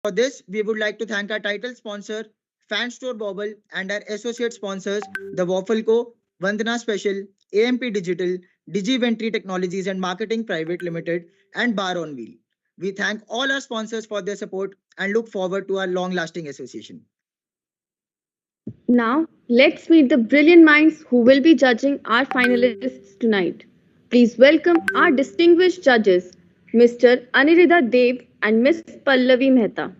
For this, we would like to thank our title sponsor, Fan Store Bobble, and our associate sponsors, The Waffle Co., Vandana Special, AMP Digital, DigiVentry Technologies and Marketing Private Limited, and Bar on Wheel. We thank all our sponsors for their support and look forward to our long lasting association. Now, let's meet the brilliant minds who will be judging our finalists tonight. Please welcome our distinguished judges, Mr. Aniruddha Deb and Miss Pallavi Mehta.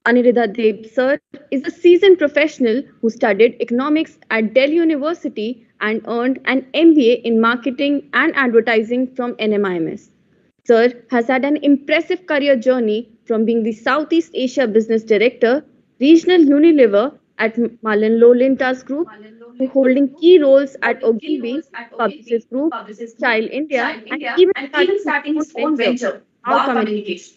Aniruddha Deb, sir, is a seasoned professional who studied economics at Delhi University and earned an MBA in marketing and advertising from NMIMS. Sir has had an impressive career journey from being the Southeast Asia Business Director, Regional Unilever at Malinlo Lintas Group, to holding key roles at Ogilvy, Publicis Group, Child India, and even starting his own venture, Wow Communication.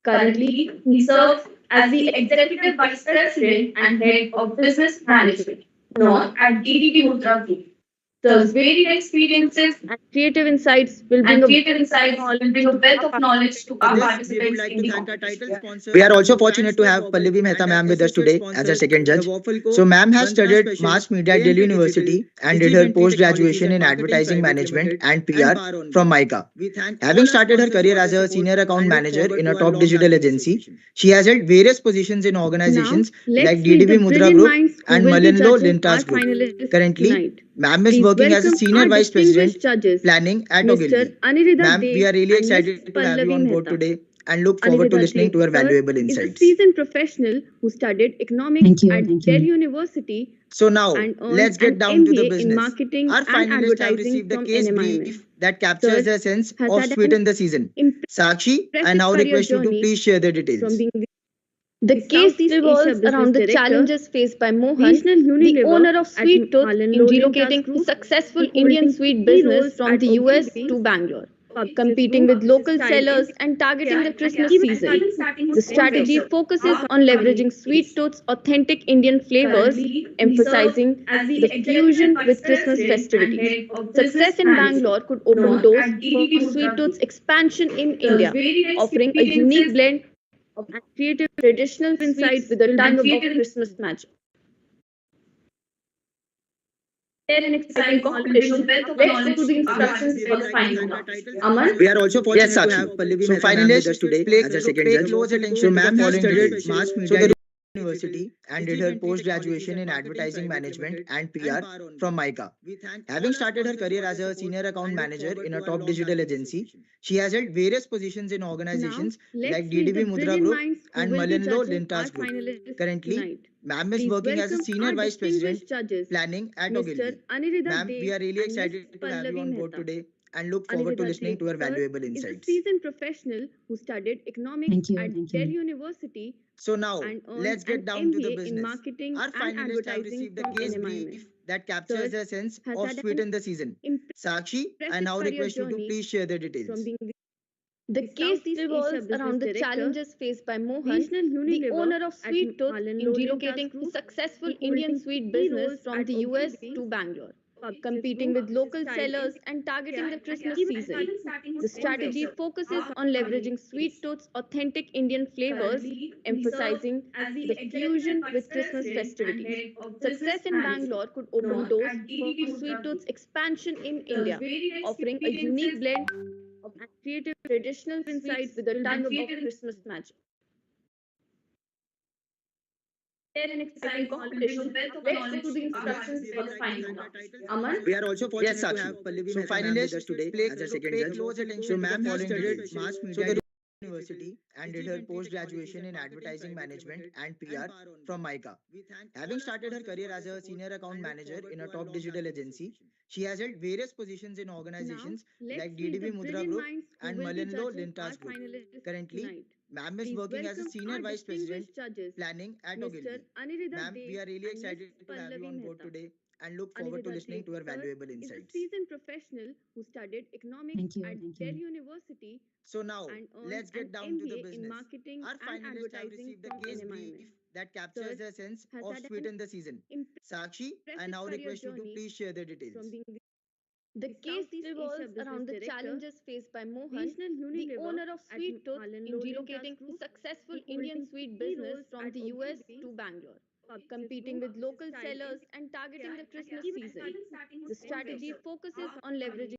Currently, he serves as the Executive Vice President and Head of Business Management, known at DDB Mudra Group. Sir's varied experiences and creative insights will bring a wealth of knowledge to our With this, we would participants like in to the thank our competition. title sponsor. We are also fortunate to have Pallavi Mehta ma'am with us today as our second judge. So, ma'am has studied mass media at Delhi University and did her post graduation in advertising management and PR from MarkUp. Having started her career as a senior account manager in a top digital agency, she has held various positions in organizations like DDB Mudra Group and Malinlo Lintas Group. Currently, ma'am is working as a senior vice president planning at Ogilvy. Ma'am, we are really excited to have you on board today and look forward to listening to your valuable Is a insights. seasoned professional who studied economics Thank you. at Thank you. Delhi University So now, and earned let's get an down to the MBA in business. marketing Our and finalists have advertising received the from case NMIMS. brief that captures Sir the essence has of had Sweet an in the Season. impressive Sakshi, I now career request you to journey please share the from details. being the case revolves around the challenges faced by Mohan, the owner of Sweet Tooth, in relocating his successful Indian sweet business from the US to Bangalore, competing with local sellers and targeting the Christmas season. The strategy focuses on leveraging Sweet Tooth's authentic Indian flavors, emphasizing the fusion with Christmas festivities. Success in Bangalore could open doors for Sweet Tooth's expansion in India, offering a unique blend of creative traditional insight with a touch of Christmas magic. An exciting competition. Let's go through the instructions for the final round. Aman? We are also fortunate to have Pallavi Mehta finalists with us today as a second judge. So, ma'am has studied mass media at University and did her post graduation in advertising management and PR from MarkUp. Having started her career as a senior account manager in a top digital agency, she has held various positions in organizations like DDB Mudra Group and Malinlo Lintas Group. Currently, ma'am is working as a senior vice president planning at Ogilvy. Ma'am, we are really excited to have you on board today and look forward to listening to your valuable Is a insights. seasoned professional who studied economics Thank you. at Thank you. Delhi University So now, and earned let's get an down to the MBA in business. marketing Our and finalists have advertising received the from case NMIMS. brief that captures the essence has of had Sweet an in the Season. Sakshi, I impressive now career request you to journey please share the details. from being the case revolves around the challenges faced by Mohan, the owner of Sweet Tooth, in relocating his successful Indian sweet business from the US to Bangalore, competing with local sellers and targeting the Christmas season. The strategy focuses on leveraging Sweet Tooth's authentic Indian flavors, emphasizing the fusion with Christmas festivities. Success in Bangalore could open doors for Sweet Tooth's expansion in India, offering a unique blend of creative traditional insight with a touch of Christmas magic. An exciting competition. Let's go through the instructions for the final round. Aman? We are also fortunate to have Pallavi Mehta finalists with us today as a second judge. So, ma'am has studied mass media at University and did her post graduation in advertising management and PR from MarkUp. Having started her career as a senior account manager in a top digital agency, she has held various positions in organizations like DDB Mudra Group and Malinlo Lintas Group. Currently, ma'am is working as a senior vice president planning at Ogilvy. Ma'am, we are really excited to have you on board today and look forward to listening to your valuable Is a insights. seasoned professional who studied economics Thank you. at Thank you. Delhi University So now, and earned let's an get down to the MBA in business. marketing Our and finalists have advertising received the from case NMIMS. brief that captures the essence has of had Sweet an in the Season. impressive Sakshi, I now career request you to journey please share the from details. being The case revolves around the challenges faced by Mohan, the owner of Sweet Tooth, in relocating his successful Indian sweet business from the US to Bangalore, competing with local sellers and targeting the Christmas season. The strategy focuses on leveraging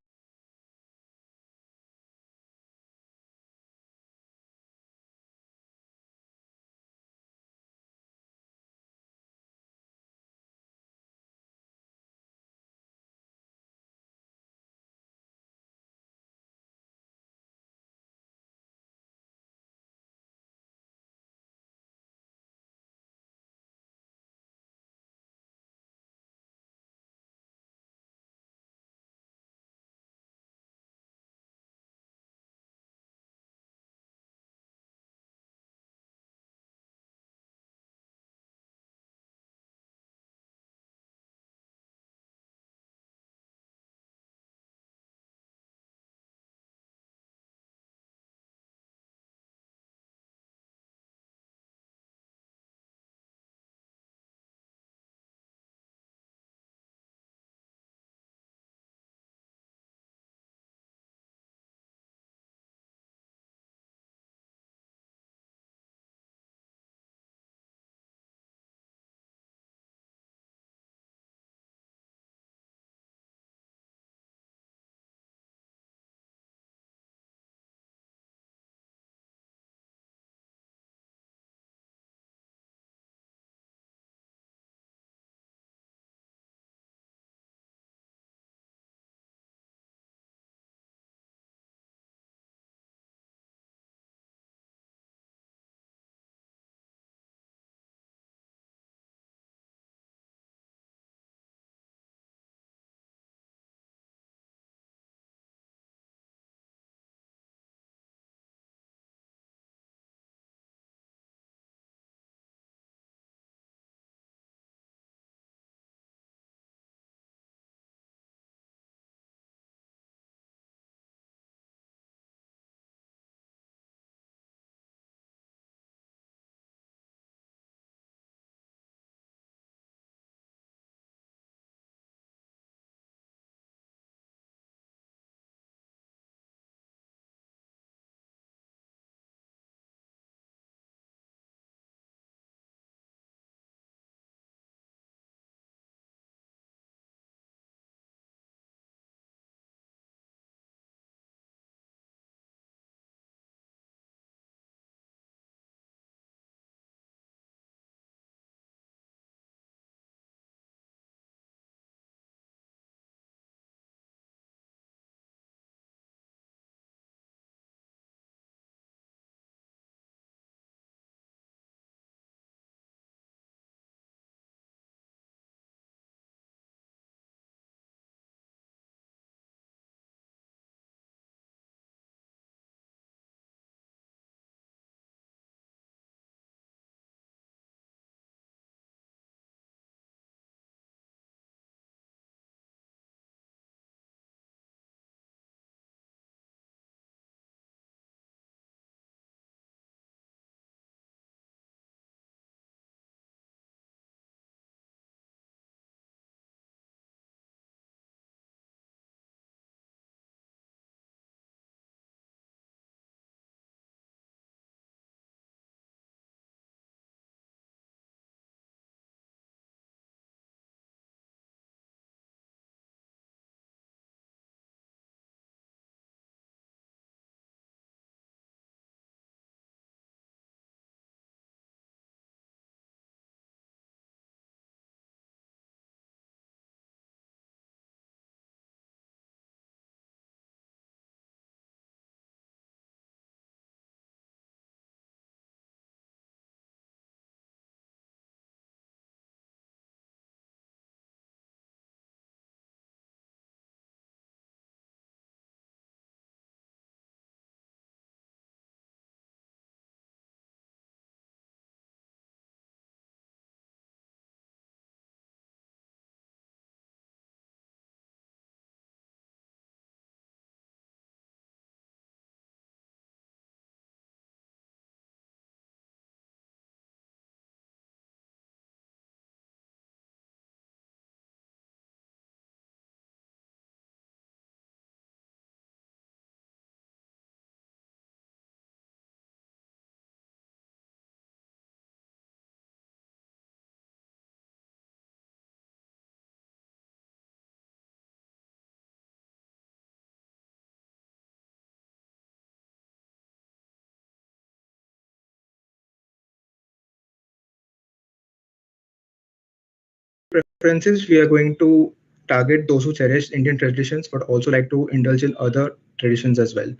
preferences, we are going to target those who cherish Indian traditions but also like to indulge in other traditions as well.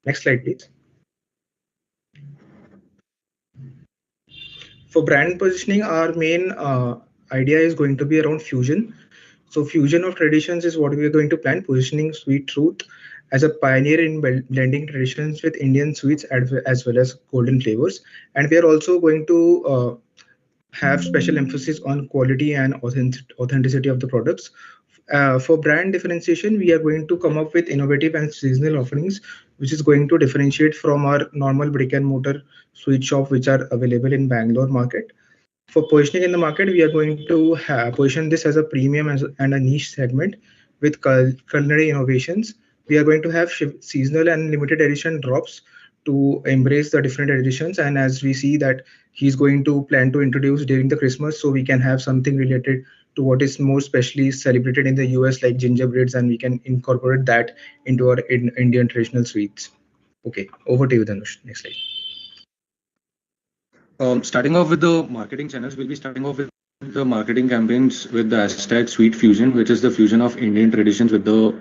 Next slide, please. For brand positioning, our main idea is going to be around fusion. So, fusion of traditions is what we are going to plan, positioning Sweet Truth as a pioneer in blending traditions with Indian sweets as well as golden flavors. And we are also going to have special emphasis on quality and authenticity of the products. For brand differentiation, we are going to come up with innovative and seasonal offerings, which is going to differentiate from our normal brick and mortar sweet shop, which are available in Bangalore market. For positioning in the market, we are going to position this as a premium and a niche segment with culinary innovations. We are going to have seasonal and limited edition drops to embrace the different editions. And as we see that he's going to plan to introduce during the Christmas, so we can have something related to what is more specially celebrated in the US, like gingerbreads, and we can incorporate that into our Indian traditional sweets. Okay, over to you, Dhanush. Next slide. Starting off with the marketing channels, we'll be starting off with the marketing campaigns with the hashtag Sweet Fusion, which is the fusion of Indian traditions with the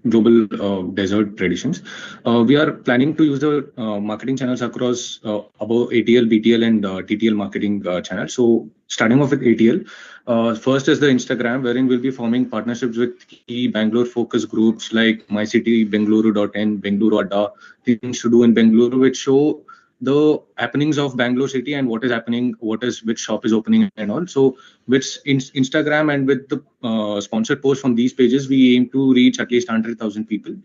global dessert traditions. We are planning to use the marketing channels across above ATL, BTL, and TTL marketing channels. So, starting off with ATL, first is the Instagram, wherein we'll be forming partnerships with key Bangalore focus groups like My City, Bengaluru.in, Bengaluru Adda, things to do in Bengaluru, which show the happenings of Bangalore city and what is happening, which shop is opening and all. So with Instagram and with the sponsored posts from these pages, we aim to reach at least 100,000 people.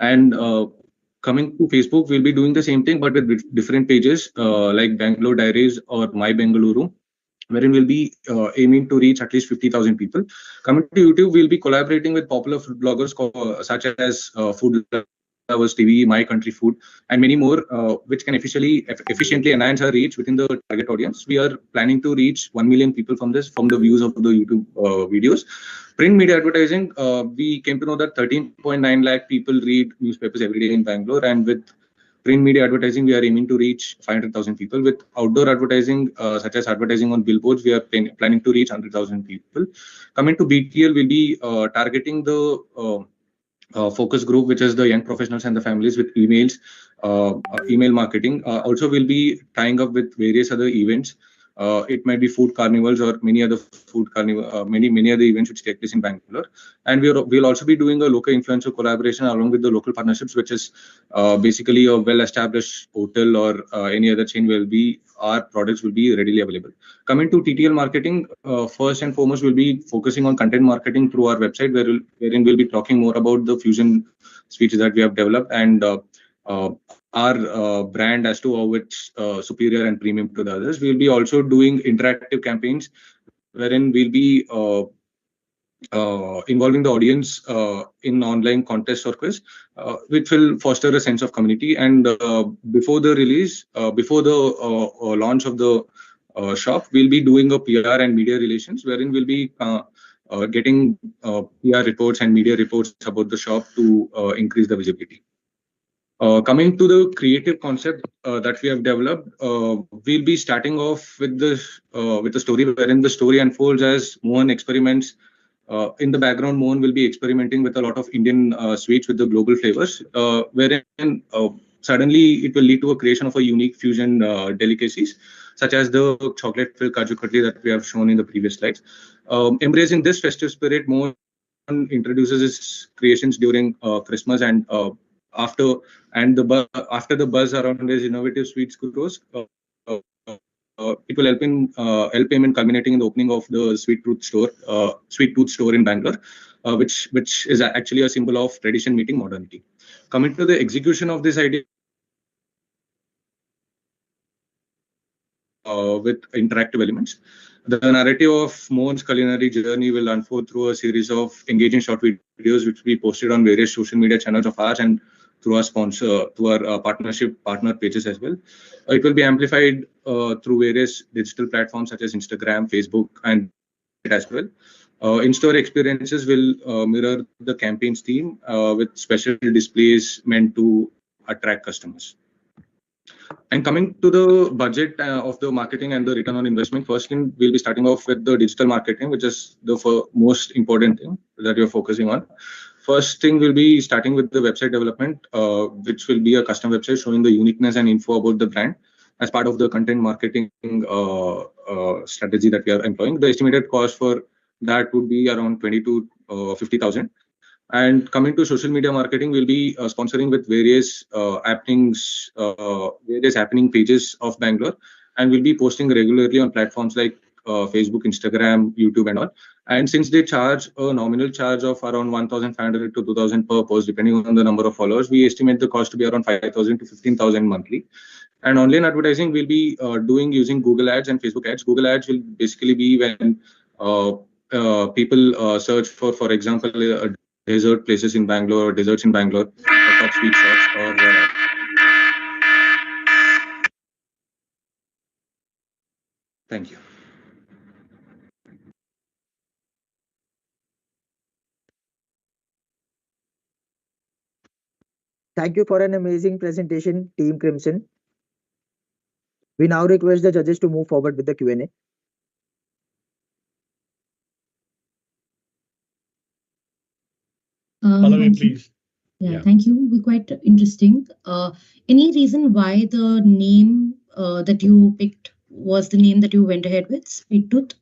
And coming to Facebook, we'll be doing the same thing, but with different pages like Bangalore Diaries or My Bengaluru, wherein we'll be aiming to reach at least 50,000 people. Coming to YouTube, we'll be collaborating with popular food bloggers such as Food Lovers TV, My Country Food, and many more, which can efficiently enhance our reach within the target audience. We are planning to reach 1 million people from the views of the YouTube videos. Print media advertising, we came to know that 13.9 lakh people read newspapers every day in Bangalore, and with print media advertising, we are aiming to reach 500,000 people. With outdoor advertising, such as advertising on billboards, we are planning to reach 100,000 people. Coming to BTL, we'll be targeting the focus group, which is the young professionals and the families, with email marketing. Also, we'll be tying up with various other events. It might be food carnivals or many other many other events which take place in Bangalore. And we'll also be doing a local influencer collaboration along with the local partnerships, which is basically a well-established hotel or any other chain where our products will be readily available. Coming to TTL marketing, first and foremost, we'll be focusing on content marketing through our website, wherein we'll be talking more about the fusion sweets that we have developed and our brand as to how it's superior and premium to the others. We'll be also doing interactive campaigns wherein we'll be involving the audience in online contests or quiz, which will foster a sense of community. And before the release, before the launch of the shop, we'll be doing a PR and media relations, wherein we'll be getting PR reports and media reports about the shop to increase the visibility. Coming to the creative concept that we have developed, we'll be starting off with the story, wherein the story unfolds as Mohan experiments. In the background, Mohan will be experimenting with a lot of Indian sweets with the global flavors, wherein suddenly it will lead to a creation of a unique fusion delicacies, such as the chocolate-filled Kaju Katli that we have shown in the previous slides. Embracing this festive spirit, Mohan introduces his creations during Christmas and after the buzz around his innovative sweets grows, it will help him in culminating in the opening of the Sweet Tooth store in Bangalore, which is actually a symbol of tradition meeting modernity. Coming to the execution of this idea, with interactive elements. The narrative of Mohan's culinary journey will unfold through a series of engaging short videos, which will be posted on various social media channels of ours and through our partner pages as well. It will be amplified through various digital platforms such as Instagram, Facebook, and as well. In-store experiences will mirror the campaign's theme with special displays meant to attract customers. And coming to the budget of the marketing and the return on investment, first thing we'll be starting off with the digital marketing, which is the most important thing that you're focusing on. First thing will be starting with the website development, which will be a custom website showing the uniqueness and info about the brand as part of the content marketing strategy that we are employing. The estimated cost for that would be around 20 to 50,000. And coming to social media marketing, we'll be sponsoring with various happening pages of Bangalore, and we'll be posting regularly on platforms like Facebook, Instagram, YouTube, and all. And since they charge a nominal charge of around 1,500 to 2,000 per post, depending on the number of followers, we estimate the cost to be around 5,000 to 15,000 monthly. And online advertising will be doing using Google Ads and Facebook Ads. Google Ads will basically be when people search for example, desert places in Bangalore, or deserts in Bangalore, or top sweet shops, or thank you. Thank you for an amazing presentation, Team Crimson. We now request the judges to move forward with the Q&A. Pallavi, please. Yeah, thank you. We're quite interesting. Any reason why the name that you picked was the name that you went ahead with, Sweet Tooth?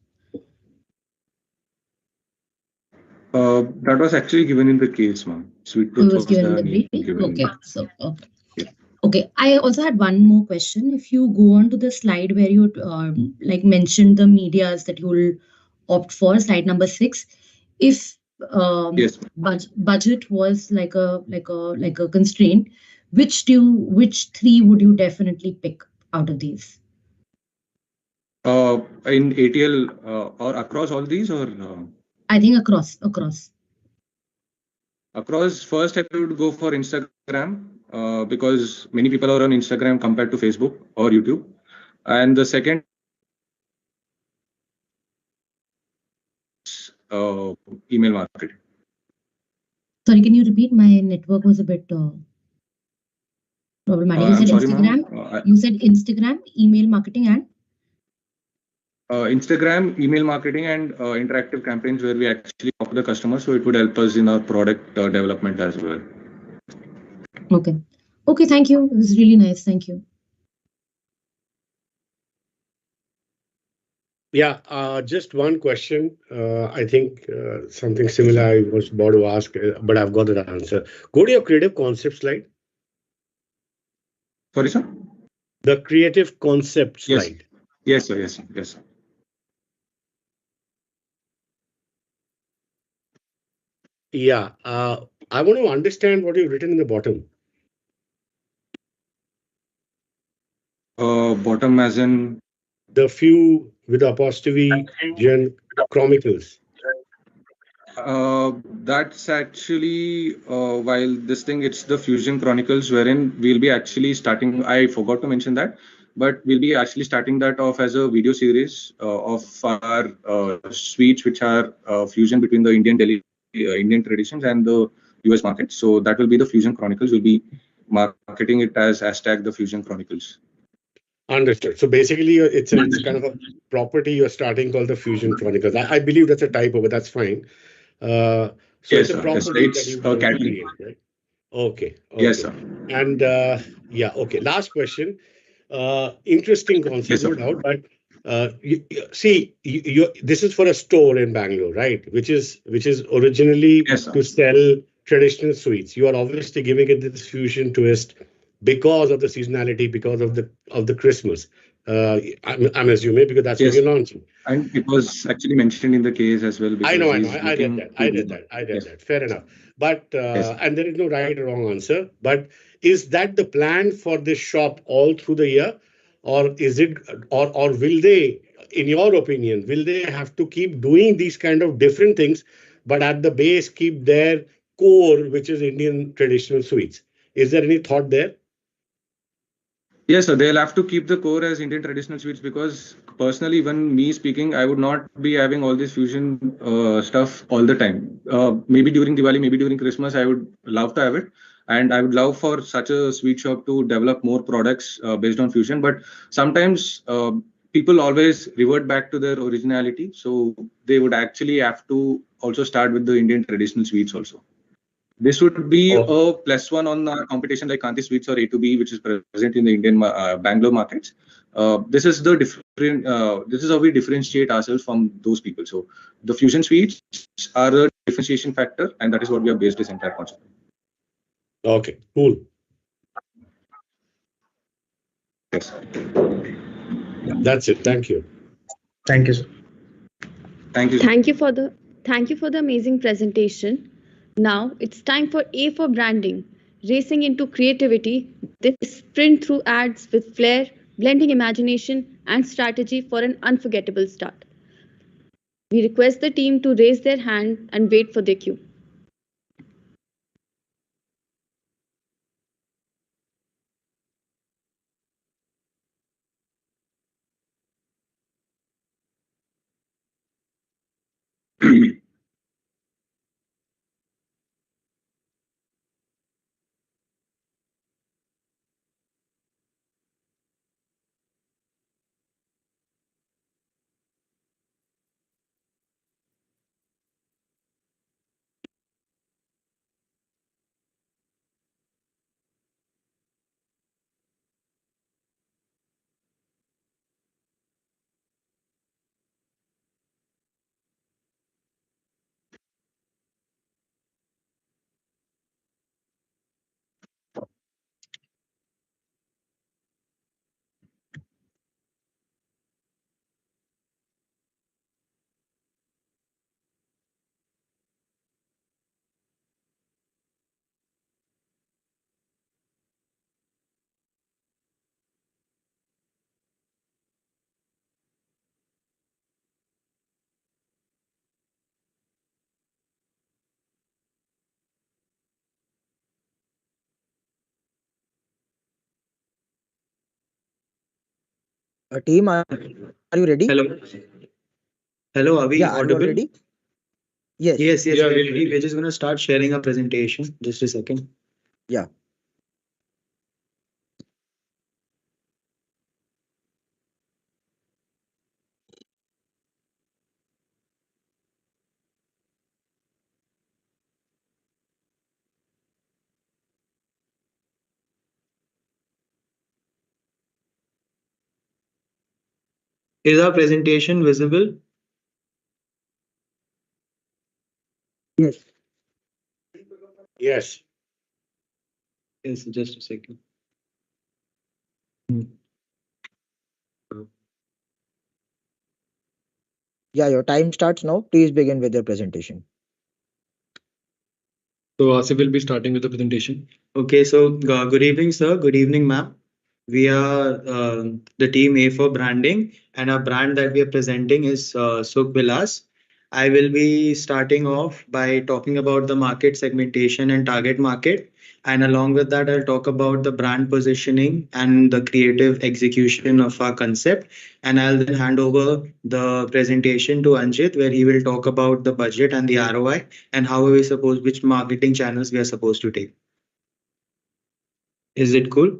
That was actually given in the case, ma'am. Sweet Tooth was given in the name brief. given. Okay, so okay. I also had one more question. If you go on to the slide where you like mentioned the medias that you will opt for, slide number 6, if Yes. budget was like a constraint, which 3 would you definitely pick out of these? In ATL or across all these, or I think across. Across, first I would go for Instagram because many people are on Instagram compared to Facebook or YouTube. And the second, email marketing. Sorry, can you repeat? My network was a bit problematic. You said sorry, Instagram. You said Instagram, email marketing, and Instagram, email marketing, and interactive campaigns where we actually talk to the customer, so it would help us in our product development as well. Okay, thank you. It was really nice. Thank you. Yeah, just one question. I think something similar I was about to ask, but I've got the answer. Go to your creative concept slide. Sorry, sir? The creative concept slide. Yes, sir. Yes, sir. Yeah, I want to understand what you've written in the bottom. Bottom as in? The few with apostrophe chronicles. That's actually while this thing, it's the Fusion Chronicles, wherein we'll be actually starting. I forgot to mention that, but we'll be actually starting that off as a video series of our sweets, which are fusion between the Indian traditions and the US market. So that will be the Fusion Chronicles. We'll be marketing it as hashtag the Fusion Chronicles. Understood. So basically, it's kind of a property you're starting called the Fusion Chronicles. I believe that's a typo, but that's fine. So yes, it's a property it's that you category, right? Okay. Yes, sir. And yeah, okay. Last question. Interesting concept, Yes, no doubt. But this is for a store in Bangalore, right? Which is originally to sell traditional sweets. You are obviously giving it this fusion twist because of the seasonality, because of the Christmas. I'm assuming because that's what you're launching. And it was actually mentioned in the case as well. I know. I did that. Fair enough. But and there is no right or wrong answer. But is that the plan for this shop all through the year, or is it, or will they, in your opinion, will they have to keep doing these kind of different things, but at the base keep their core, which is Indian traditional sweets? Is there any thought there? Yes, sir. They'll have to keep the core as Indian traditional sweets, because personally, even me speaking, I would not be having all this fusion stuff all the time. Maybe during Diwali, maybe during Christmas, I would love to have it. And I would love for such a sweet shop to develop more products based on fusion. But sometimes people always revert back to their originality. So they would actually have to also start with the Indian traditional sweets also. This would be Oh, a plus one on our competition like Kanti Sweets or A2B, which is present in the Indian Bangalore markets. This is the different. This is how we differentiate ourselves from those people. So the fusion sweets are a differentiation factor, and that is what we have based this entire concept. okay, cool. Yes. That's it. Thank you. Thank you, sir. Thank you. Thank you for the amazing presentation. Now it's time for A for branding. Racing into creativity, they sprint through ads with flair, blending imagination and strategy for an unforgettable start. We request the team to raise their hand and wait for their cue. Team, are you ready? Hello. Hello, are we Yeah, are you all audible? ready? Yes. Yes, Yeah, we're really, ready. really. We're just going to start sharing our presentation. Just a second. Yeah. Is our presentation visible? Yes. Yes. Yes, just a second. Yeah, your time starts now. Please begin with your presentation. So Asif will be starting with the presentation. Okay, so good evening, sir. Good evening, ma'am. We are the team A for branding, and our brand that we are presenting is Sukh Vilas. I will be starting off by talking about the market segmentation and target market. And along with that, I'll talk about the brand positioning and the creative execution of our concept. And I'll then hand over the presentation to Anjit, where he will talk about the budget and the ROI and how are we supposed, which marketing channels we are supposed to take. Is it cool?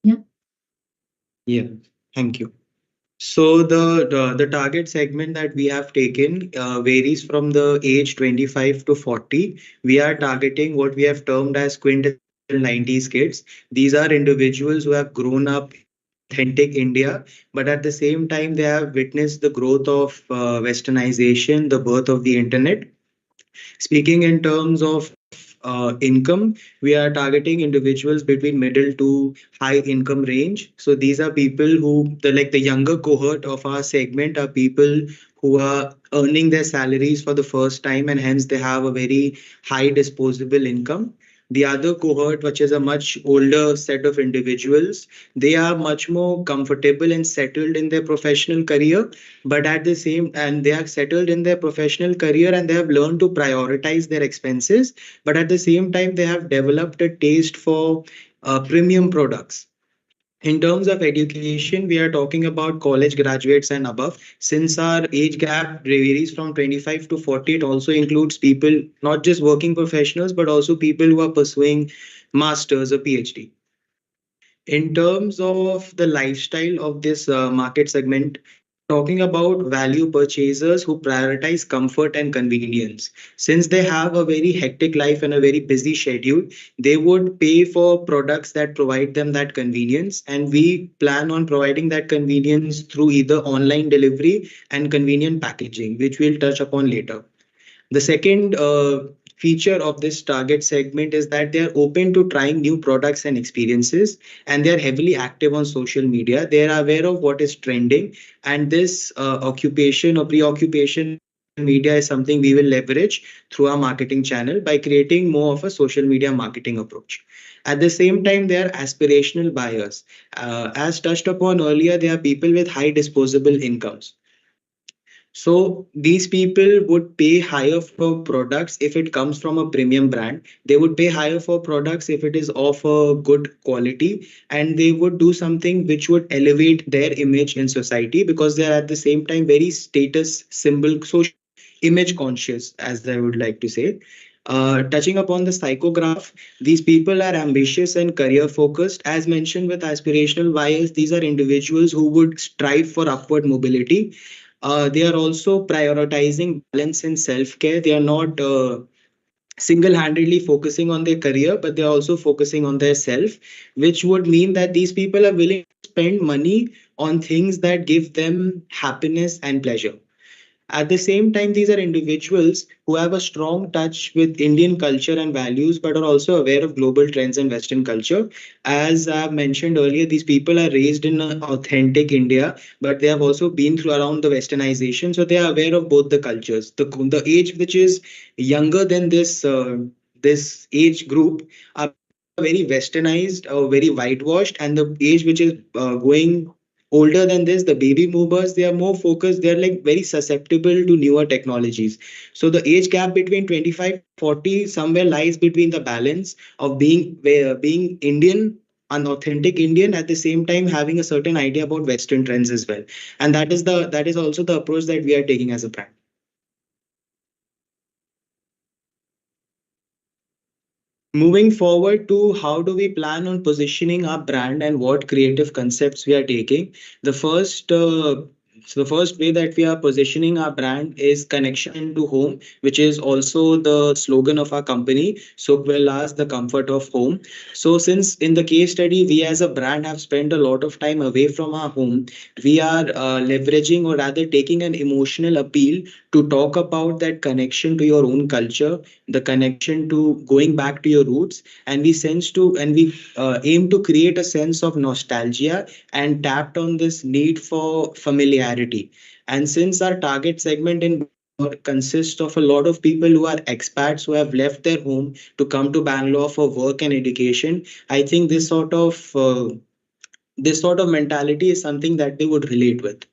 Yeah. Yeah, thank you. So the target segment that we have taken varies from the age 25 to 40. We are targeting what we have termed as quintessential 90s kids. These are individuals who have grown up in authentic India, but at the same time they have witnessed the growth of westernization, the birth of the internet. Speaking in terms of income, we are targeting individuals between middle to high income range. So these are people who, the younger cohort of our segment, are people who are earning their salaries for the first time, and hence they have a very high disposable income. The other cohort, which is a much older set of individuals, they are much more comfortable and settled in their professional career, but at the same, and they are settled in their professional career and they have learned to prioritize their expenses, but at the same time they have developed a taste for premium products. In terms of education, we are talking about college graduates and above. Since our age gap varies from 25 to 40, it also includes people, not just working professionals, but also people who are pursuing masters or PhD. In terms of the lifestyle of this market segment, talking about value purchasers who prioritize comfort and convenience. Since they have a very hectic life and a very busy schedule, they would pay for products that provide them that convenience. And we plan on providing that convenience through either online delivery and convenient packaging, which we'll touch upon later. The second feature of this target segment is that they are open to trying new products and experiences, and they are heavily active on social media. They are aware of what is trending, and this occupation or preoccupation media is something we will leverage through our marketing channel by creating more of a social media marketing approach. At the same time, they are aspirational buyers. As touched upon earlier, they are people with high disposable incomes. So these people would pay higher for products if it comes from a premium brand. They would pay higher for products if it is of a good quality, and they would do something which would elevate their image in society because they are at the same time very status symbol, social image conscious, as I would like to say. Touching upon the psychograph, these people are ambitious and career focused. As mentioned with aspirational buyers, these are individuals who would strive for upward mobility. They are also prioritizing balance and self care. They are not single handedly focusing on their career, but they are also focusing on their self, which would mean that these people are willing to spend money on things that give them happiness and pleasure. At the same time, these are individuals who have a strong touch with Indian culture and values, but are also aware of global trends and Western culture. As I've mentioned earlier, these people are raised in authentic India, but they have also been through around the Westernization, so they are aware of both the cultures. The age which is younger than this age group are very westernized or very whitewashed, and the age which is going older than this, the baby boomers, they are more focused, they're like very susceptible to newer technologies. So the age gap between 25 40 somewhere lies between the balance of being Indian, an authentic Indian, at the same time having a certain idea about Western trends as well. And that is also the approach that we are taking as a brand. Moving forward to how do we plan on positioning our brand and what creative concepts we are taking. The first so the first way that we are positioning our brand is connection to home, which is also the slogan of our company. So well as the comfort of home. So since in the case study, we as a brand have spent a lot of time away from our home, we are leveraging or rather taking an emotional appeal to talk about that connection to your own culture, the connection to going back to your roots, and we aim to create a sense of nostalgia and tapped on this need for familiarity. And since our target segment in Bangalore consists of a lot of people who are expats who have left their home to come to Bangalore for work and education, I think this sort of mentality is something that they would relate with.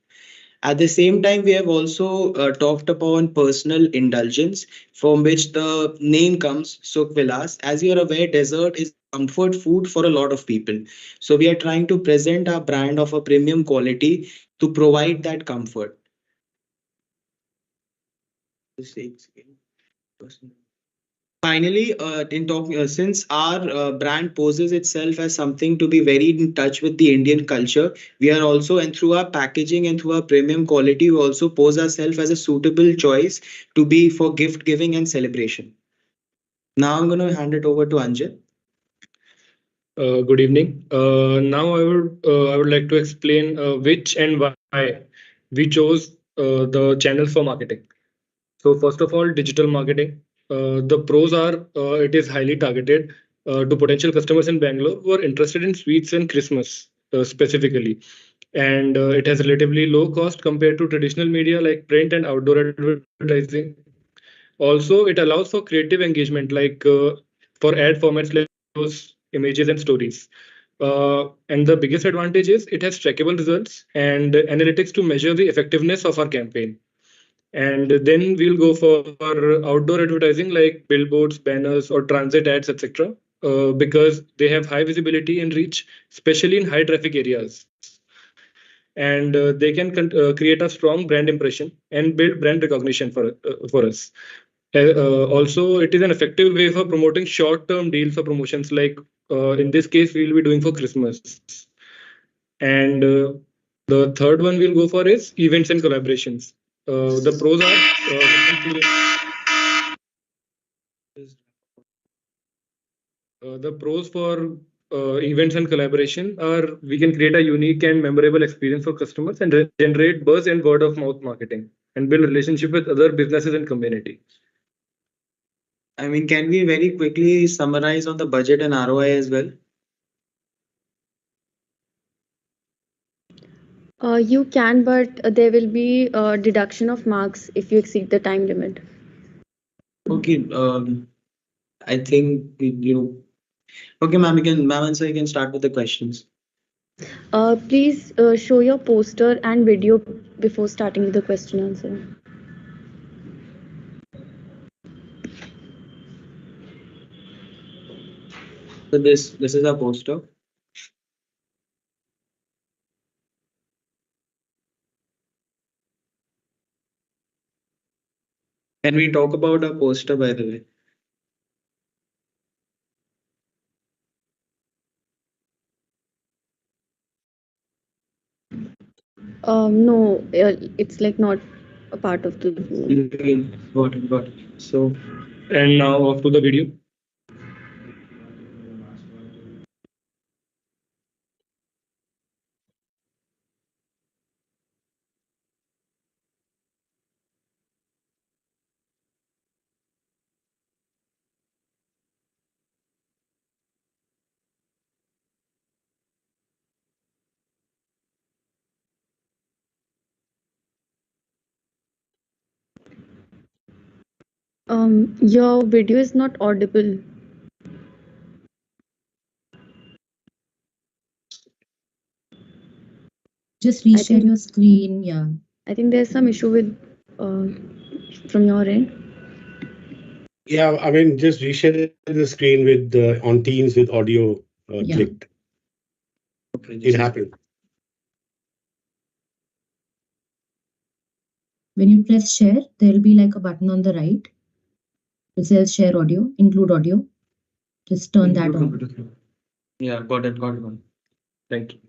At the same time, we have also talked upon personal indulgence, from which the name comes, Sukh Vilas. As you are aware, dessert is comfort food for a lot of people. So we are trying to present our brand of a premium quality to provide that comfort. Finally, since our brand poses itself as something to be very in touch with the Indian culture, we are also, and through our packaging and through our premium quality, we also pose ourselves as a suitable choice to be for gift giving and celebration. Now I'm going to hand it over to Anjit. Good evening. Now I would like to explain which and why we chose the channels for marketing. So first of all, digital marketing. The pros are it is highly targeted to potential customers in Bangalore who are interested in sweets and Christmas specifically, and it has relatively low cost compared to traditional media like print and outdoor advertising. Also, it allows for creative engagement like for ad formats like videos, images, and stories. And the biggest advantage is it has trackable results and analytics to measure the effectiveness of our campaign. And then we'll go for outdoor advertising like billboards, banners, or transit ads, etc. because they have high visibility and reach, especially in high traffic areas. And they can create a strong brand impression and build brand recognition for us. Also, it is an effective way for promoting short-term deals or promotions. Like in this case, we will be doing for Christmas. And the third one we'll go for is events and collaborations. The pros are the pros for events and collaboration are we can create a unique and memorable experience for customers and generate buzz and word of mouth marketing and build relationship with other businesses and community. I mean, can we very quickly summarize on the budget and ROI as well? You can, but there will be a deduction of marks if you exceed the time limit. Okay, I think okay, ma'am, and sir, you can start with the questions. Please show your poster and video before starting with the question answer. So this is our poster. Can we talk about our poster, by the way? No, it's like not a part of the. Got it. So, And now off to the video. Your video is not audible. Just reshare your screen. Yeah. I think there's some issue with from your end. Yeah, I mean, just reshare the screen with on Teams with audio Yeah. clicked. okay, It happened. When you press share, there will be like a button on the right. It says share audio, include audio. Just turn that on. Yeah, got it. Thank you.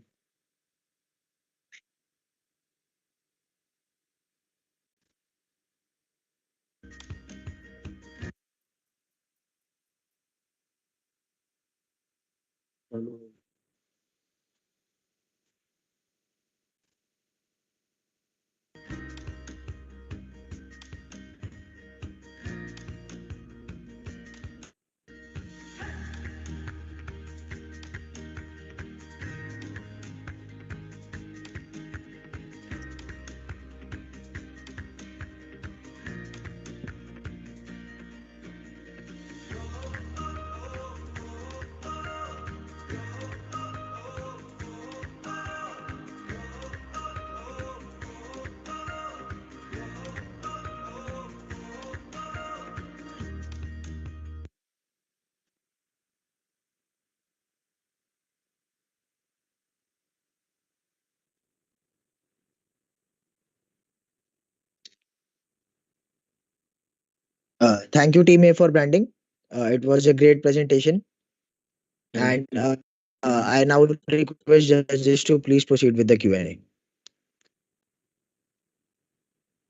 Thank you, Team A, for branding. It was a great presentation. And I now would request judges to please proceed with the Q&A.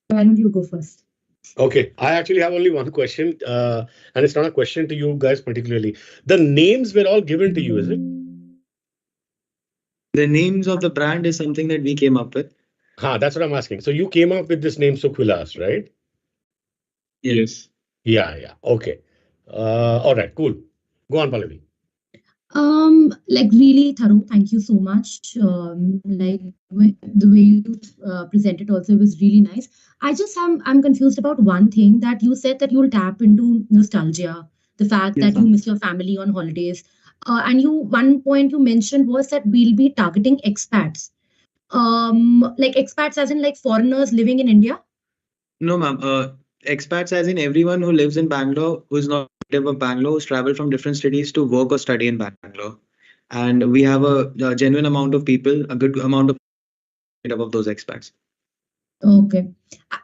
Why don't you go first? Okay, I actually have only one question, and it's not a question to you guys particularly. The names were all given to you, is it? The names of the brand is something that we came up with. That's what I'm asking. So you came up with this name Sukvilas, right? Yes. Yeah. Okay. All right, cool. Go on, Pallavi. Like really thorough. Thank you so much. Like the way you presented also was really nice. I'm confused about one thing that you said that you'll tap into nostalgia, the fact Yes, that you ma'am. miss your family on holidays. And one point you mentioned was that we'll be targeting expats. Like expats as in like foreigners living in India. No, ma'am. Expats as in everyone who lives in Bangalore who is not native of Bangalore who's traveled from different cities to work or study in Bangalore. And we have a genuine amount of people, a good amount of of those expats. Okay.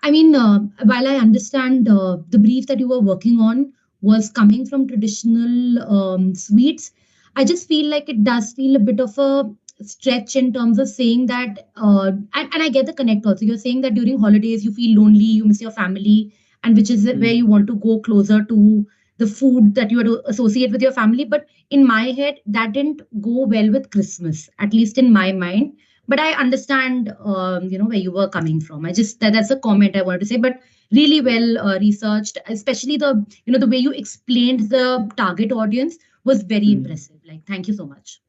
I mean, while I understand the brief that you were working on was coming from traditional sweets, I just feel like it does feel a bit of a stretch in terms of saying that, and I get the connect also. You're saying that during holidays you feel lonely, you miss your family, and which is where you want to go closer to the food that you want to associate with your family. But in my head, that didn't go well with Christmas, at least in my mind. But I understand, where you were coming from. I just that's a comment I wanted to say. But really well researched, especially the way you explained the target audience was very impressive. Like, thank you so much.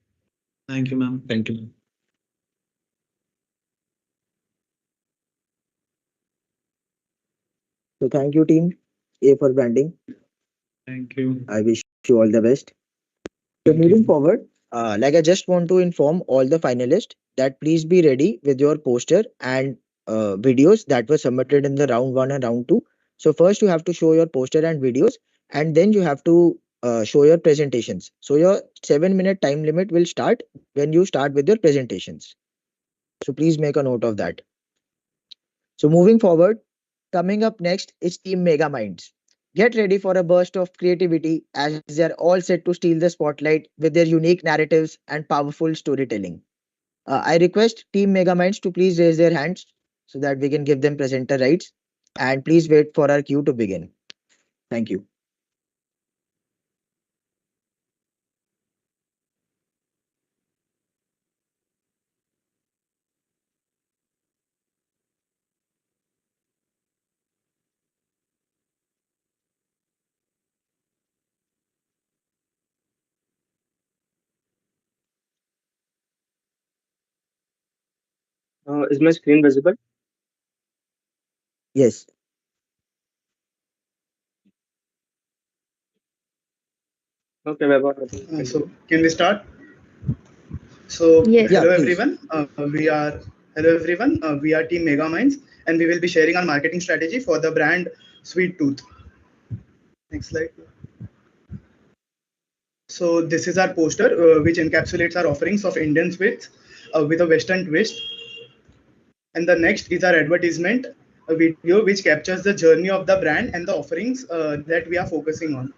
Thank you, ma'am. Thank you. So thank you, team A for branding. Thank you. I wish you all the best. So moving forward, like I just want to inform all the finalists that please be ready with your poster and videos that were submitted in the round one and round two. So first you have to show your poster and videos, and then you have to show your presentations. So your 7-minute time limit will start when you start with your presentations. So please make a note of that. So moving forward, coming up next is Team Mega Minds. Get ready for a burst of creativity as they're all set to steal the spotlight with their unique narratives and powerful storytelling. I request Team Megaminds to please raise their hands so that we can give them presenter rights. And please wait for our cue to begin. Thank you. Is my screen visible? Yes. Okay, Vaibhav. So can we start? So Yes. Yeah, hello please. everyone. We are Team Mega Minds, and we will be sharing our marketing strategy for the brand Sweet Tooth. Next slide. So this is our poster, which encapsulates our offerings of Indian sweets with a Western twist. And the next is our advertisement, a video which captures the journey of the brand and the offerings that we are focusing on.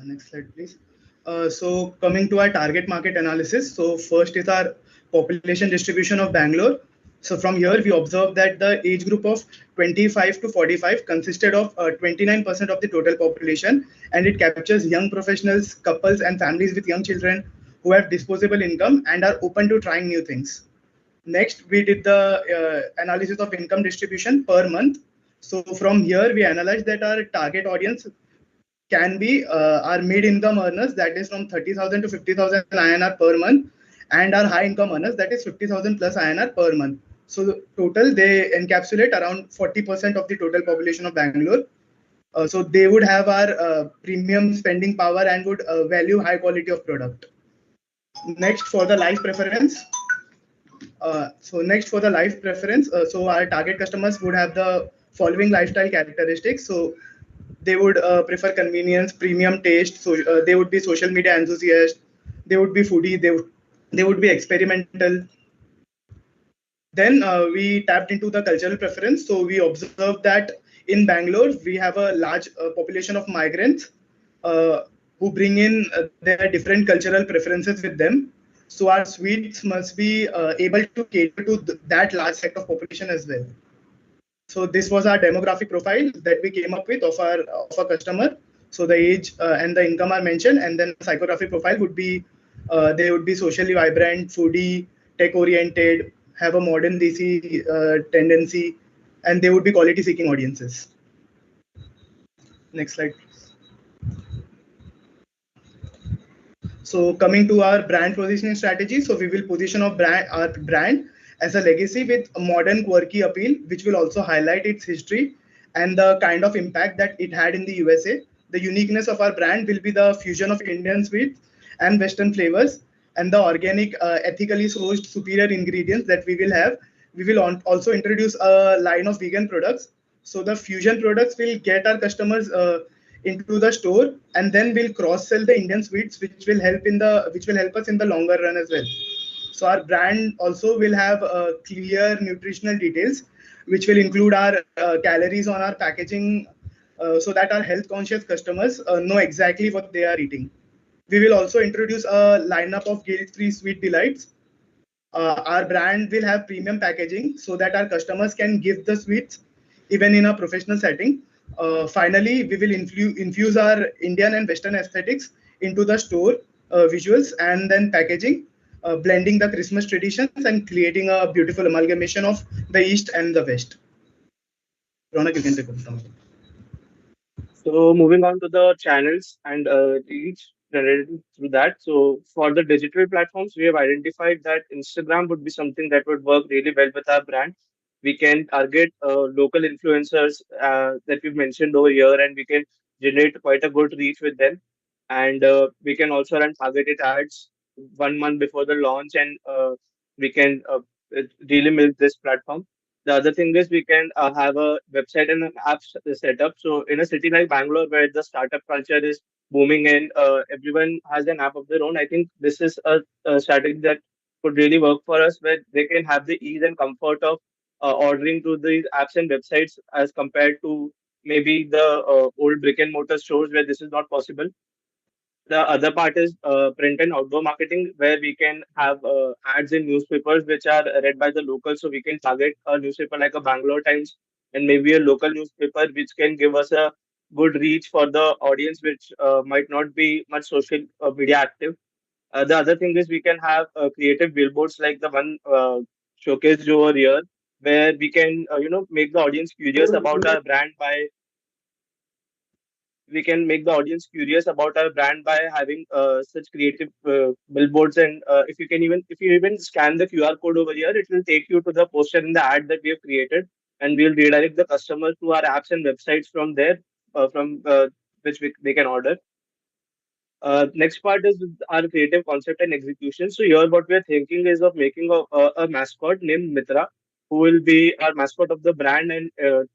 Next slide, please. So coming to our target market analysis. So first is our population distribution of Bangalore. So from here, we observe that the age group of 25 to 45 consisted of 29% of the total population, and it captures young professionals, couples, and families with young children who have disposable income and are open to trying new things. Next, we did the analysis of income distribution per month. So from here, we analyzed that our target audience can be our mid-income earners, that is from 30,000 to 50,000 INR per month, and our high-income earners, that is 50,000 plus INR per month. So total, they encapsulate around 40% of the total population of Bangalore. So they would have our premium spending power and would value high quality of product. Next, for the life preference. So our target customers would have the following lifestyle characteristics. So they would prefer convenience, premium taste. So they would be social media enthusiasts. They would be foodie. They would be experimental. Then we tapped into the cultural preference. So we observed that in Bangalore, we have a large population of migrants who bring in their different cultural preferences with them. So our sweets must be able to cater to that large set of population as well. So this was our demographic profile that we came up with of our customer. So the age and the income are mentioned, and then psychographic profile would be they would be socially vibrant, foodie, tech oriented, have a modern DC tendency, and they would be quality seeking audiences. Next slide, please. So coming to our brand positioning strategy, so we will position our brand as a legacy with a modern quirky appeal, which will also highlight its history and the kind of impact that it had in the USA. The uniqueness of our brand will be the fusion of Indian sweets and Western flavors and the organic, ethically sourced superior ingredients that we will have. We will also introduce a line of vegan products. So the fusion products will get our customers into the store, and then we'll cross sell the Indian sweets, which will help us in the longer run as well. So our brand also will have clear nutritional details, which will include our calories on our packaging, so that our health conscious customers know exactly what they are eating. We will also introduce a lineup of guilt-free sweet delights. Our brand will have premium packaging so that our customers can give the sweets even in a professional setting. Finally, we will infuse our Indian and Western aesthetics into the store visuals and then packaging, blending the Christmas traditions and creating a beautiful amalgamation of the East and the West. Ronak, you can take over from here. So moving on to the channels and reach generated through that. So for the digital platforms, we have identified that Instagram would be something that would work really well with our brand. We can target local influencers that we've mentioned over here, and we can generate quite a good reach with them. And we can also run targeted ads 1 month before the launch, and we can really milk this platform. The other thing is we can have a website and an app set up. So in a city like Bangalore, where the startup culture is booming and everyone has an app of their own, I think this is a strategy that could really work for us, where they can have the ease and comfort of ordering through these apps and websites as compared to maybe the old brick and mortar stores where this is not possible. The other part is print and outdoor marketing, where we can have ads in newspapers which are read by the locals. So we can target a newspaper like a Bangalore Times and maybe a local newspaper which can give us a good reach for the audience, which might not be much social media active. The other thing is we can have creative billboards like the one showcased over here, where we can make the audience curious about our brand by we can make the audience curious about our brand by having such creative billboards. And if you even scan the QR code over here, it will take you to the poster in the ad that we have created, and we'll redirect the customer to our apps and websites from there, from which they can order. Next part is our creative concept and execution. So here, what we are thinking is of making a mascot named Mitra, who will be our mascot of the brand, and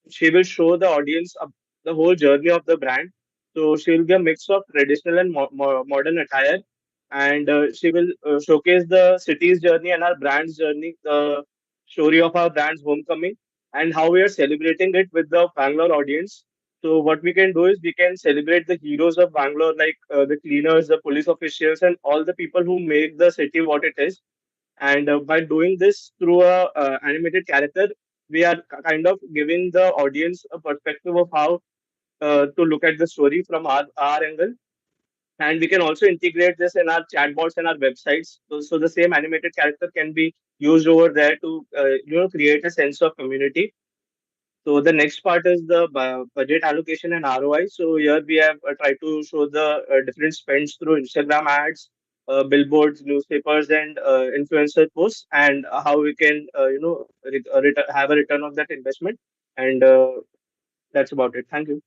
she will show the audience the whole journey of the brand. So she will be a mix of traditional and modern attire, and she will showcase the city's journey and our brand's journey, the story of our brand's homecoming, and how we are celebrating it with the Bangalore audience. So what we can do is we can celebrate the heroes of Bangalore, like the cleaners, the police officials, and all the people who make the city what it is. And by doing this through a animated character, we are kind of giving the audience a perspective of how to look at the story from our angle. And we can also integrate this in our chatbots and our websites. So the same animated character can be used over there to create a sense of community. So the next part is the budget allocation and ROI. So here we have tried to show the different spends through Instagram ads, billboards, newspapers, and influencer posts, and how we can have a return of that investment. And that's about it. Thank you.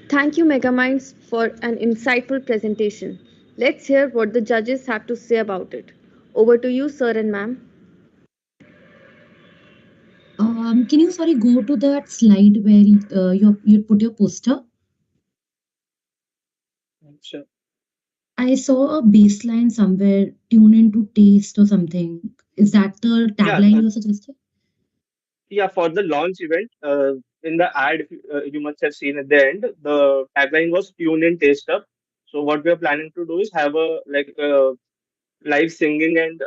Thank you, Megaminds, for an insightful presentation. Let's hear what the judges have to say about it. Over to you, sir and ma'am. Can you sorry go to that slide where you put your poster? Sure. I saw a baseline somewhere, tune into taste or something. Is that the Yeah, tagline you suggested? yeah. For the launch event, in the ad, if you must have seen at the end, the tagline was "Tune in, taste up." So what we are planning to do is have a like a live singing and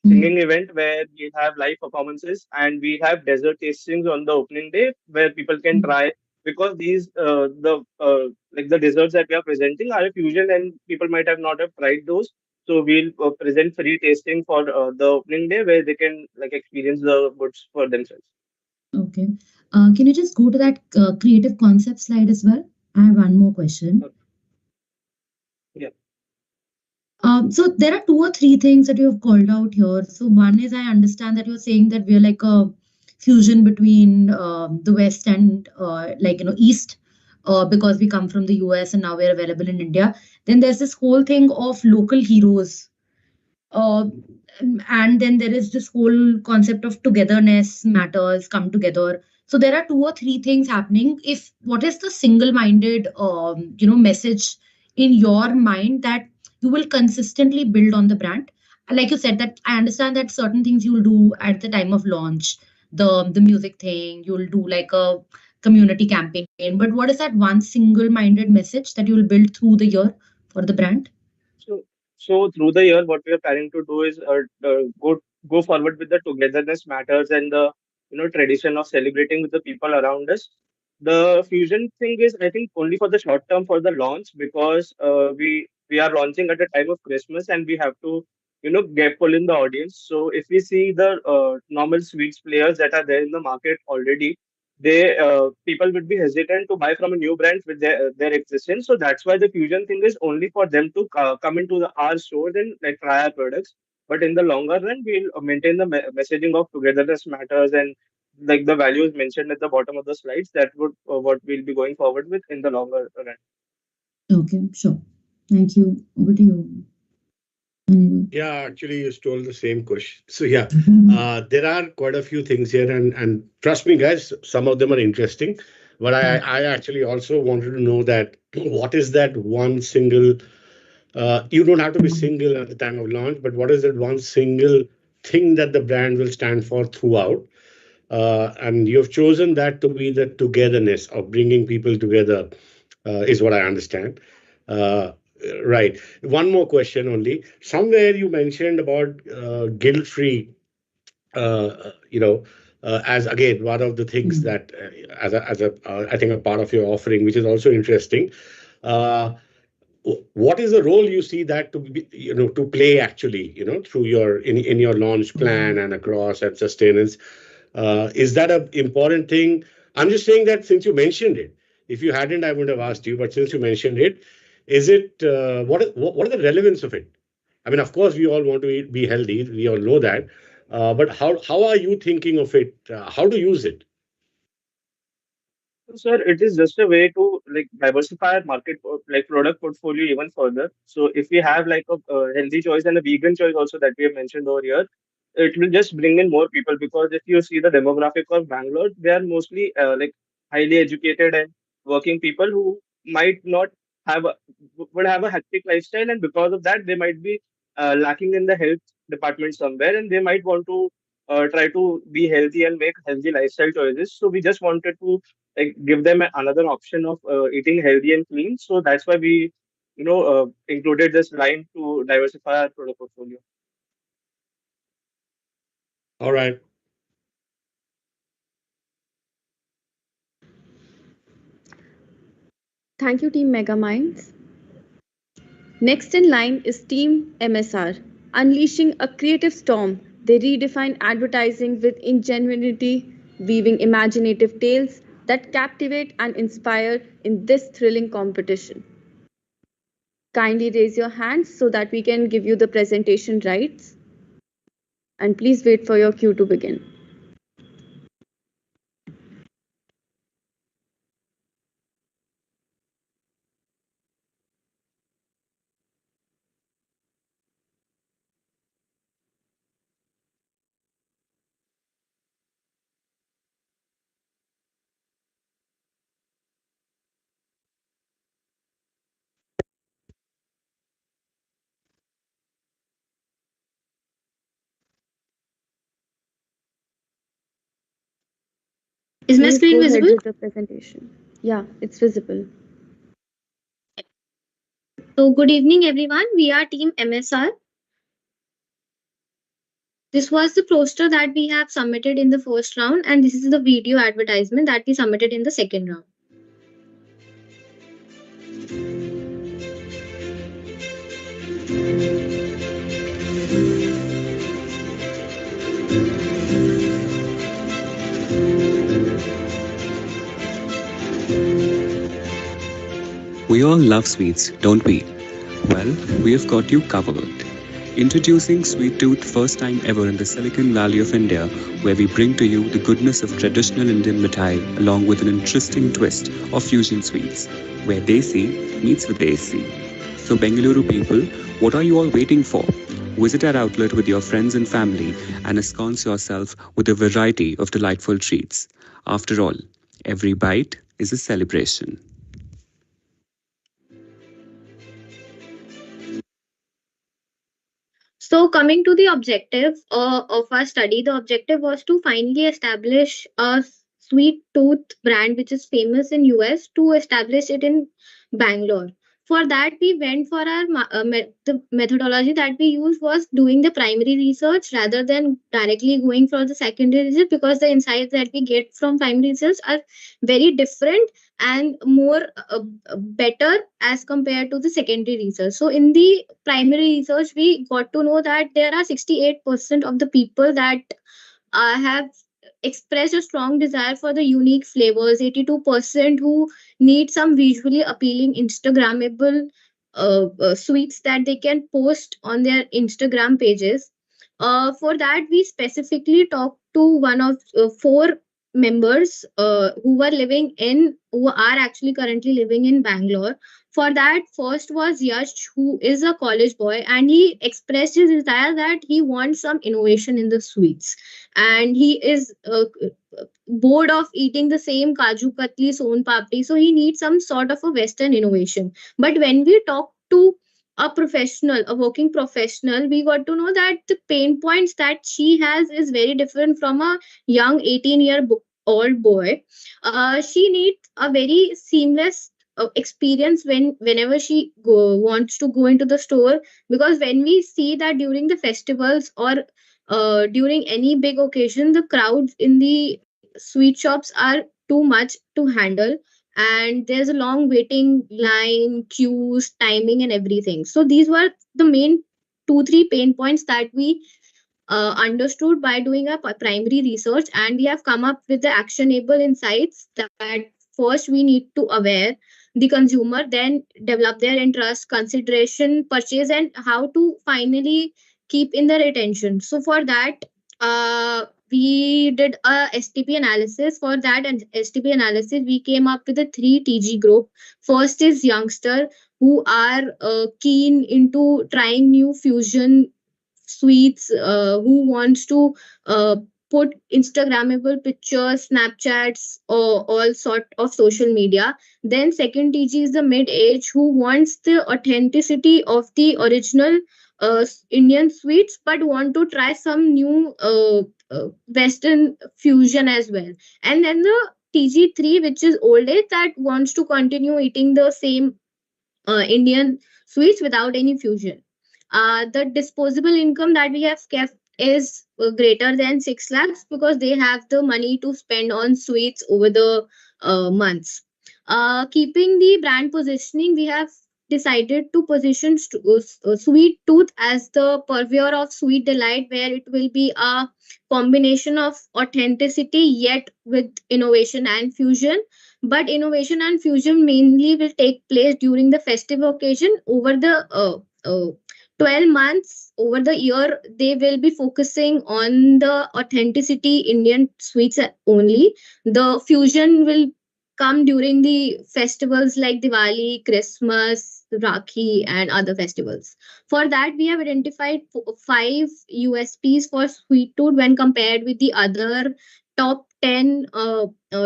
singing event where we have live performances and we have dessert tastings on the opening day where people can try, because these like the desserts that we are presenting are a fusion and people might have not have tried those. So we'll present free tasting for the opening day where they can like experience the goods for themselves. Okay. Can you just go to that creative concept slide as well? I have one more question. Yeah. So there are two or three things that you have called out here. So one is I understand that you're saying that we're like a fusion between the West and like East, because we come from the US and now we're available in India. Then there's this whole thing of local heroes, uh, and then there is this whole concept of togetherness matters, come together. So there are two or three things happening. If what is the single-minded message in your mind that you will consistently build on the brand? Like you said, that I understand that certain things you'll do at the time of launch, the music thing, you'll do like a community campaign, but what is that one single-minded message that you will build through the year for the brand? So, so through the year, what we are planning to do is go forward with the togetherness matters and the tradition of celebrating with the people around us. The fusion thing is, I think, only for the short term for the launch, because we are launching at the time of Christmas and we have to get pull in the audience. So if we see the normal sweets players that are there in the market already, they people would be hesitant to buy from a new brand with their existence. So that's why the fusion thing is only for them to come into our stores and like try our products. But in the longer run, we'll maintain the messaging of togetherness matters and like the values mentioned at the bottom of the slides. That would what we'll be going forward with in the longer run. Okay, sure. Thank you. Over to you, Anirudh. Yeah, actually, you stole the same question. So yeah, there are quite a few things here, and trust me, guys, some of them are interesting. But I actually also wanted to know that what is that one single. You don't have to be single at the time of launch, but what is that one single thing that the brand will stand for throughout? And you've chosen that to be the togetherness of bringing people together, is what I understand. Uh, right. One more question only. Somewhere you mentioned about guilt-free, you know, as again one of the things that I think a part of your offering, which is also interesting. Uh, what is the role you see that to be, to play actually, through your in your launch plan and across and sustenance? Is that an important thing? I'm just saying that since you mentioned it. If you hadn't, I would have asked you. But since you mentioned it, is it what are the relevance of it? I mean, of course, we all want to be healthy. We all know that. But how are you thinking of it? How to use it? So, sir, it is just a way to like diversify our like product portfolio even further. So if we have like a healthy choice and a vegan choice also that we have mentioned over here, it will just bring in more people, because if you see the demographic of Bangalore, they are mostly like highly educated and working people who might not have would have a hectic lifestyle, and because of that they might be lacking in the health department somewhere, and they might want to try to be healthy and make healthy lifestyle choices. So we just wanted to like give them another option of eating healthy and clean. So that's why we included this line to diversify our product portfolio. All right. Thank you, Team Megaminds. Next in line is Team MSR. Unleashing a creative storm, they redefine advertising with ingenuity, weaving imaginative tales that captivate and inspire in this thrilling competition. Kindly raise your hands so that we can give you the presentation rights. And please wait for your cue to begin. Is my Please screen go ahead visible? with the presentation. Yeah, it's visible. So, good evening, everyone. We are Team MSR. This was the poster that we have submitted in the first round, and this is the video advertisement that we submitted in the second round. We all love sweets, don't we? Well, we have got you covered. Introducing Sweet Tooth, first time ever in the Silicon Valley of India, where we bring to you the goodness of traditional Indian mithai along with an interesting twist of fusion sweets, where Desi meets with Desi. So, Bengaluru people, what are you all waiting for? Visit our outlet with your friends and family and ensconce yourself with a variety of delightful treats. After all, every bite is a celebration. So, coming to the objective of our study, the objective was to finally establish a sweet tooth brand which is famous in US to establish it in Bangalore. For that, we went for our the methodology that we used was doing the primary research rather than directly going for the secondary research, because the insights that we get from primary research are very different and more better as compared to the secondary research. So in the primary research, we got to know that there are 68% of the people that have expressed a strong desire for the unique flavors, 82% who need some visually appealing Instagrammable sweets that they can post on their Instagram pages. For that, we specifically talked to one of four members who are actually currently living in Bangalore. For that, first was Yash, who is a college boy, and he expressed his desire that he wants some innovation in the sweets, and he is bored of eating the same kaju katli, son papdi, so he needs some sort of a Western innovation. But when we talk to a professional, a working professional, we got to know that the pain points that she has is very different from a young 18-year-old boy. She needs a very seamless experience whenever she wants to go into the store, because when we see that during the festivals or during any big occasion, the crowds in the sweet shops are too much to handle, and there's a long waiting line, queues, timing, and everything. So these were the main 2 3 pain points that we understood by doing a primary research, and we have come up with the actionable insights that first we need to aware the consumer, then develop their interest, consideration, purchase, and how to finally keep in their attention. So for that, we did a STP analysis. For that and STP analysis, we came up with a 3 TG group. First is youngster who are keen into trying new fusion sweets, who wants to put Instagrammable pictures, Snapchats, or all sort of social media. Then second TG is the mid age who wants the authenticity of the original Indian sweets, but want to try some new Western fusion as well. And then the TG3, which is old age, that wants to continue eating the same Indian sweets without any fusion. The disposable income that we have kept is greater than 6 lakhs, because they have the money to spend on sweets over the months. Keeping the brand positioning, we have decided to position Sweet Tooth as the purveyor of sweet delight, where it will be a combination of authenticity yet with innovation and fusion. But innovation and fusion mainly will take place during the festive occasion. Over the 12 months over the year, they will be focusing on the authenticity Indian sweets only. The fusion will come during the festivals like Diwali, Christmas, Rakhi, and other festivals. For that, we have identified 5 USPs for Sweet Tooth when compared with the other top 10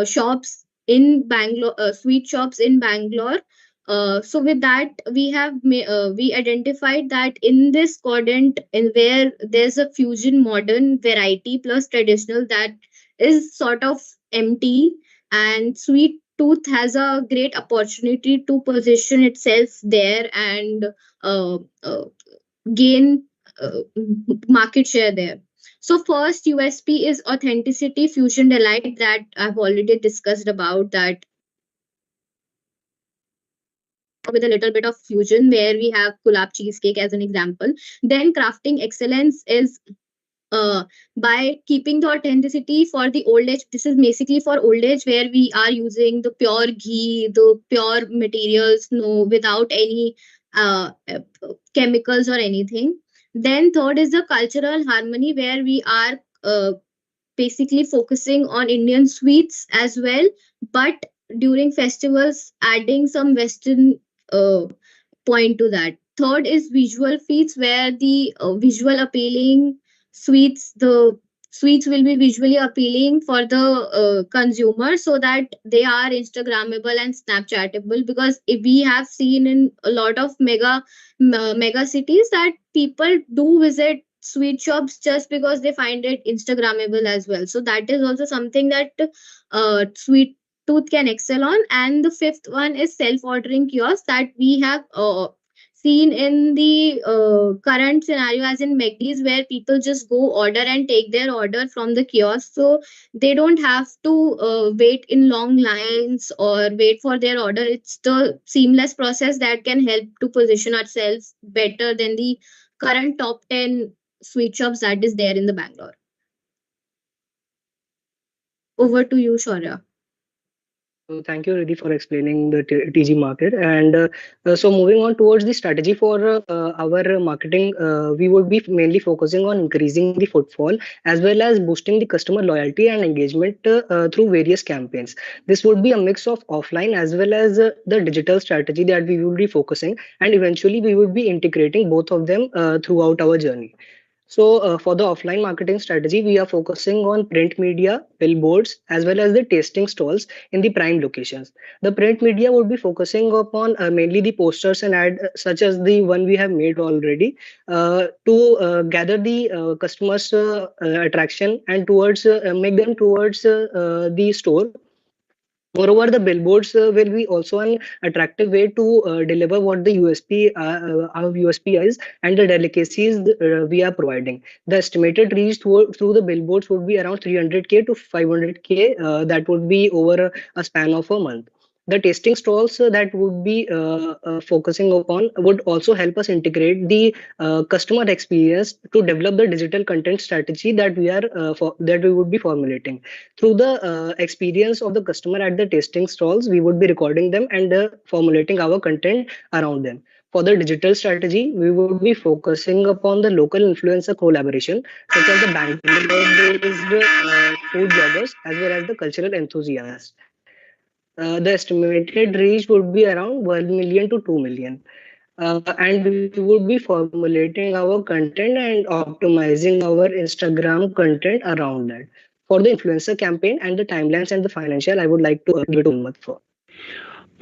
shops in Bangalore, sweet shops in Bangalore. So with that, we identified that in this quadrant, in where there's a fusion modern variety plus traditional, that is sort of empty, and Sweet Tooth has a great opportunity to position itself there and gain market share there. So first USP is authenticity, fusion delight, that I've already discussed about that, with a little bit of fusion where we have gulab cheesecake as an example. Then crafting excellence is by keeping the authenticity for the old age. This is basically for old age where we are using the pure ghee, the pure materials, no, without any chemicals or anything. Then third is the cultural harmony where we are basically focusing on Indian sweets as well, but during festivals adding some Western point to that. Third is visual feats where the visual appealing sweets, the sweets will be visually appealing for the consumer so that they are Instagrammable and Snapchatable. Because if we have seen in a lot of mega cities that people do visit sweet shops just because they find it Instagrammable as well. So that is also something that sweet tooth can excel on. And the fifth one is self-ordering kiosk that we have seen in the current scenario as in McD's, where people just go order and take their order from the kiosk. So they don't have to wait in long lines or wait for their order. It's the seamless process that can help to position ourselves better than the current top 10 sweet shops that is there in the Bangalore. Over to you, Shaurya. So thank you, Riddhi, for explaining the TG market. And so moving on towards the strategy for our marketing, we would be mainly focusing on increasing the footfall as well as boosting the customer loyalty and engagement through various campaigns. This would be a mix of offline as well as the digital strategy that we will be focusing, and eventually we will be integrating both of them throughout our journey. So for the offline marketing strategy, we are focusing on print media, billboards, as well as the tasting stalls in the prime locations. The print media would be focusing upon mainly the posters and ad, such as the one we have made already, to gather the customers' attraction and towards make them towards the store. Moreover, the billboards will be also an attractive way to deliver what the USP, our USP is, and the delicacies we are providing. The estimated reach through the billboards would be around 300K to 500K. That would be over a span of a month. The tasting stalls that would be focusing upon would also help us integrate the customer experience to develop the digital content strategy that we would be formulating. Through the experience of the customer at the tasting stalls, we would be recording them and formulating our content around them. For the digital strategy, we would be focusing upon the local influencer collaboration, such as the Bangalore-based food bloggers as well as the cultural enthusiasts. The estimated reach would be around 1 million to 2 million. And we would be formulating our content and optimizing our Instagram content around that. For the influencer campaign and the timelines and the financial, I would like to give it to Ummat for.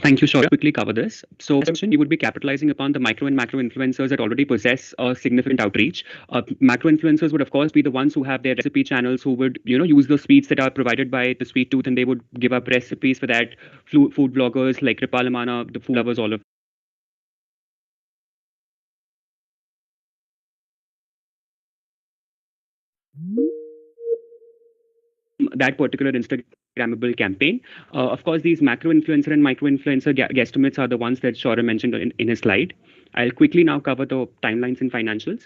Thank you, Shaurya. Quickly cover this. So, as mentioned, we would be capitalizing upon the micro and macro influencers that already possess a significant outreach. Macro influencers would, of course, be the ones who have their recipe channels, who would, use the sweets that are provided by the Sweet Tooth, and they would give up recipes for that. Food bloggers like Kripalamana, the food lovers, all of that particular Instagrammable campaign. Of course, these macro influencer and micro influencer guesstimates are the ones that Shaurya mentioned in his slide. I'll quickly now cover the timelines and financials.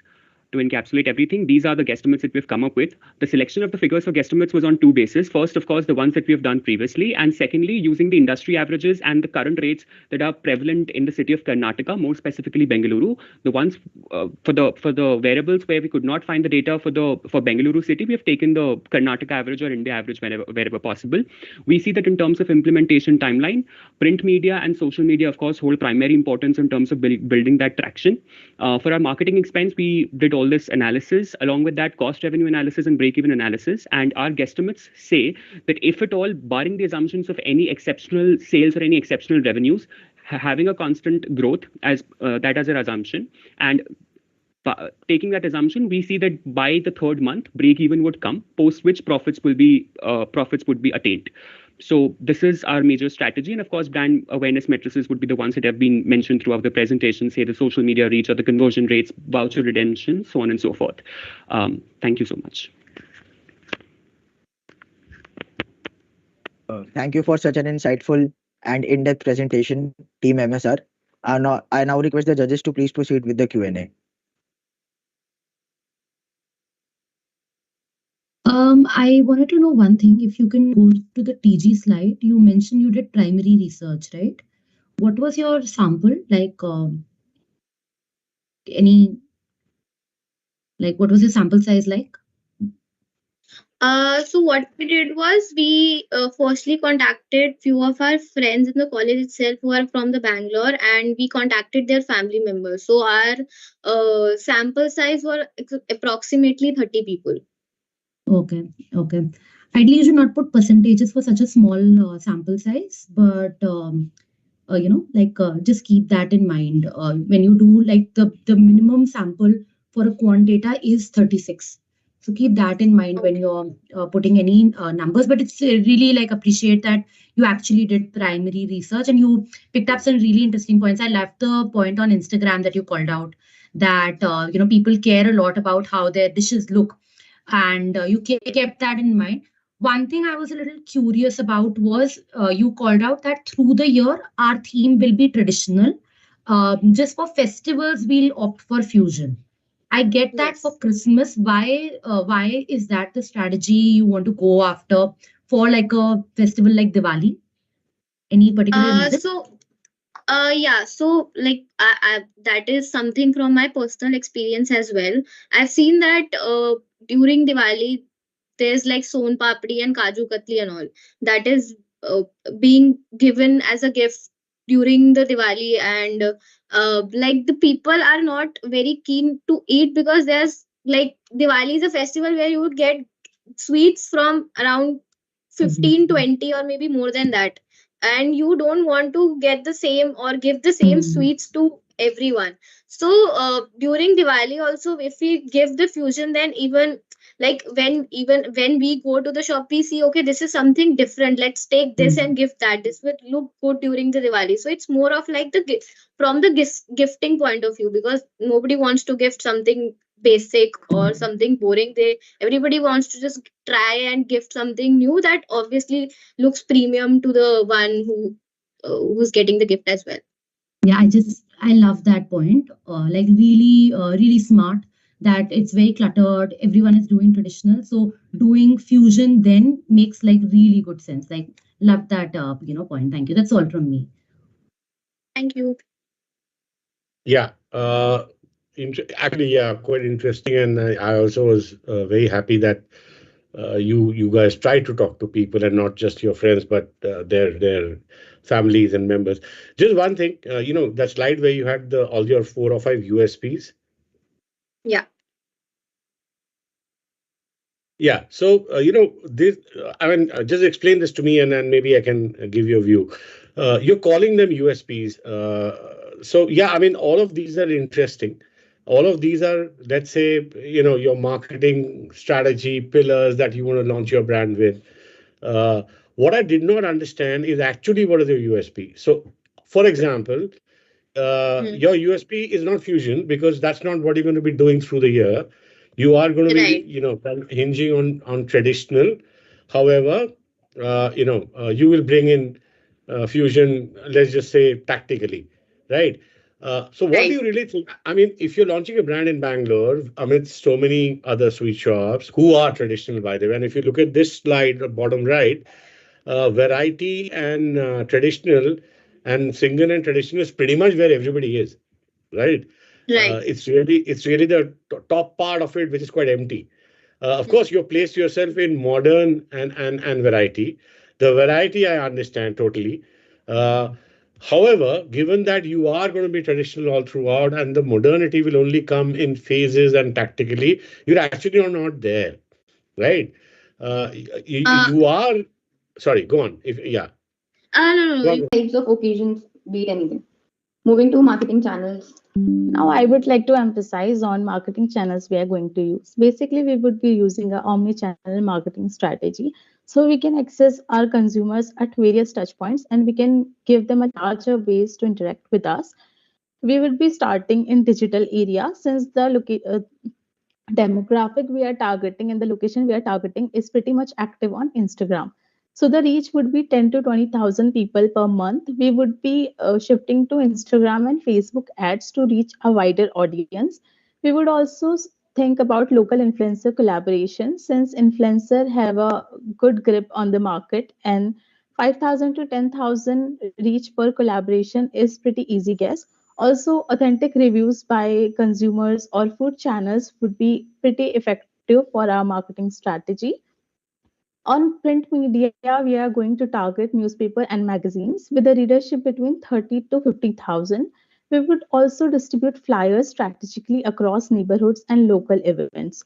To encapsulate everything, these are the guesstimates that we've come up with. The selection of the figures for guesstimates was on two bases. First, of course, the ones that we have done previously, and secondly, using the industry averages and the current rates that are prevalent in the city of Karnataka, more specifically Bengaluru. The ones for the variables where we could not find the data for Bengaluru city, we have taken the Karnataka average or India average wherever possible. We see that in terms of implementation timeline, print media and social media, of course, hold primary importance in terms of building that traction. For our marketing expense, we did all this analysis. Along with that, cost revenue analysis and break-even analysis. And our guesstimates say that if at all, barring the assumptions of any exceptional sales or any exceptional revenues, having a constant growth as that as our assumption, and taking that assumption, we see that by the third month, break-even would come, post which profits would be attained. So this is our major strategy. And of course, brand awareness matrices would be the ones that have been mentioned throughout the presentation, say the social media reach or the conversion rates, voucher redemption, so on and so forth. Thank you so much. Thank you for such an insightful and in-depth presentation, Team MSR. I now request the judges to please proceed with the Q&A. I wanted to know one thing. If you can go to the TG slide, you mentioned you did primary research, right? What was your sample? What was your sample size like? So what we did was we firstly contacted few of our friends in the college itself who are from the Bangalore, and we contacted their family members. So our sample size were approximately 30 people. Okay. Ideally, you should not put percentages for such a small sample size, but just keep that in mind. When you do the minimum sample for a quant data is 36. So keep that in mind when you're putting any numbers. But it's really appreciate that you actually did primary research and you picked up some really interesting points. I loved the point on Instagram that you called out that people care a lot about how their dishes look, and you kept that in mind. One thing I was a little curious about was you called out that through the year our theme will be traditional. Just for festivals, we'll opt for fusion. I get that for Christmas. Why is that the strategy you want to go after for a festival like Diwali? Any particular reason? So that is something from my personal experience as well. I've seen that during Diwali there's like son papdi and kaju katli and all that is being given as a gift during the Diwali, and the people are not very keen to eat because there's Diwali is a festival where you would get sweets from around 15, 20 or maybe more than that, and you don't want to get the same or give the same sweets to everyone. So during Diwali also, if we give the fusion, then even when we go to the shop, we see, okay, this is something different, let's take this and give that, this would look good during the Diwali. So it's more of from the gifting point of view, because nobody wants to gift something basic or something boring. Everybody wants to just try and gift something new that obviously looks premium to the one who's getting the gift as well. Yeah, I love that point. Really smart that it's very cluttered. Everyone is doing traditional, so doing fusion then makes really good sense. Love that point. Thank you. That's all from me. Thank you. Yeah. Actually, yeah, quite interesting, and I also was very happy that you guys try to talk to people and not just your friends, but their families and members. Just one thing, that slide where you had all your 4 or 5 USPs. Yeah. Yeah. So this. I mean, just explain this to me, and then maybe I can give you a view. You're calling them USPs. So yeah, I mean, all of these are interesting. All of these are, let's say, your marketing strategy pillars that you want to launch your brand with. What I did not understand is actually what is your USP. So, for example, your USP is not fusion, because that's not what you're going to be doing through the year. You are going to be, hinging on traditional. However, you will bring in fusion, let's just say tactically, right? So what do you really think? I mean, if you're launching a brand in Bangalore amidst so many other sweet shops who are traditional, by the way, and if you look at this slide, bottom right, variety and traditional and single and traditional is pretty much where everybody is, right? It's really the top part of it, which is quite empty. Of course, you've placed yourself in modern and variety. The variety I understand totally. However, given that you are going to be traditional all throughout and the modernity will only come in phases and tactically, you're actually not there, right? You are. Sorry, go on. No. Types of occasions, be it anything. Moving to marketing channels. Now, I would like to emphasize on marketing channels we are going to use. Basically, we would be using an omni-channel marketing strategy. So we can access our consumers at various touch points and we can give them a larger ways to interact with us. We will be starting in digital area since the demographic we are targeting and the location we are targeting is pretty much active on Instagram. So the reach would be 10 to 20,000 people per month. We would be shifting to Instagram and Facebook ads to reach a wider audience. We would also think about local influencer collaboration since influencer have a good grip on the market and 5,000 to 10,000 reach per collaboration is pretty easy guess. Also, authentic reviews by consumers or food channels would be pretty effective for our marketing strategy. On print media, we are going to target newspaper and magazines with a readership between 30 to 50,000. We would also distribute flyers strategically across neighborhoods and local events.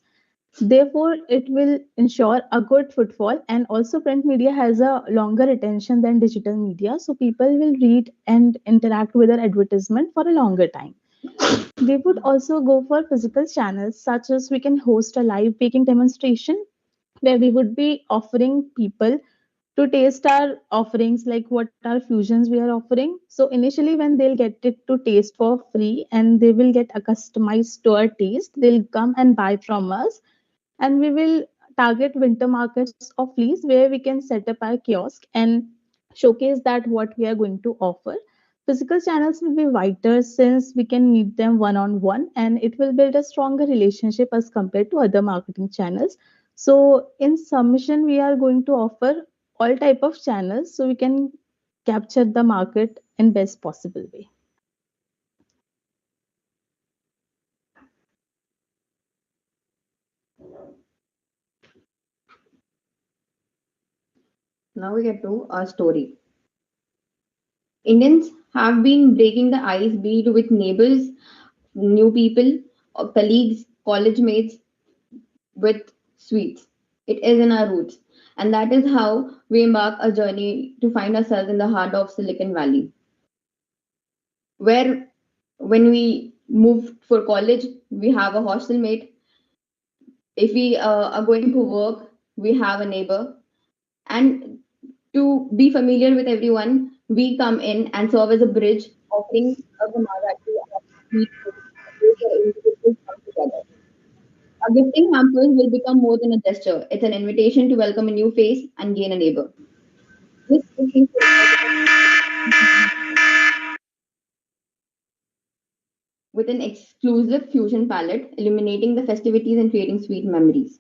Therefore, it will ensure a good footfall, and also print media has a longer attention than digital media, so people will read and interact with our advertisement for a longer time. We would also go for physical channels, such as we can host a live baking demonstration where we would be offering people to taste our offerings, like what our fusions we are offering. So initially, when they'll get it to taste for free and they will get a customized to our taste, they'll come and buy from us, and we will target winter markets of fleece where we can set up our kiosk and showcase that what we are going to offer. Physical channels will be wider since we can meet them one on one, and it will build a stronger relationship as compared to other marketing channels. So in submission we are going to offer all type of channels so we can capture the market in best possible way. Now we get to our story. Indians have been breaking the ice, be it with neighbors, new people, or colleagues, college mates, with sweets. It is in our roots. And that is how we embark a journey to find ourselves in the heart of Silicon Valley, where when we move for college, we have a hostel mate. If we are going to work, we have a neighbor. And to be familiar with everyone, we come in and serve as a bridge, offering a camaraderie and individuals come together. A gifting hampers will become more than a gesture. It's an invitation to welcome a new face and gain a neighbor. This gifting with an exclusive fusion palette, illuminating the festivities and creating sweet memories.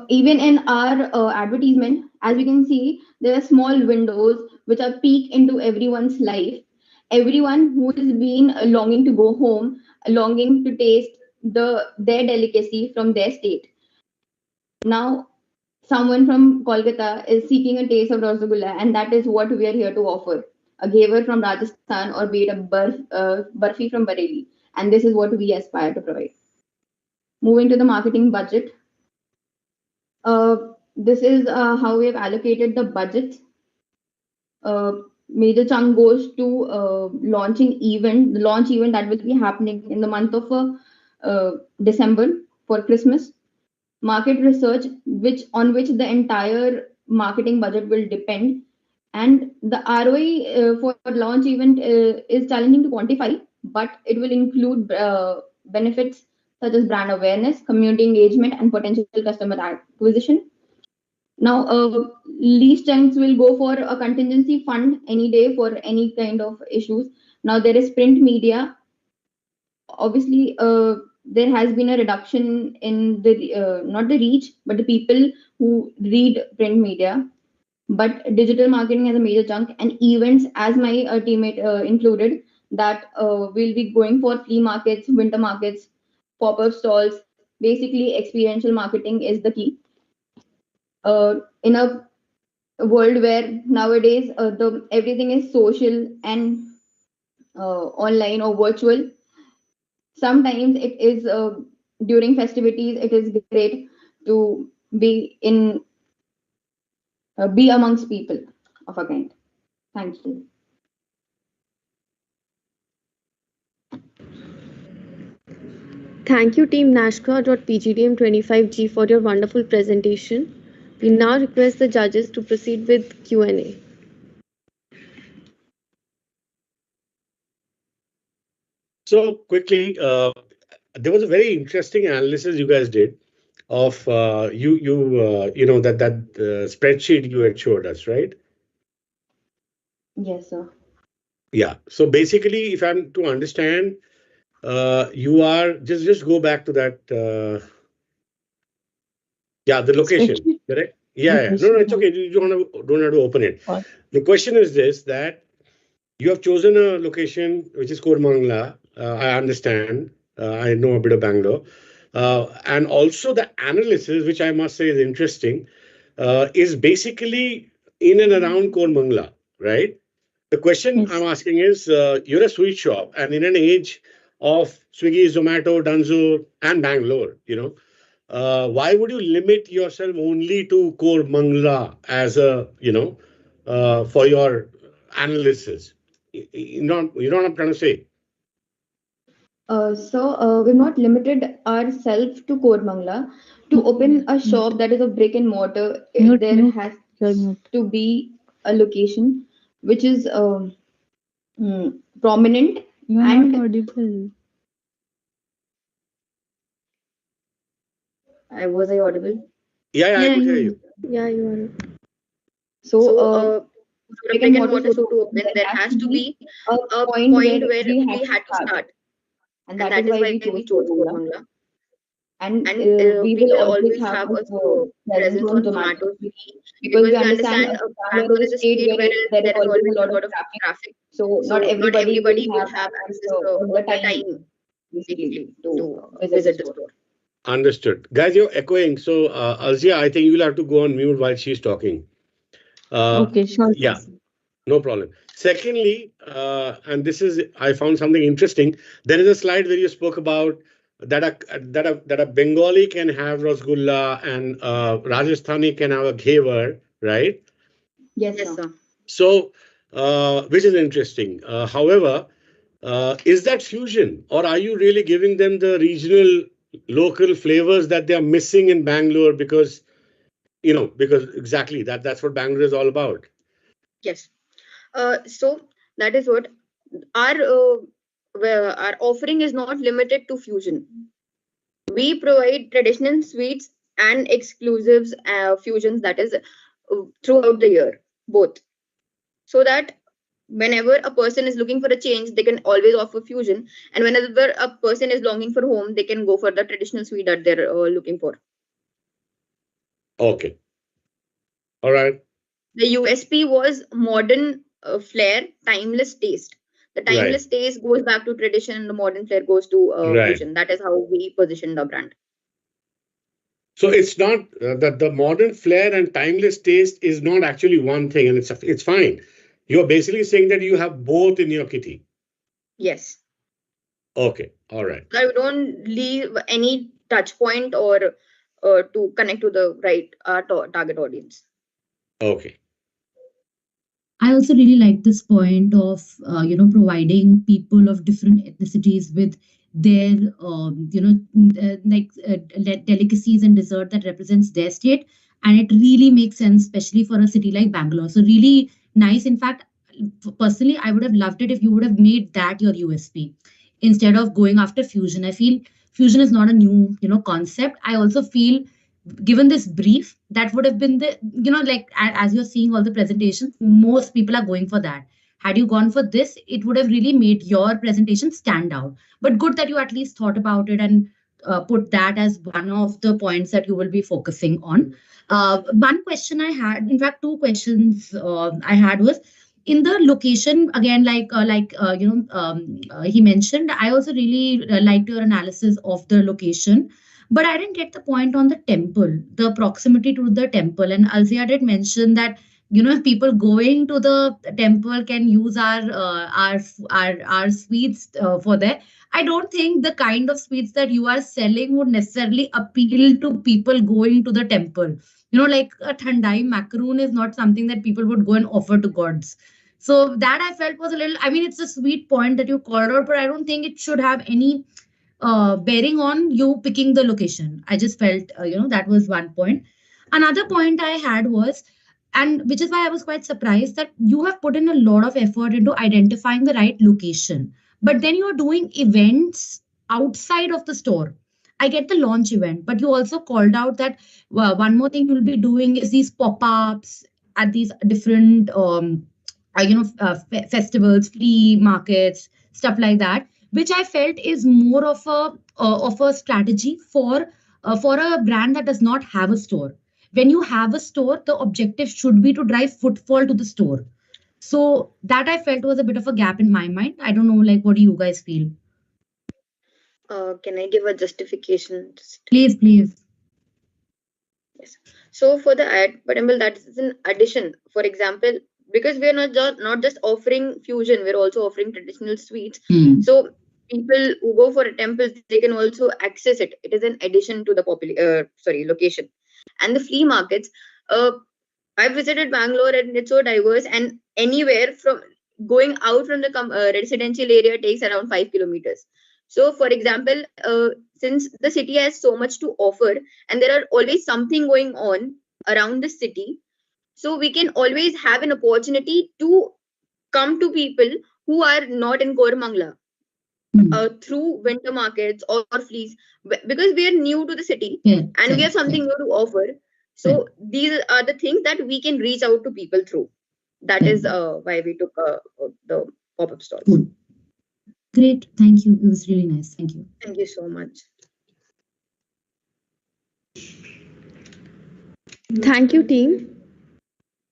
Even in our advertisement, as we can see, there are small windows which are peek into everyone's life. Everyone who has been longing to go home, longing to taste their delicacy from their state. Now, someone from Kolkata is seeking a taste of Rasgulla, and that is what we are here to offer. A gaver from Rajasthan or be it a barfi from Bareilly. And this is what we aspire to provide. Moving to the marketing budget. This is how we have allocated the budget. Major chunk goes to the launch event that will be happening in the month of December for Christmas. Market research, on which the entire marketing budget will depend, and the ROI for launch event is challenging to quantify, but it will include benefits such as brand awareness, community engagement, and potential customer acquisition. Now, least chunks will go for a contingency fund any day for any kind of issues. Now, there is print media. Obviously, there has been a reduction in the not the reach, but the people who read print media. But digital marketing has a major chunk, and events, as my teammate included, that we'll be going for flea markets, winter markets, pop-up stalls. Basically, experiential marketing is the key. In a world where nowadays everything is social and online or virtual, sometimes it is during festivities it is great to be amongst people of a kind. Thank you. Thank you, Team Nashka.pgdm25G, for your wonderful presentation. We now request the judges to proceed with Q&A. So quickly, there was a very interesting analysis you guys did of that spreadsheet you had showed us, right? Yes, sir. Yeah. So basically, if I'm to understand, you are just go back to that. The location, Spreadsheet. correct? Yeah. No, it's okay. You don't have to open it. What? The question is this: that you have chosen a location which is Koramangala. I understand. I know a bit of Bangalore. And also the analysis, which I must say is interesting, is basically in and around Koramangala, right? The question Yes. I'm asking is, you're a sweet shop, and in an age of Swiggy, Zomato, Dunzo, and Bangalore, why would you limit yourself only to Koramangala as for your analysis? You know what I'm trying to say? We've not limited ourselves to Koramangala. To open a shop that is a brick and mortar, there has to be a location which is prominent You are and not audible. was I audible? Yeah, I could hear you. Yeah, you are. So, for a brick and mortar store to open, there has to be a point where we had to start. And that is why we chose Koramangala. And We will always have a presence on Zomato because we understand Bangalore is a state where there is always a lot of traffic. So not everybody will have access all the time, basically, to visit the store. Understood. Guys, you're echoing. So, Alzia, I think you'll have to go on mute while she's talking. Okay, sure. Yeah, no problem. Secondly, and I found something interesting. There is a slide where you spoke about that a Bengali can have Rasgulla and Rajasthani can have a Ghevar, right? Yes, Yes, sir. sir. So, which is interesting. However, is that fusion, or are you really giving them the regional, local flavors that they are missing in Bangalore? Because exactly that's what Bangalore is all about. Yes. So that is what our offering is not limited to fusion. We provide traditional sweets and exclusives fusions, that is throughout the year, both, so that whenever a person is looking for a change, they can always offer fusion, and whenever a person is longing for home, they can go for the traditional sweet that they're looking for. Okay. All right. The USP was modern flair, timeless taste. The timeless taste goes back to tradition, and the modern flair goes to fusion. That is how we positioned the brand. So it's not that the modern flair and timeless taste is not actually one thing, and it's fine. You're basically saying that you have both in your kitty. Yes. Okay. All right. I don't leave any touch point or to connect to the right target audience. Okay. I also really like this point of providing people of different ethnicities with their delicacies and dessert that represents their state, and it really makes sense, especially for a city like Bangalore. So really nice. In fact, personally, I would have loved it if you would have made that your USP instead of going after fusion. I feel fusion is not a new concept. I also feel, given this brief, that would have been the as you're seeing all the presentations, most people are going for that. Had you gone for this, it would have really made your presentation stand out. But good that you at least thought about it and put that as one of the points that you will be focusing on. One question I had, in fact, two questions I had was, in the location again, he mentioned, I also really liked your analysis of the location. But I didn't get the point on the temple, the proximity to the temple. And Alzia did mention that, people going to the temple can use our sweets for that. I don't think the kind of sweets that you are selling would necessarily appeal to people going to the temple. Like a thandai macaroon is not something that people would go and offer to gods. So that I felt was a little, it's a sweet point that you called out, but I don't think it should have any bearing on you picking the location. I just felt, that was one point. Another point I had was, and which is why I was quite surprised, that you have put in a lot of effort into identifying the right location, but then you're doing events outside of the store. I get the launch event, but you also called out that one more thing you'll be doing is these pop-ups at these different festivals, flea markets, stuff like that, which I felt is more of a strategy for a brand that does not have a store. When you have a store, the objective should be to drive footfall to the store. So that I felt was a bit of a gap in my mind. I don't know, like, what do you guys feel? Can I give a justification? Please, please. Yes. So for the ad, but that is an addition. For example, because we are not just offering fusion, we're also offering traditional sweets. So people who go for a temple, they can also access it. It is an addition to the location. And the flea markets. I visited Bangalore and it's so diverse, and anywhere from going out from the residential area takes around 5 kilometers. So, for example, since the city has so much to offer and there are always something going on around the city, so we can always have an opportunity to come to people who are not in Koramangala through winter markets or fleas, because we are new to the city and we have something new to offer. So these are the things that we can reach out to people through. That is why we took the pop-up stalls. Great, thank you. It was really nice. Thank you. Thank you so much. Thank you, team.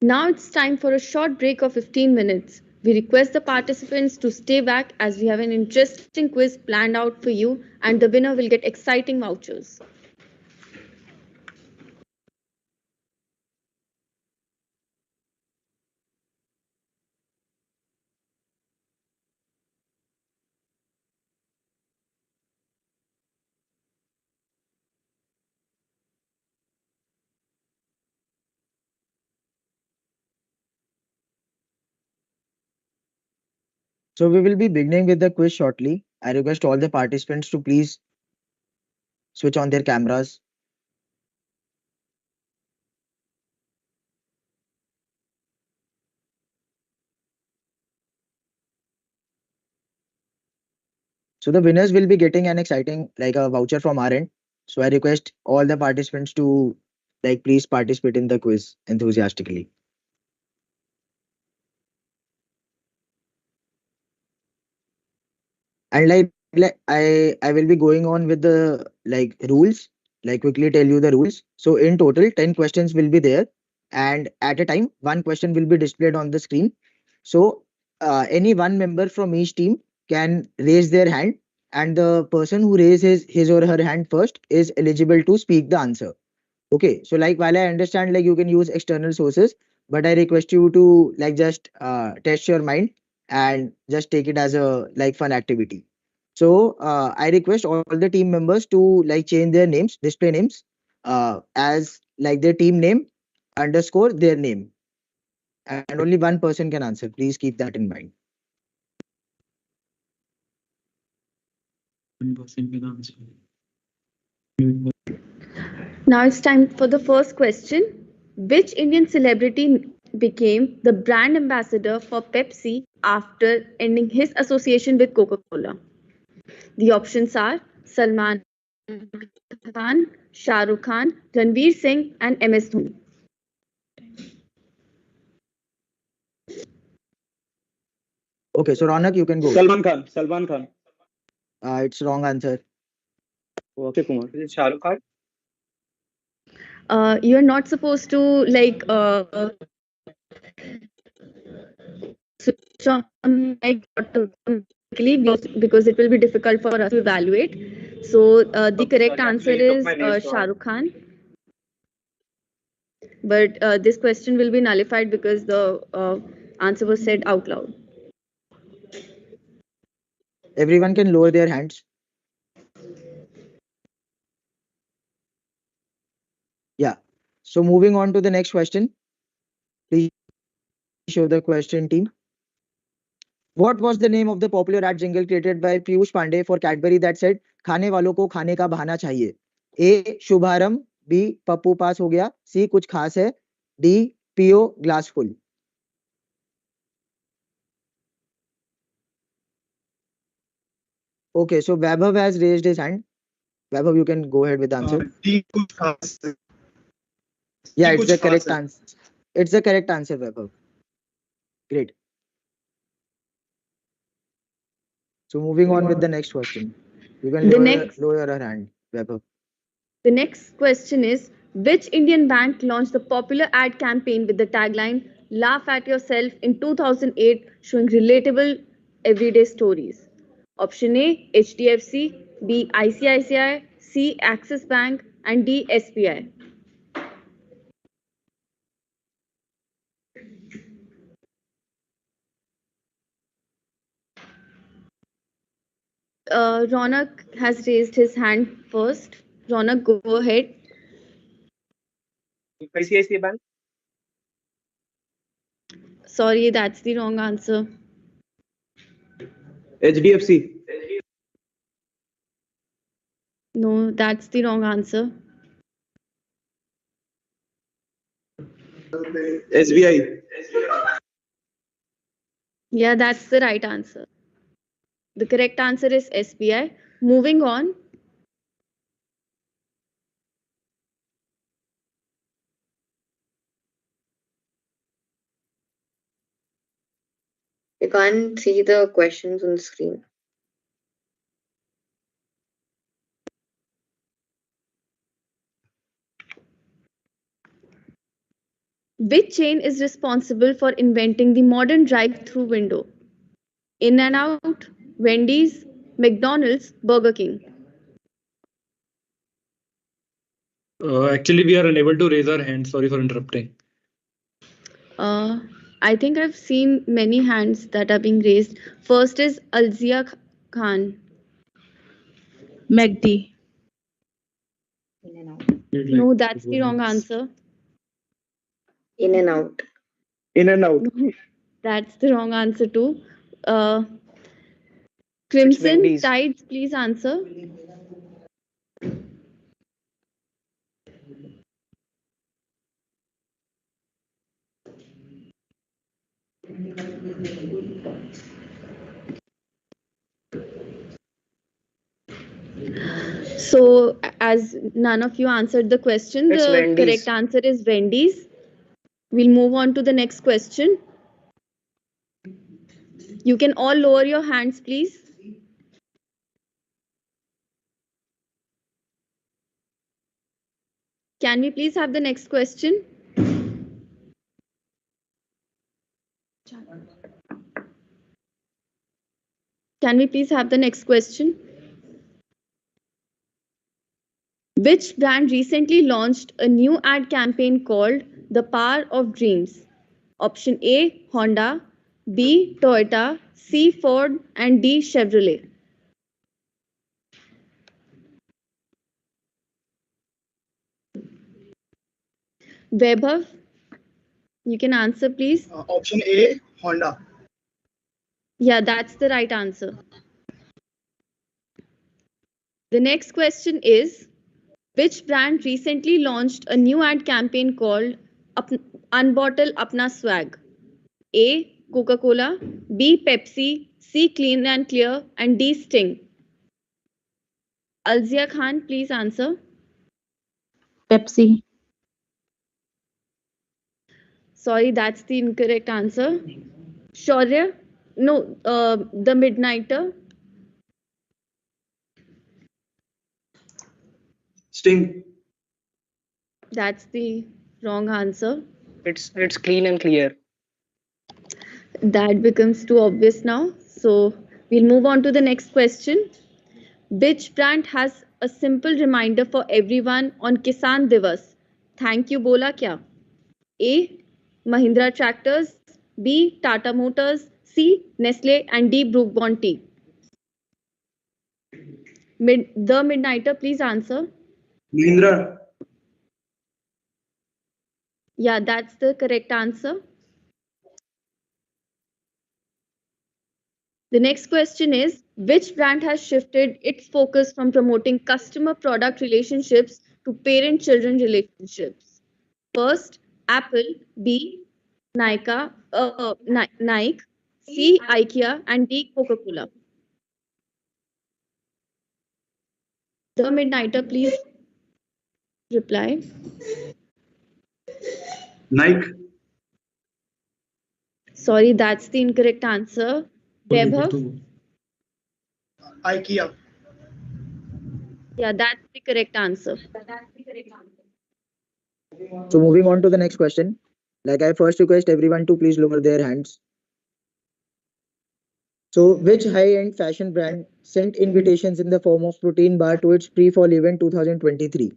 Now it's time for a short break of 15 minutes. We request the participants to stay back as we have an interesting quiz planned out for you, and the winner will get exciting vouchers. So we will be beginning with the quiz shortly. I request all the participants to please switch on their cameras. So the winners will be getting an exciting, like, a voucher from our end. So I request all the participants to, like, please participate in the quiz enthusiastically. And like I will be going on with the, like, rules, like, quickly tell you the rules. So in total 10 questions will be there, and at a time one question will be displayed on the screen. So any one member from each team can raise their hand, and the person who raises his or her hand first is eligible to speak the answer. Okay, so, like, while I understand, like, you can use external sources, but I request you to, like, just test your mind and just take it as a, like, fun activity. So I request all the team members to, like, change their names, display names, as, like, their team name underscore their name, and only one person can answer. Please keep that in mind. One person can answer. Now it's time for the first question. Which Indian celebrity became the brand ambassador for Pepsi after ending his association with Coca-Cola? The options are Salman Khan, Shah Rukh Khan, Ranveer Singh, and MS Dhoni. Okay, so Ronak, you can go. Salman Khan. Salman Khan. It's wrong answer. Okay, Kumar. Is it Shah Rukh Khan? You're not supposed to, like, switch on mic automatically because it will be difficult for us to evaluate. So the correct answer is Shah Rukh Khan. But this question will be nullified because the answer was said out loud. Everyone can lower their hands. Yeah. So moving on to the next question. Please show the question, team. What was the name of the popular ad jingle created by Piyush Pandey for Cadbury that said, "Khane walon ko khane ka bahana chahiye"? A. Shubharam, B Pappu पास हो गया, C कुछ खास है, D पीओ glass full. Okay, so Vaibhav has raised his hand. Vaibhav, you can go ahead with the answer. D कुछ खास है. Yeah, D it's the कुछ correct खास है. answer. It's the correct answer, Vaibhav. Great. So moving on with the next question. You can lower your hand, Vaibhav. The next question is, which Indian bank launched the popular ad campaign with the tagline Laugh at Yourself in 2008, showing relatable everyday stories? Option A, HDFC, B, ICICI, C, Axis Bank, and D, SBI. Ronak has raised his hand first. Ronak, go ahead. ICICI Bank. Sorry, that's the wrong answer. HDFC. No, that's the wrong answer. SBI. Yeah, that's the right answer. The correct answer is SBI. Moving on. You can't see the questions on the screen. Which chain is responsible for inventing the modern drive-through window? In-N-Out, Wendy's, McDonald's, Burger King. Actually, we are unable to raise our hands. Sorry for interrupting. I think I've seen many hands that are being raised. First is Alzia Khan. McD. No, that's the wrong answer. In-N-Out. In-N-Out. No, that's the wrong answer too. Crimson Wendy's. Tides, please answer. So, as none of you answered the question, It's the Wendy's. correct answer is Wendy's. We'll move on to the next question. You can all lower your hands, please. Can we please have the next question? Can we please have the next question? Which brand recently launched a new ad campaign called The Power of Dreams? Option A, Honda, B, Toyota, C, Ford, and D, Chevrolet. Vaibhav, you can answer, please. Option A, Honda. Yeah, that's the right answer. The next question is, which brand recently launched a new ad campaign called Unbottle Apna Swag? A, Coca-Cola, B, Pepsi, C, Clean and Clear, and D, Sting. Alzia Khan, please answer. Pepsi. Sorry, that's the incorrect answer. Shaurya? No, the Midnighter. Sting. That's the wrong answer. It's Clean and Clear. That becomes too obvious now. So we'll move on to the next question. Which brand has a simple reminder for everyone on Kisan Divas? Thank you, bola kya? A, Mahindra Tractors, B, Tata Motors, C, Nestle, and D, Brooke Bond Tea. The Midnighter, please answer. Mahindra. Yeah, that's the correct answer. The next question is, which brand has shifted its focus from promoting customer product relationships to parent-children relationships? First, Apple, B, Nike, C, IKEA, and D, Coca-Cola. The Midnighter, please reply. Nike. Sorry, that's the incorrect answer. Vaibhav? IKEA. Yeah, that's the correct answer. So moving on to the next question. Like I first request everyone to please lower their hands. So which high-end fashion brand sent invitations in the form of protein bar to its pre-fall event 2023?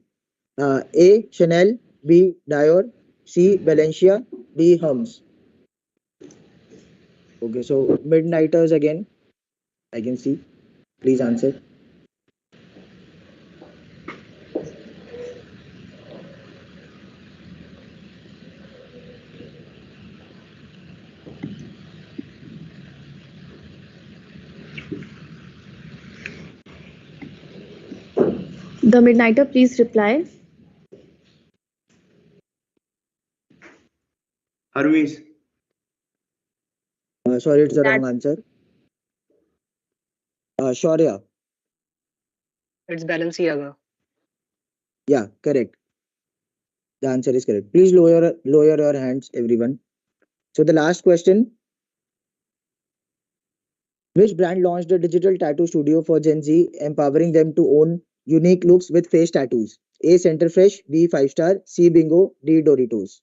A. Chanel, B. Dior, C. Balenciaga, D. Hermes. Okay, so midnighters again. I can see. Please answer. The Midnighter, please reply. Hermes. Sorry, it's the wrong answer. Shaurya. It's Balenciaga. Yeah, correct. The answer is correct. Please lower your hands, everyone. So the last question. Which brand launched a digital tattoo studio for Gen Z, empowering them to own unique looks with face tattoos? A. Centerfresh, B. 5 Star, C. Bingo, D. Doritos.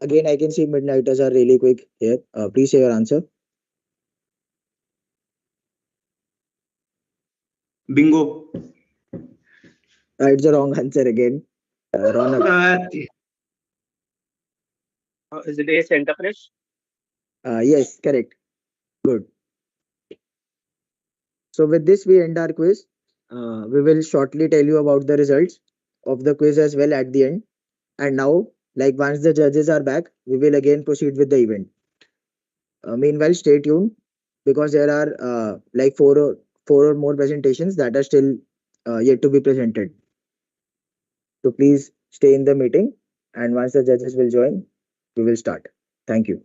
Again, I can see midnighters are really quick here. Please say your answer. Bingo. It's the wrong answer again. Ronak. Is it A, Center Fresh? Yes, correct. Good. So with this, we end our quiz. We will shortly tell you about the results of the quiz as well at the end. And now, like once the judges are back, we will again proceed with the event. Meanwhile, stay tuned because there are like four or more presentations that are still yet to be presented. So please stay in the meeting, and once the judges will join, we will start. Thank you.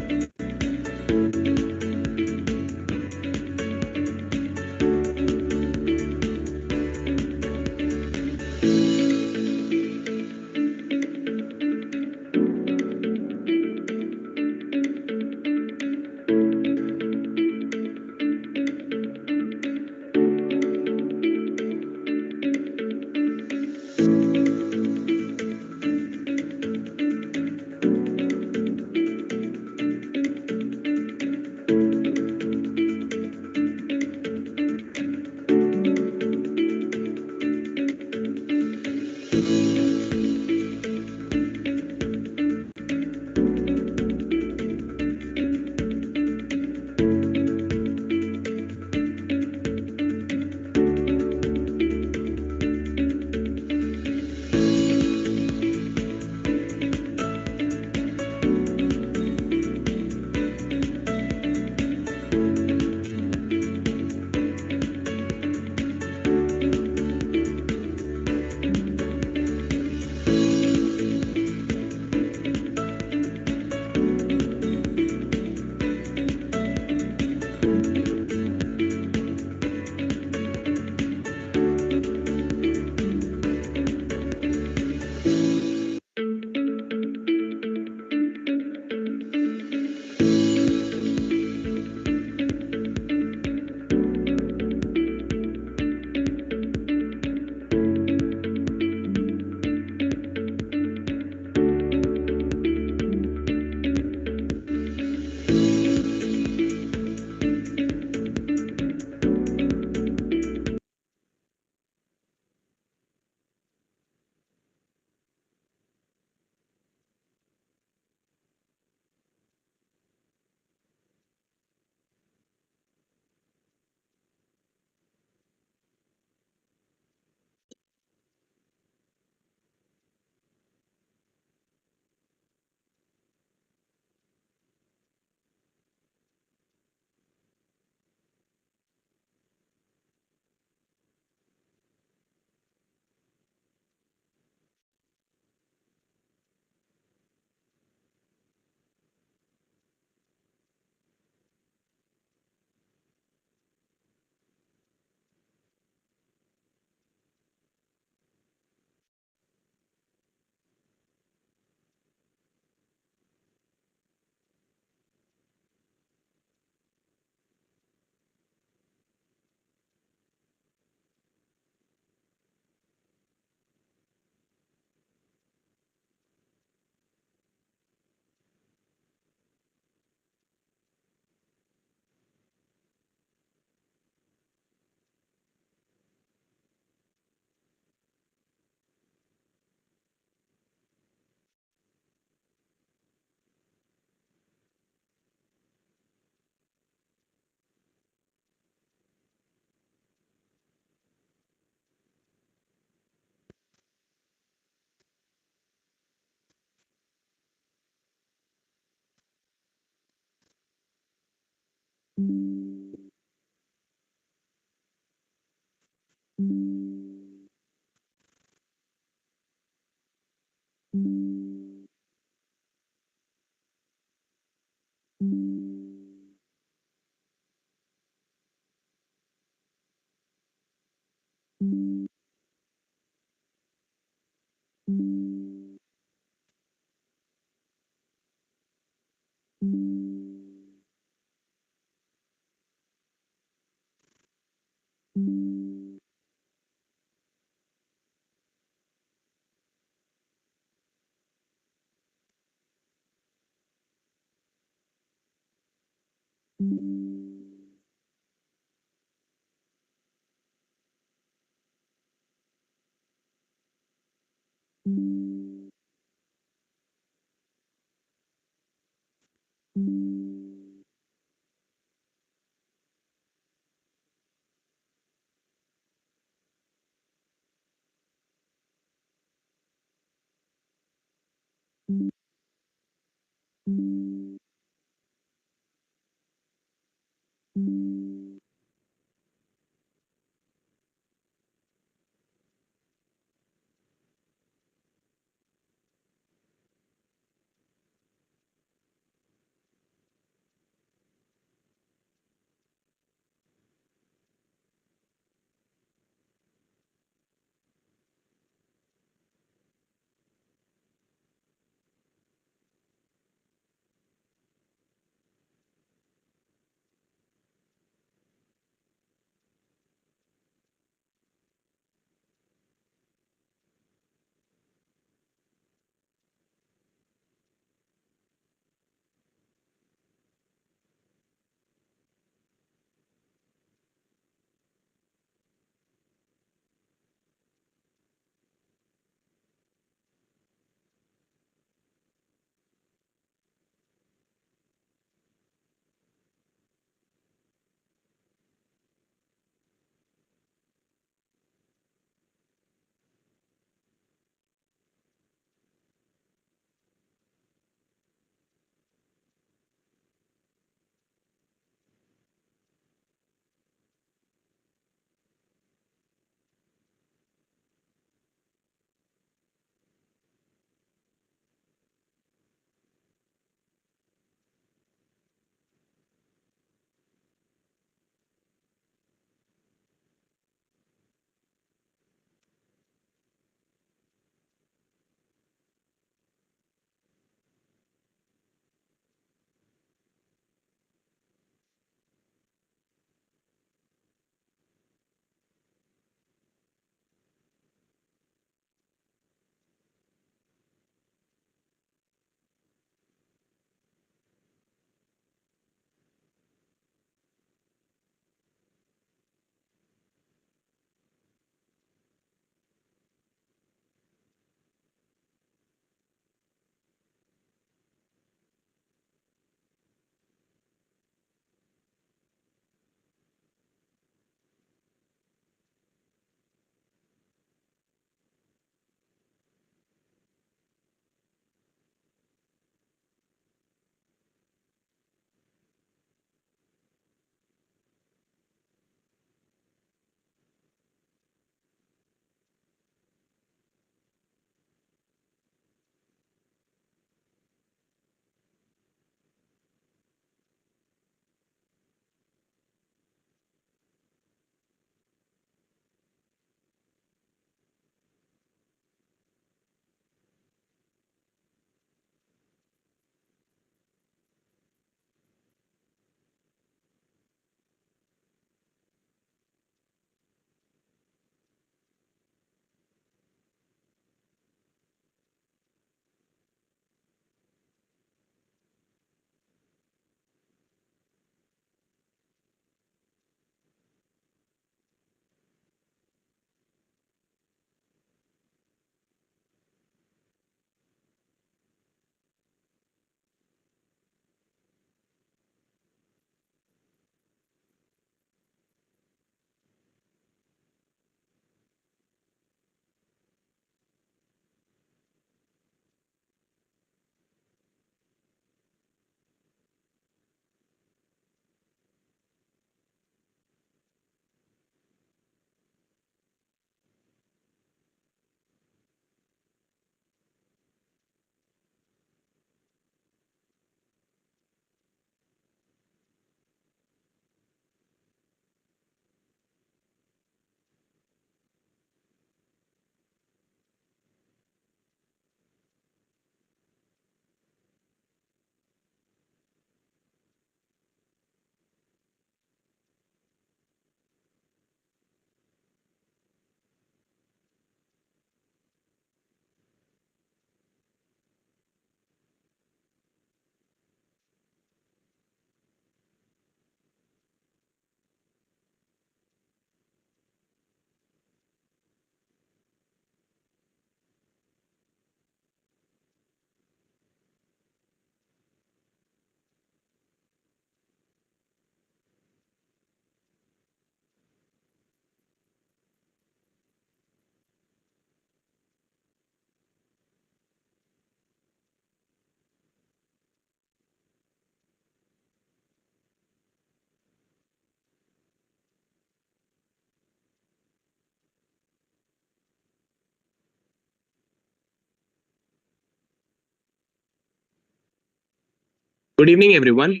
Good evening, everyone.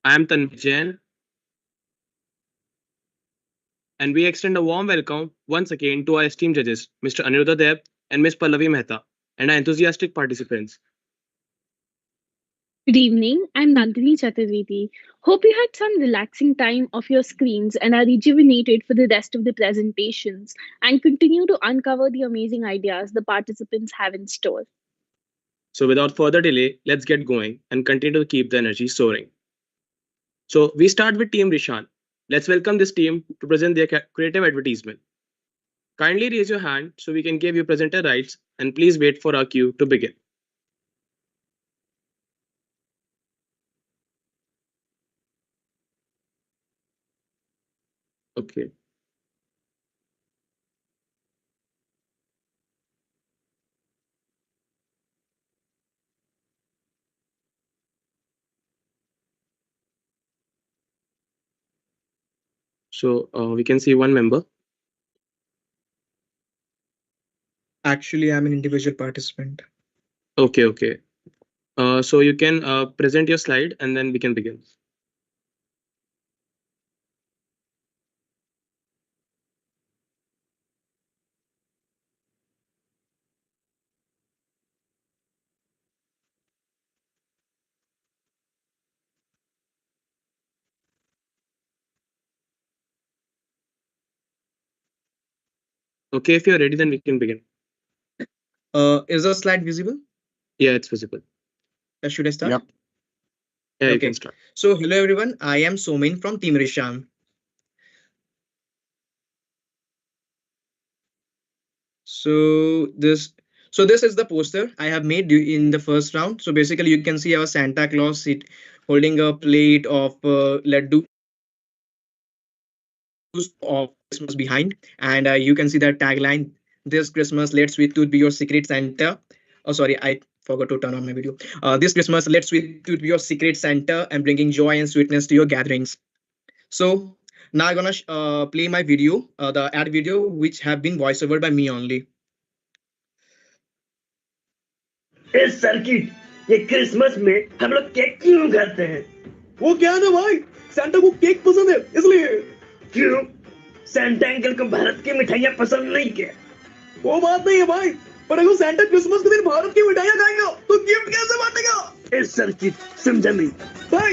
I am Tanvi Jain, and we extend a warm welcome once again to our esteemed judges, Mr. Aniruddha Deb and Ms. Pallavi Mehta, and our enthusiastic participants. Good evening. I'm Nandini Chaturvedi. Hope you had some relaxing time off your screens and are rejuvenated for the rest of the presentations and continue to uncover the amazing ideas the participants have in store. So, without further delay, let's get going and continue to keep the energy soaring. So, we start with Team Rishan. Let's welcome this team to present their creative advertisement. Kindly raise your hand so we can give you presenter rights, and please wait for our cue to begin. Okay. So we can see one member. Actually, I'm an individual participant. Okay, okay. So you can present your slide and then we can begin. Okay, if you're ready, then we can begin. Is the slide visible? Yeah, it's visible. Should I start? Yep. Yeah, you Okay. can start. So hello everyone, I am Somin from Team Rishan. So this is the poster I have made in the first round. So basically you can see our Santa Claus holding a plate of laddu of Christmas behind, and you can see the tagline: "This Christmas, let sweet tooth be your secret Santa." Oh, sorry, I forgot to turn on my video. This Christmas, let sweet tooth be your secret Santa and bringing joy and sweetness to your gatherings. So now I'm gonna play my video, the ad video, which have been voiceover by me only. इस circuit ये Christmas में हम लोग cake क्यों खाते हैं? वो क्या है ना भाई, सैंटा को केक पसंद है इसलिए। क्यों? सैंटा अंकल को भारत की मिठाइयाँ पसंद नहीं क्या? वो बात नहीं है भाई, पर अगर सैंटा क्रिसमस के दिन भारत की मिठाइयाँ खाएगा तो गिफ्ट कैसे बांटेगा? इस सर्किट समझा नहीं भाई।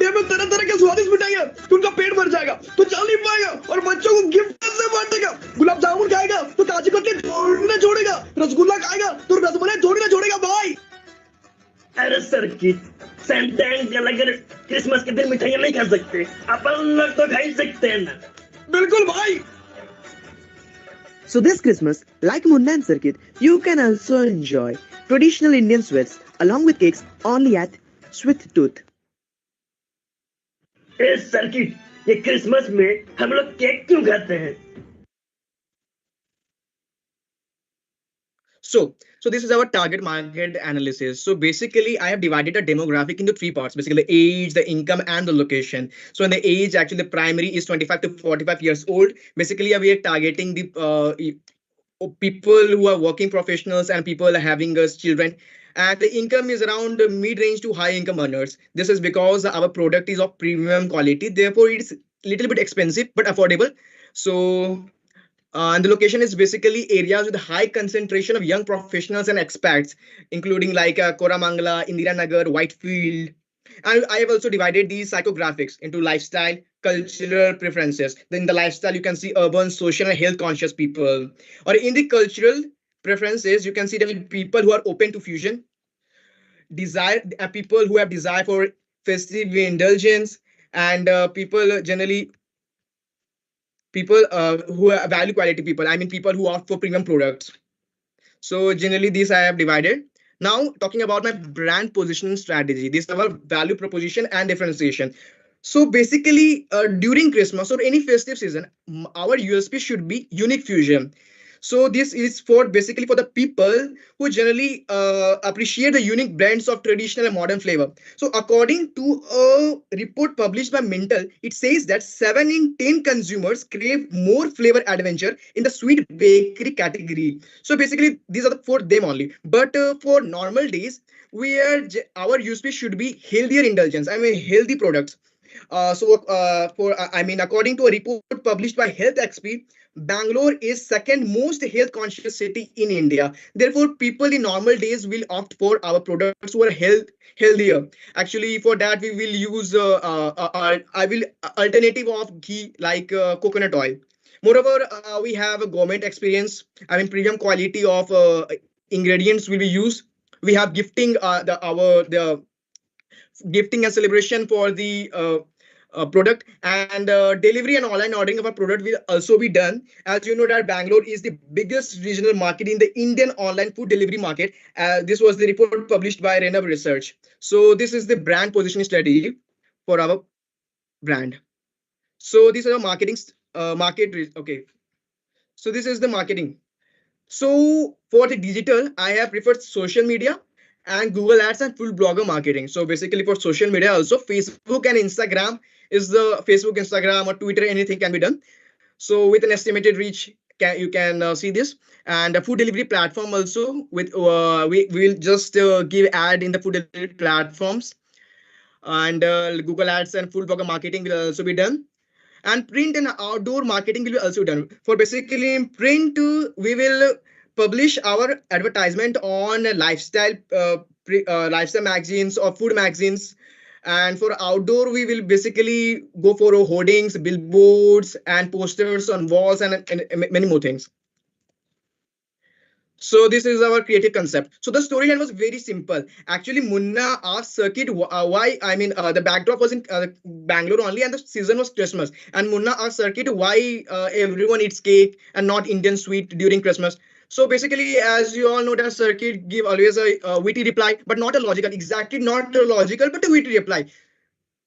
में तरह तरह के स्वादिष्ट मिठाइयाँ तो उनका पेट भर जाएगा तो चल नहीं पाएगा, और बच्चों को गिफ्ट कैसे बांटेगा? गुलाब जामुन खाएगा तो काजू कतली थोड़ी ना छोड़ेगा, रसगुल्ला खाएगा तो रसमलाई थोड़ी ना छोड़ेगा भाई। अरे सर्किट, सैंटा अंकल अगर क्रिसमस के दिन मिठाइयाँ नहीं खा सकते, अपन लोग तो खा ही सकते हैं ना। बिल्कुल भाई। So this Christmas, like Munna and Circuit, you can also enjoy traditional Indian sweets along with cakes only at Sweet Tooth. इस सर्किट ये क्रिसमस में हम लोग केक क्यों खाते हैं? So this is our target market analysis. So basically, I have divided the demographic into three parts: basically the age, the income, and the location. So in the age, actually the primary is 25 to 45 years old. Basically, we are targeting the people who are working professionals and people having children. And the income is around mid-range to high income earners. This is because our product is of premium quality. Therefore, it's a little bit expensive but affordable. So and the location is basically areas with high concentration of young professionals and expats, including like Koramangala, Indiranagar, Whitefield. And I have also divided these psychographics into lifestyle, cultural preferences. Then in the lifestyle, you can see urban, social, and health conscious people. Or in the cultural preferences, you can see the people who are open to fusion, people who have desire for festive indulgence, and people generally people who value quality people. I mean, people who opt for premium products. So generally, these I have divided. Now, talking about my brand positioning strategy, this is our value proposition and differentiation. So basically, during Christmas or any festive season, our USP should be unique fusion. So this is for basically for the people who generally appreciate the unique blends of traditional and modern flavor. So according to a report published by Mintel, it says that 7 in 10 consumers crave more flavor adventure in the sweet bakery category. So basically these are the for them only. But for normal days, our USP should be healthier indulgence. I mean healthy products. According to a report published by Health XP, Bangalore is second most health conscious city in India. Therefore, people in normal days will opt for our products who are healthier. Actually, for that we will use I will alternative of ghee like coconut oil. Moreover, we have a government experience. I mean, premium quality of ingredients will be used. We have gifting the gifting and celebration for the product, and delivery and online ordering of a product will also be done. As you know that Bangalore is the biggest regional market in the Indian online food delivery market. This was the report published by Renov Research. So this is the brand positioning strategy for our brand. So these are the okay. So this is the marketing. So for the digital, I have preferred social media and Google Ads and full blogger marketing. So basically for social media also, Facebook and Instagram is the Facebook, Instagram or Twitter, anything can be done. So with an estimated reach, you can see this. And a food delivery platform also with we will just give ad in the food delivery platforms, and Google Ads and full blogger marketing will also be done, and print and outdoor marketing will be also done. For basically in print, we will publish our advertisement on lifestyle magazines or food magazines, and for outdoor we will basically go for hoardings, billboards and posters on walls, and many more things. So this is our creative concept. So the storyline was very simple. Actually, Munna asked Circuit why. I mean, the backdrop was in Bangalore only, and the season was Christmas. And Munna asked Circuit why everyone eats cake and not Indian sweet during Christmas. So basically, as you all know, that Circuit give always a witty reply, but not a logical. Exactly, not a logical, but a witty reply.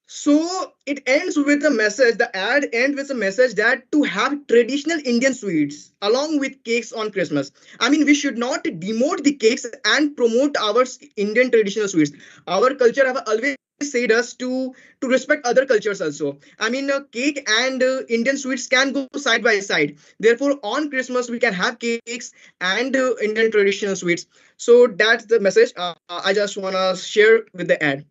So it ends with a message. The ad ends with a message that to have traditional Indian sweets along with cakes on Christmas. I mean, we should not demote the cakes and promote our Indian traditional sweets. Our culture have always said us to respect other cultures also. I mean, cake and Indian sweets can go side by side. Therefore, on Christmas we can have cakes and Indian traditional sweets. So that's the message I just wanna share with the ad.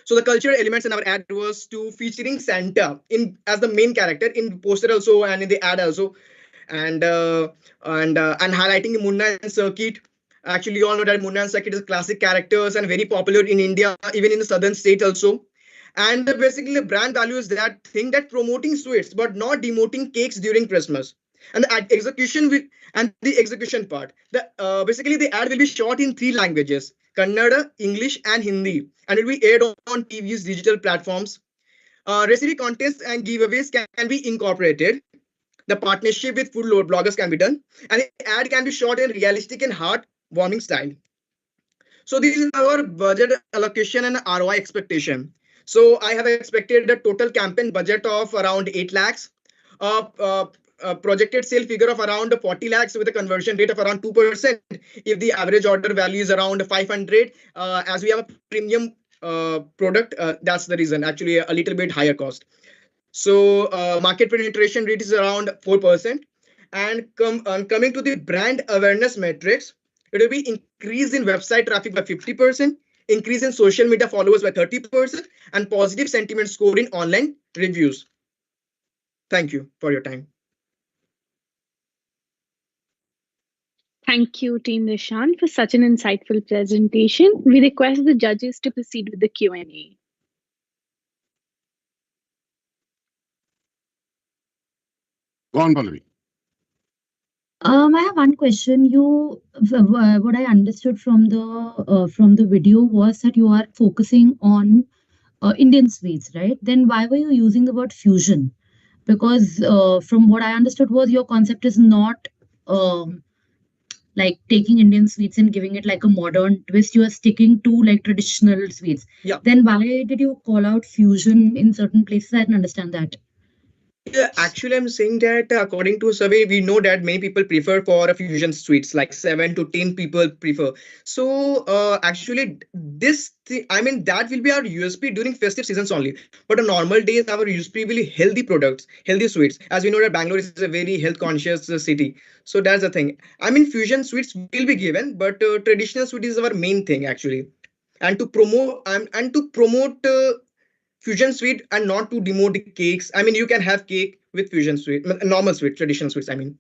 So the cultural elements in our ad was to featuring Santa in as the main character in poster also and in the ad also, and highlighting Munna and Circuit. Actually, you all know that Munna and Circuit is classic characters and very popular in India, even in the southern states also. And basically, the brand value is that thing that promoting sweets but not demoting cakes during Christmas. And the execution part. Basically the ad will be shot in 3 languages: Kannada, English, and Hindi, and it will be aired on TV's digital platforms. Recipe contests and giveaways can be incorporated. The partnership with food bloggers can be done, and the ad can be shot in realistic and heartwarming style. So this is our budget allocation and ROI expectation. So I have expected a total campaign budget of around 8 lakhs. Projected sale figure of around 40 lakhs with a conversion rate of around 2% if the average order value is around 500. As we have a premium product, that's the reason, actually a little bit higher cost. So market penetration rate is around 4%. And coming to the brand awareness metrics, it will be increase in website traffic by 50%, increase in social media followers by 30%, and positive sentiment score in online reviews. Thank you for your time. Thank you, Team Nishan, for such an insightful presentation. We request the judges to proceed with the Q&A. Go on, Pallavi. I have one question. What I understood from the video was that you are focusing on Indian sweets, right? Then why were you using the word fusion? Because from what I understood was your concept is not like taking Indian sweets and giving it like a modern twist. You are sticking to like traditional sweets. Yeah. Then why did you call out fusion in certain places? I didn't understand that. Yeah, actually, I'm saying that according to a survey, we know that many people prefer for a fusion sweets, like 7 to 10 people prefer. So, actually, I mean, that will be our USP during festive seasons only. But on normal days, our USP will be healthy products, healthy sweets. As we know that Bangalore is a very health conscious city. So that's the thing. I mean, fusion sweets will be given, but traditional sweet is our main thing actually. And to promote fusion sweet and not to demote the cakes. I mean, you can have cake with fusion sweet, normal sweet, traditional sweets. I mean,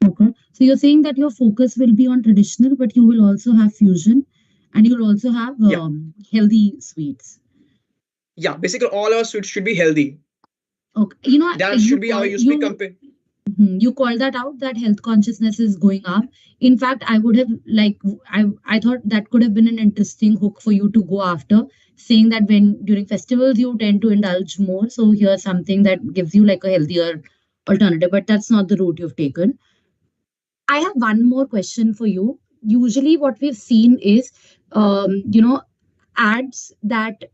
Okay. So you're saying that your focus will be on traditional, but you will also have fusion and you'll also have yeah, healthy sweets. yeah. Basically, all our sweets should be healthy. Okay. You know, That should be our USP compare. you called that out that health consciousness is going up. In fact, I would have I thought that could have been an interesting hook for you to go after, saying that when during festivals you tend to indulge more. So here's something that gives you like a healthier alternative, but that's not the route you've taken. I have one more question for you. Usually, what we've seen is, ads that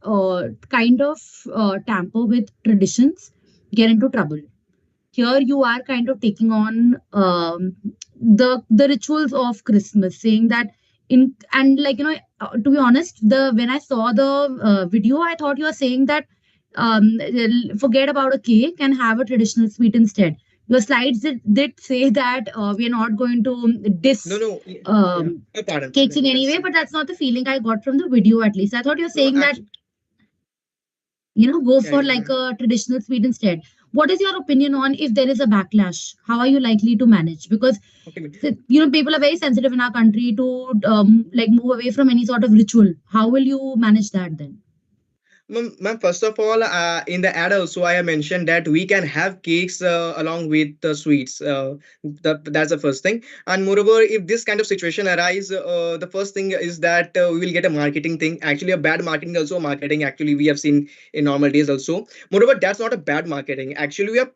kind of tamper with traditions get into trouble. Here, you are kind of taking on the rituals of Christmas, saying that in and like to be honest, the when I saw the video, I thought you were saying that forget about a cake and have a traditional sweet instead. Your slides did say that we are not going to No, diss no. Yeah. cakes in any Yes. way, but that's not the feeling I got from the video. At least I thought you're No, saying that actually, go yeah, for yeah, like yeah. a traditional sweet instead. What is your opinion on if there is a backlash? How are you likely to manage? Because Okay. people are very sensitive in our country to like move away from any sort of ritual. How will you manage that then? Ma'am, first of all, in the ad also, I have mentioned that we can have cakes along with the sweets. That's the first thing. And moreover, if this kind of situation arise, the first thing is that we will get a marketing thing. Actually, a bad marketing also marketing. Actually, we have seen in normal days also. Moreover, that's not a bad marketing. Actually, we are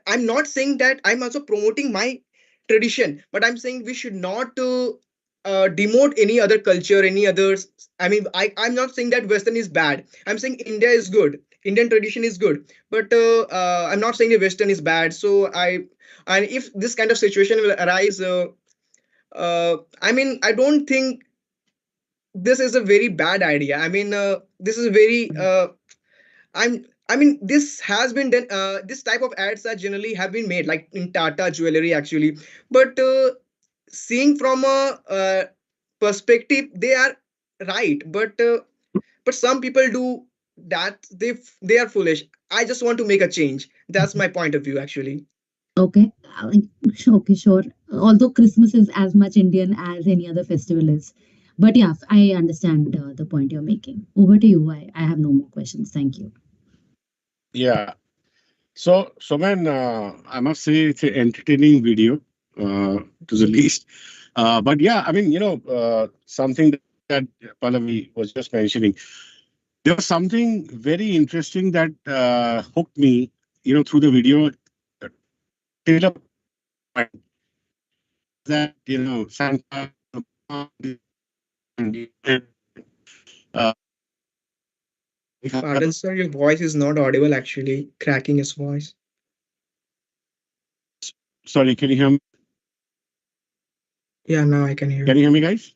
I'm not saying that I'm also promoting my tradition, but I'm saying we should not demote any other culture, any others. I mean, I'm not saying that Western is bad. I'm saying India is good. Indian tradition is good, but I'm not saying that Western is bad. And if this kind of situation will arise, I mean, I don't think this is a very bad idea. I mean, this is very. I mean, this has been done. This type of ads are generally have been made, like in Tata Jewelry, actually. But seeing from a perspective, they are right. But some people do that. They are foolish. I just want to make a change. That's my point of view, actually. Okay, okay, sure. Although Christmas is as much Indian as any other festival is, but yeah, I understand the point you're making. Over to you. I have no more questions. Thank you. Yeah. So man, I must say it's an entertaining video, to the least. But yeah, I mean, something that Pallavi was just mentioning. There was something very interesting that hooked me, through the video till a point that, Santa, uh, Pardon, sir, your voice is not audible. Actually, cracking his voice. sorry, can you hear me? Yeah, now I can hear. Can you hear me, guys?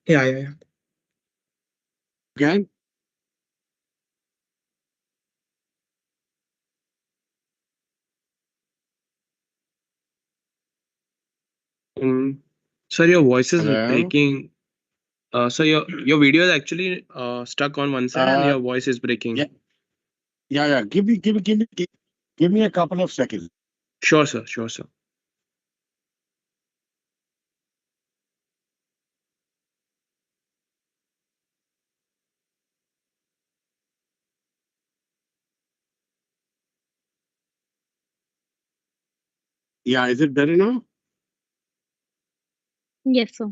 Yeah, yeah, yeah. Again? Sir, your voice is Hello? breaking. So your video is actually stuck on one side and Uh, your voice is breaking. yeah, yeah. Give me a couple of seconds. Sure, sir. Sure, sir. Yeah, is it better now? Yes, sir.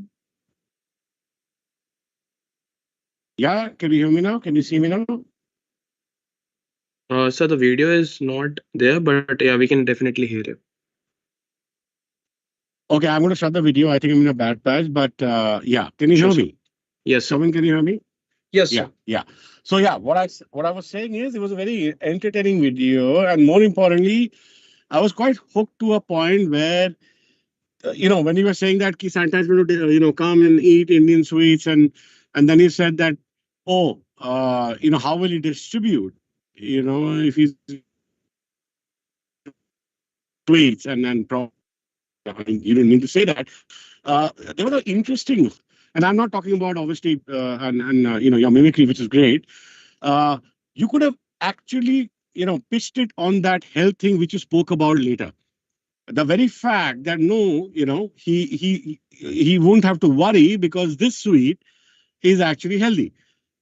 Yeah, can you hear me now? Can you see me now? So the video is not there, but yeah, we can definitely hear you. Okay, I'm going to shut the video. I think I'm in a bad patch, but yeah, can you Sure, hear sir. me? Yes, sir. Someone, can you hear me? Yes, Yeah, sir. yeah. So yeah, what I was saying is it was a very entertaining video, and more importantly, I was quite hooked to a point where when you were saying that ki Santa is going to come and eat Indian sweets, and then he said that, oh, how will he distribute? If he's sweets and I mean, you didn't mean to say that. They were interesting, and I'm not talking about obviously and your mimicry, which is great. Uh, you could have actually pitched it on that health thing which you spoke about later. The very fact that no, he won't have to worry because this sweet is actually healthy,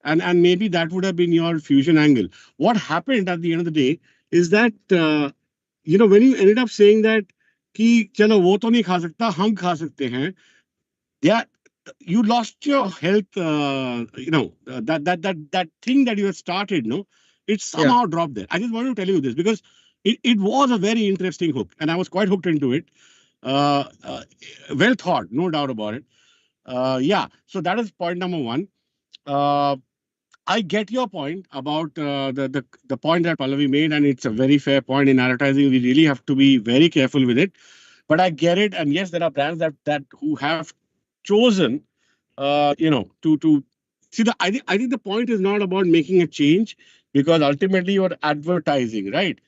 and maybe that would have been your fusion angle. What happened at the end of the day is that when you ended up saying that कि चलो वो तो नहीं खा सकता हम खा सकते हैं, yeah, you lost your health, that thing that you had started, no, it somehow dropped there. I just wanted to tell you this because it was a very interesting hook, and I was quite hooked into it. uh, uh, well thought, no doubt about it. Yeah, so that is point number one. uh, I get your point about the point that Pallavi made, and it's a very fair point. In advertising, we really have to be very careful with it. But I get it, and yes, there are brands that who have chosen, to see the. I think the point is not about making a change, because ultimately you're advertising, right?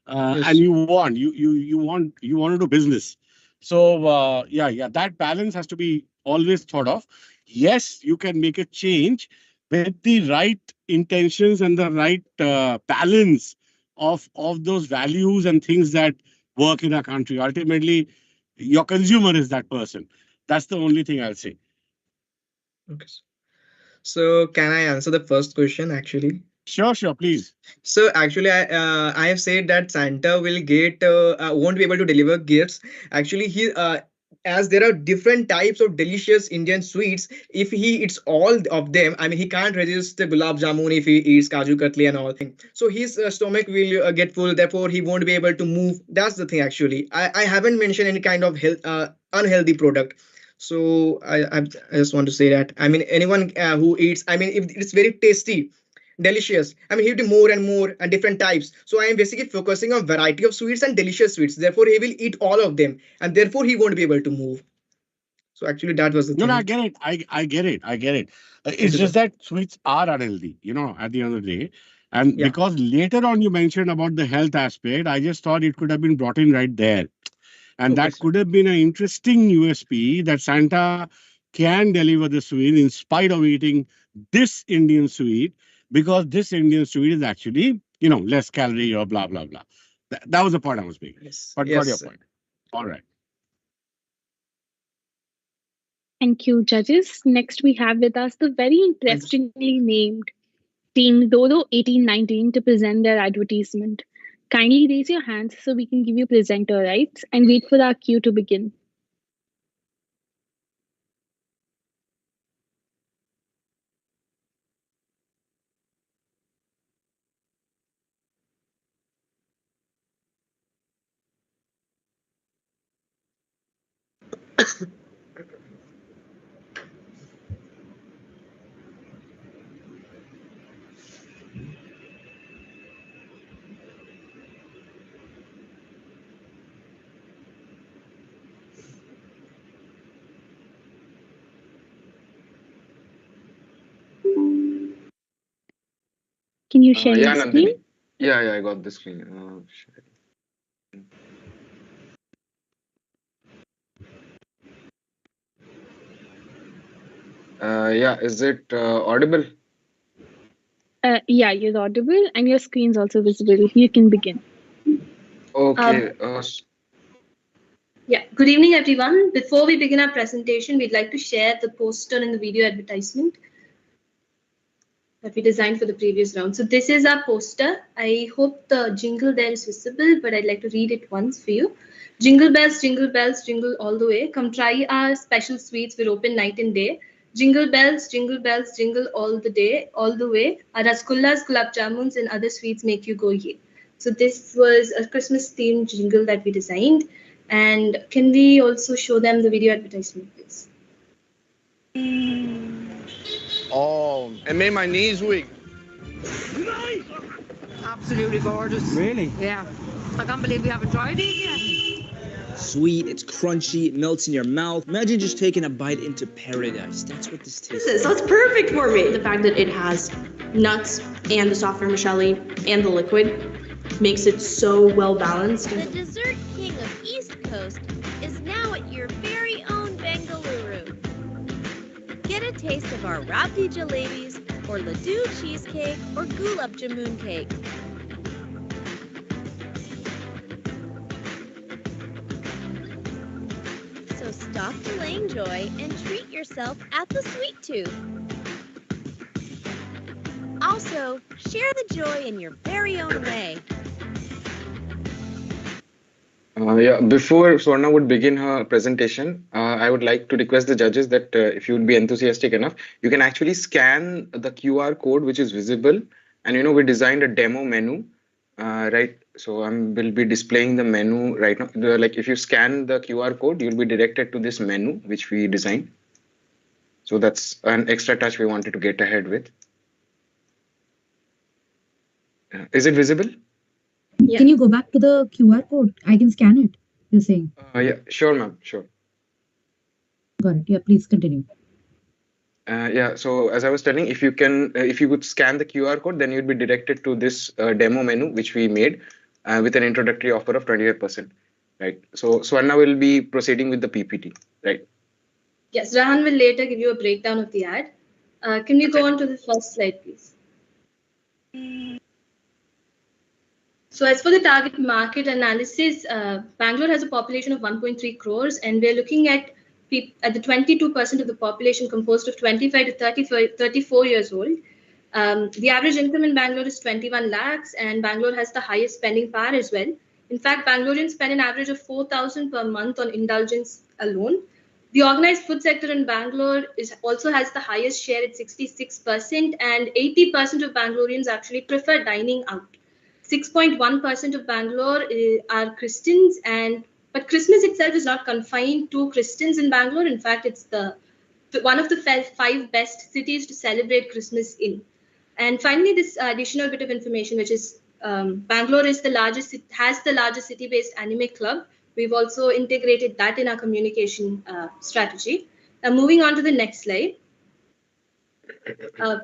And Yes. you want to do business. So yeah, that balance has to be always thought of. Yes, you can make a change with the right intentions and the right balance of those values and things that work in our country. Ultimately, your consumer is that person. That's the only thing I'll say. Okay. So can I answer the first question actually? Sure, please. So actually, I have said that Santa will get won't be able to deliver gifts. Actually, he as there are different types of delicious Indian sweets. If he eats all of them, I mean, he can't resist the gulab jamun if he eats kaju katli and all thing. So his stomach will get full. Therefore, he won't be able to move. That's the thing. Actually, I haven't mentioned any kind of health unhealthy product. So I just want to say that, I mean, anyone who eats, I mean, if it's very tasty, delicious, I mean, he'll do more and more and different types. So I am basically focusing on variety of sweets and delicious sweets. Therefore, he will eat all of them, and therefore he won't be able to move. So actually, that was the No, thing. I get it. I get it. I get it. Thank It's you, just sir. that sweets are unhealthy, at the end of the day. And Yeah. because later on you mentioned about the health aspect, I just thought it could have been brought in right there. And Okay, that sir. could have been an interesting USP that Santa can deliver the sweet in spite of eating this Indian sweet, because this Indian sweet is actually, less calorie or blah, blah, blah. That was the point I was making. Yes. But got Yes, your sir. point. All right. Thank you, judges. Next, we have with us the very Thank you, sir. interestingly named Team Dodo 1819 to present their advertisement. Kindly raise your hands so we can give you presenter rights and wait for our cue to begin. Can you share Yeah, your screen? Nandini. Yeah, I got the screen. Yeah, is it audible? Yeah, you're audible and your screen's also visible. You can begin. Okay. Yeah, good evening, everyone. Before we begin our presentation, we'd like to share the poster and the video advertisement that we designed for the previous round. So this is our poster. I hope the jingle there is visible, but I'd like to read it once for you. Jingle bells, jingle all the way. Come try our special sweets. We're open night and day. Jingle bells, jingle all the day, all the way. Our rasgullas, gulab jamuns, and other sweets make you go yay. So this was a Christmas themed jingle that we designed. And can we also show them the video advertisement, please? Oh, it made my knees weak. Absolutely gorgeous. Really? Yeah. I can't believe we haven't tried these yet. Sweet, it's crunchy, it melts in your mouth. Imagine just taking a bite into paradise. That's what this tastes like. So it's perfect for me. The fact that it has nuts and the soft vermicelli and the liquid makes it so well balanced. The dessert king of East Coast is now at your very own Bengaluru. Get a taste of our Rabdi jalebis, or Ladoo cheesecake, or Gulab Jamun cake. So stop delaying joy and treat yourself at the Sweet Tooth. Also, share the joy in your very own way. Yeah, before Swarna would begin her presentation, I would like to request the judges that if you would be enthusiastic enough, you can actually scan the QR code which is visible. And we designed a demo menu, right? So we'll be displaying the menu right now. Like if you scan the QR code, you'll be directed to this menu which we designed. So that's an extra touch we wanted to get ahead with. Is it visible? Can you go back to the QR code? I can scan it, you're saying. Yeah, sure, ma'am. Sure. Got it. Yeah, please continue. Yeah, so as I was telling, if you could scan the QR code, then you'd be directed to this demo menu, which we made with an introductory offer of 25%, right? So Swarna will be proceeding with the PPT, right? Yes, Rahan will later give you a breakdown of the ad. Can we go on to the first slide, please? So as for the target market analysis, Bangalore has a population of 1.3 crores, and we're looking at the 22% of the population composed of 25 to 34 years old. The average income in Bangalore is 21 lakhs, and Bangalore has the highest spending power as well. In fact, Bangaloreans spend an average of 4,000 per month on indulgence alone. The organized food sector in Bangalore also has the highest share at 66%, and 80% of Bangaloreans actually prefer dining out. 6.1% of Bangalore are Christians, but Christmas itself is not confined to Christians in Bangalore. In fact, it's one of the 5 best cities to celebrate Christmas in. And finally, this additional bit of information, which is Bangalore has the largest city-based anime club. We've also integrated that in our communication strategy. Now, moving on to the next slide.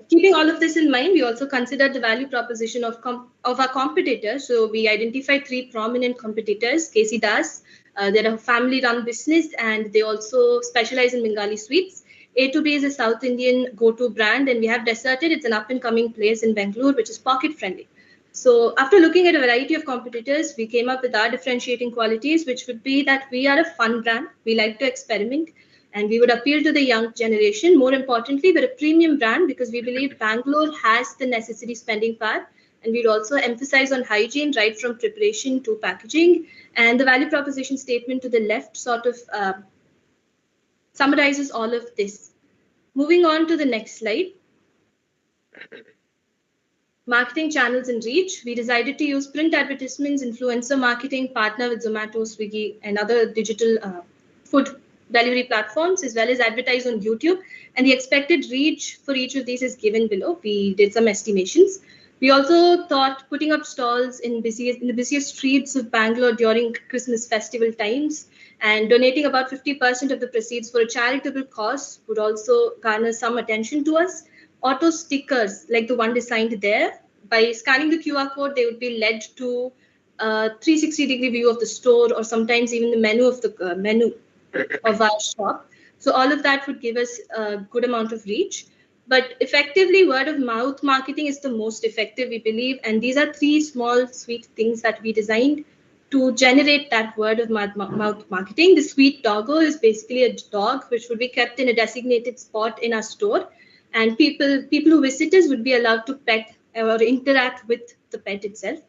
Keeping all of this in mind, we also considered the value proposition of our competitors. So we identified 3 prominent competitors. Casey Das, they're a family-run business, and they also specialize in Bengali sweets. A2B is a South Indian go-to brand, and we have Deserted. It's an up-and-coming place in Bangalore, which is pocket-friendly. So after looking at a variety of competitors, we came up with our differentiating qualities, which would be that we are a fun brand. We like to experiment, and we would appeal to the young generation. More importantly, we're a premium brand because we believe Bangalore has the necessary spending power, and we'd also emphasize on hygiene right from preparation to packaging. And the value proposition statement to the left sort of summarizes all of this. Moving on to the next slide. Marketing channels and reach. We decided to use print advertisements, influencer marketing, partner with Zomato, Swiggy, and other digital food delivery platforms, as well as advertise on YouTube. And the expected reach for each of these is given below. We did some estimations. We also thought putting up stalls in the busiest streets of Bangalore during Christmas festival times and donating about 50% of the proceeds for a charitable cause would also garner some attention to us. Auto stickers like the one designed there. By scanning the QR code, they would be led to a 360-degree view of the store, or sometimes even the menu of our shop. So all of that would give us a good amount of reach. But effectively, word of mouth marketing is the most effective, we believe. And these are 3 small, sweet things that we designed to generate that word of mouth marketing. The sweet doggo is basically a dog which would be kept in a designated spot in our store. And people who visit us would be allowed to pet or interact with the pet itself.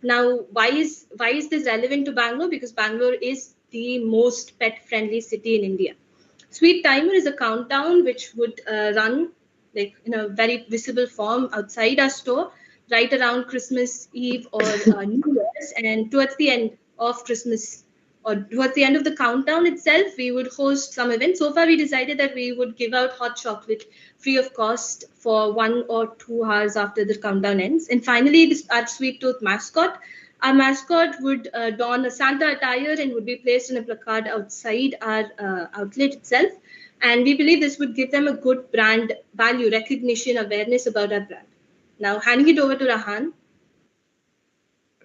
Now, why is this relevant to Bangalore? Because Bangalore is the most pet-friendly city in India. Sweet Timer is a countdown which would run like in a very visible form outside our store, right around Christmas Eve or New Year's, and towards the end of Christmas or towards the end of the countdown itself, we would host some events. So far, we decided that we would give out hot chocolate free of cost for 1 or 2 hours after the countdown ends. And finally, our Sweet Tooth mascot. Our mascot would don a Santa attire and would be placed in a placard outside our outlet itself. And we believe this would give them a good brand value, recognition, awareness about our brand. Now, handing it over to Rahan.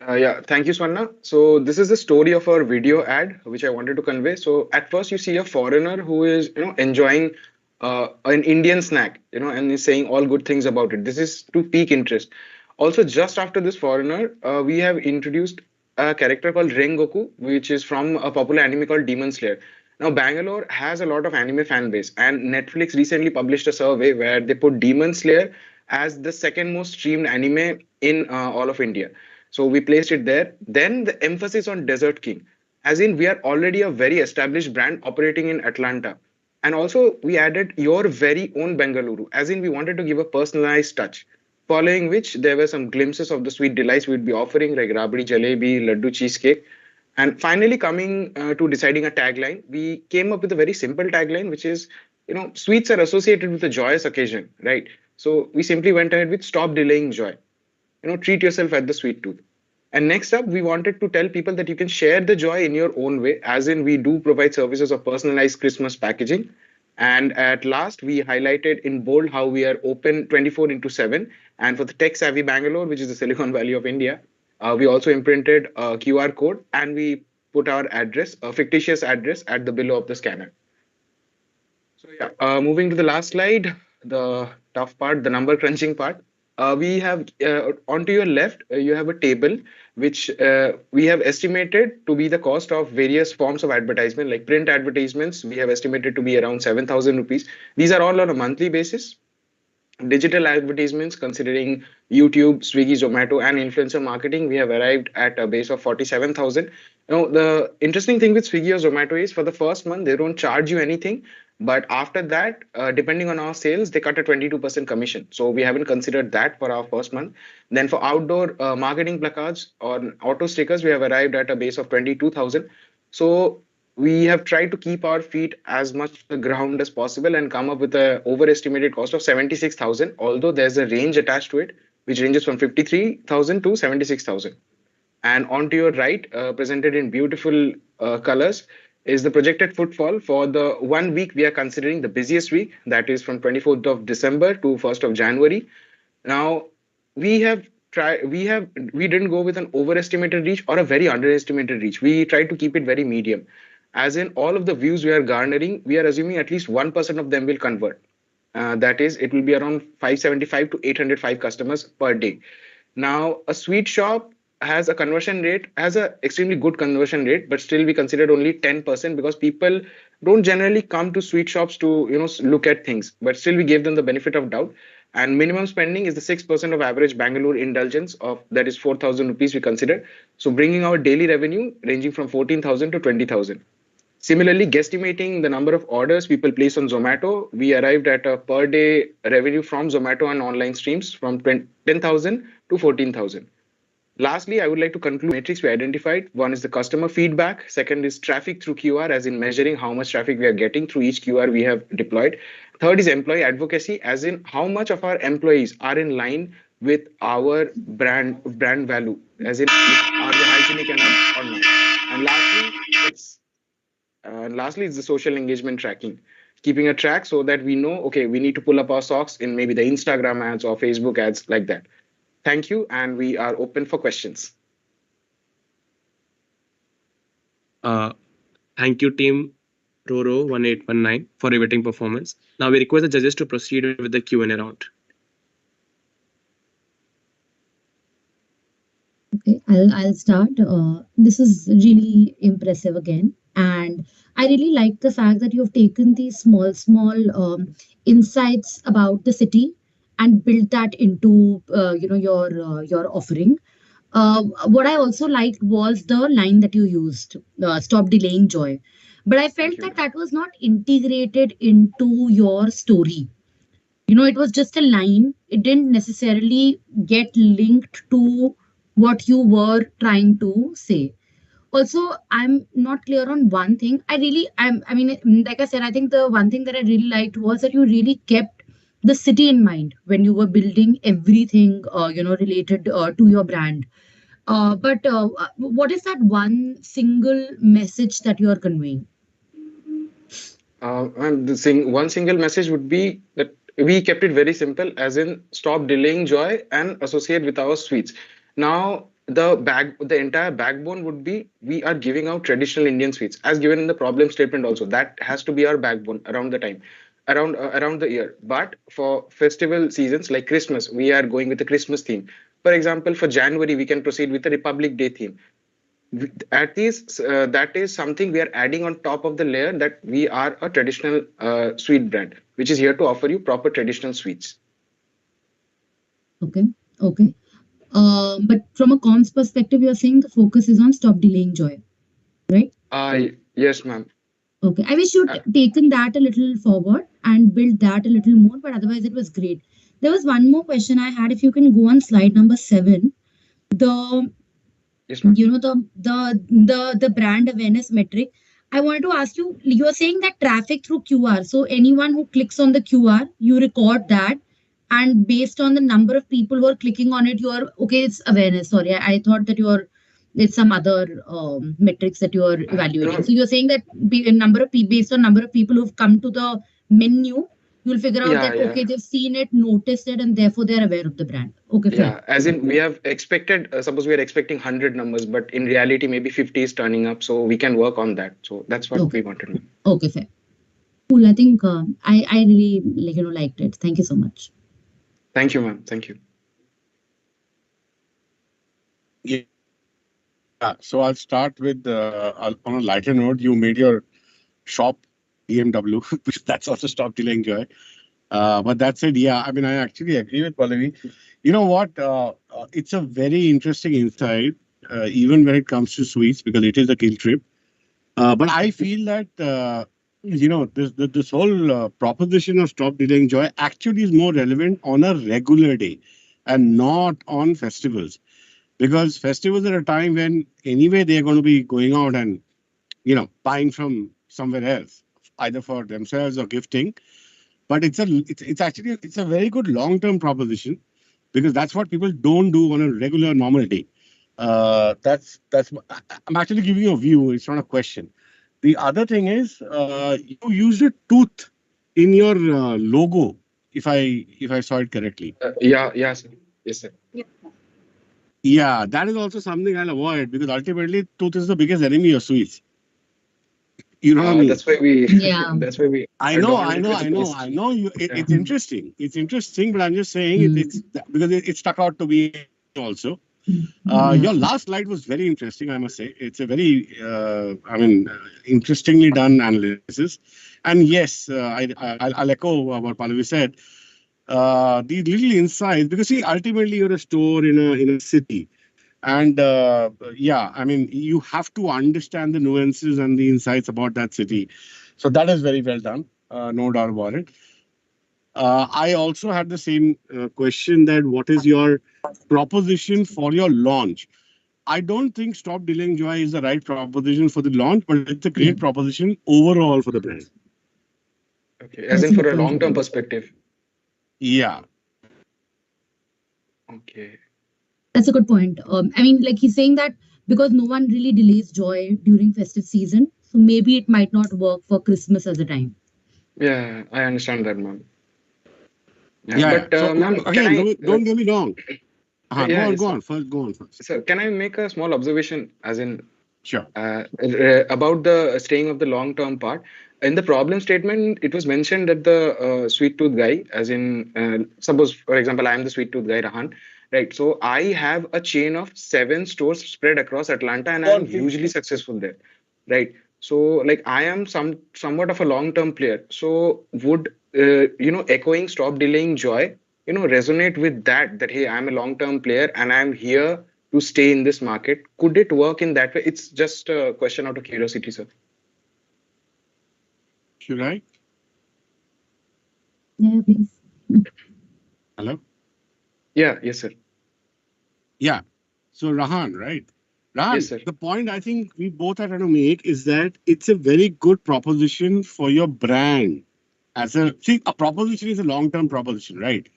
Yeah, thank you, Swarna. So this is the story of our video ad, which I wanted to convey. So at first you see a foreigner who is, enjoying an Indian snack, and is saying all good things about it. This is to pique interest. Also, just after this foreigner, we have introduced a character called Rengoku, which is from a popular anime called Demon Slayer. Now, Bangalore has a lot of anime fan base, and Netflix recently published a survey where they put Demon Slayer as the second most streamed anime in all of India. So we placed it there. Then the emphasis on Desert King, as in we are already a very established brand operating in Atlanta. And also we added your very own Bengaluru, as in we wanted to give a personalized touch. Following which there were some glimpses of the sweet delights we'd be offering, like Rabdi Jalebi, Laddu Cheesecake. And finally coming to deciding a tagline, we came up with a very simple tagline, which is, sweets are associated with a joyous occasion, right? So we simply went ahead with stop delaying joy. Treat yourself at the Sweet Tooth. And next up, we wanted to tell people that you can share the joy in your own way, as in we do provide services of personalized Christmas packaging. And at last, we highlighted in bold how we are open 24/7. And for the tech savvy Bangalore, which is the Silicon Valley of India, we also imprinted a QR code and we put our address, a fictitious address at the below of the scanner. So yeah, moving to the last slide, the tough part, the number crunching part. We have onto your left, you have a table which we have estimated to be the cost of various forms of advertisement, like print advertisements. We have estimated to be around 7,000 rupees. These are all on a monthly basis. Digital advertisements, considering YouTube, Swiggy, Zomato, and influencer marketing, we have arrived at a base of 47,000. The interesting thing with Swiggy or Zomato is for the first month, they don't charge you anything. But after that, depending on our sales, they cut a 22% commission. So we haven't considered that for our first month. Then for outdoor marketing placards or auto stickers, we have arrived at a base of 22,000. So we have tried to keep our feet as much the ground as possible and come up with an overestimated cost of 76,000, although there's a range attached to it, which ranges from 53,000 to 76,000. And onto your right, presented in beautiful colors, is the projected footfall for the 1 week we are considering the busiest week, that is from 24th of December to 1st of January. Now, we didn't go with an overestimated reach or a very underestimated reach. We tried to keep it very medium. As in all of the views we are garnering, we are assuming at least 1% of them will convert. That is, it will be around 575 to 805 customers per day. Now, a sweet shop has a extremely good conversion rate, but still we considered only 10% because people don't generally come to sweet shops to look at things. But still we gave them the benefit of doubt. And minimum spending is the 6% of average Bangalore indulgence of that is 4,000 rupees we considered. So bringing our daily revenue ranging from 14,000 to 20,000. Similarly, guesstimating the number of orders people place on Zomato, we arrived at a per day revenue from Zomato and online streams from 10,000 to 14,000. Lastly, I would like to conclude metrics we identified. One is the customer feedback. Second is traffic through QR, as in measuring how much traffic we are getting through each QR we have deployed. Third is employee advocacy, as in how much of our employees are in line with our brand value, as in are they hygienic enough or not. And lastly, it's the social engagement tracking. Keeping a track so that we know, okay, we need to pull up our socks in maybe the Instagram ads or Facebook ads like that. Thank you, and we are open for questions. Thank you, team Roro 1819 for riveting performance. Now we request the judges to proceed with the Q&A round. Okay, I'll start. This is really impressive again, and I really like the fact that you've taken these small insights about the city and built that into your offering. What I also liked was the line that you used, "Stop delaying joy," but I felt that was not integrated into your story. It was just a line. It didn't necessarily get linked to what you were trying to say. Also, I'm not clear on one thing. I mean, like I said, I think the one thing that I really liked was that you really kept the city in mind when you were building everything, related to your brand. But what is that one single message that you are conveying? And one single message would be that we kept it very simple, as in stop delaying joy and associate with our sweets. Now, the entire backbone would be we are giving out traditional Indian sweets, as given in the problem statement also. That has to be our backbone around the time, around the year. But for festival seasons like Christmas, we are going with a Christmas theme. For example, for January, we can proceed with the Republic Day theme. At least that is something we are adding on top of the layer, that we are a traditional sweet brand which is here to offer you proper traditional sweets. Okay. Okay. But from a comms perspective, you're saying the focus is on stop delaying joy, right? Yes, ma'am. Okay. I wish you'd taken that a little forward and built that a little more, but otherwise it was great. There was one more question I had. If you can go on slide number 7, the Yes, ma'am. the brand awareness metric. I wanted to ask you, you're saying that traffic through QR. So anyone who clicks on the QR, you record that, and based on the number of people who are clicking on it, you're okay. It's awareness. Sorry, I thought that it's some other metrics that you're evaluating. No. So you're saying that based on number of people who've come to the menu, you'll figure out that okay, they've seen it, noticed it, and therefore they're aware of the brand. Okay, fair. Yeah, as in we have expected, suppose we are expecting 100 numbers, but in reality maybe 50 is turning up, so we can work on that. So that's what we wanted, ma'am. Okay, fair. Cool. I think I really liked it. Thank you so much. Thank you, ma'am. Thank you. Yeah. So I'll start with on a lighter note. You made your shop BMW, which that's also stop delaying joy. But that said, yeah, I mean, I actually agree with Pallavi. You know what? It's a very interesting insight, even when it comes to sweets, because it is a guilt trip. But I feel that this whole proposition of stop delaying joy actually is more relevant on a regular day and not on festivals, because festivals are a time when anyway they're going to be going out and buying from somewhere else, either for themselves or gifting. But it's a very good long-term proposition, because that's what people don't do on a regular normal day. I'm actually giving you a view. It's not a question. The other thing is you used a tooth in your logo, if I saw it correctly. Yes, sir. Yeah, that is also something I'll avoid, because ultimately tooth is the biggest enemy of sweets. You know what I mean? That's why we. Yeah. That's why we. I know. It's interesting. It's interesting, but I'm just saying it's because it stuck out to me also. Your last slide was very interesting, I must say. It's a very, interestingly done analysis. And yes, I'll echo what Pallavi said. These little insights, because see, ultimately you're a store in a city. And you have to understand the nuances and the insights about that city. So that is very well done, no doubt about it. I also had the same question, that what is your proposition for your launch? I don't think stop delaying joy is the right proposition for the launch, but it's a great proposition overall for the brand. Okay, as in for a long-term perspective. Yeah. Okay. That's a good point. I mean, like he's saying that because no one really delays joy during festive season, so maybe it might not work for Christmas as a time. Yeah, I understand that, ma'am. But so, ma'am, again, don't get me wrong. Go on first. So, can I make a small observation, as in, sure, about the staying of the long-term part? In the problem statement, it was mentioned that the sweet tooth guy, as in, suppose, for example, I am the sweet tooth guy, Rahan, right? So I have a chain of 7 stores spread across Atlanta, and I'm hugely successful there, right? So, like, I am somewhat of a long-term player. So, would echoing stop delaying joy, resonate with that hey, I'm a long-term player and I'm here to stay in this market? Could it work in that way? It's just a question out of curiosity, sir. Should I? Yeah, please. Hello? Yeah, yes, sir. Yeah. So Rahan, right? Ran, Yes, sir. the point I think we both are trying to make is that it's a very good proposition for your brand. A proposition is a long-term proposition, right?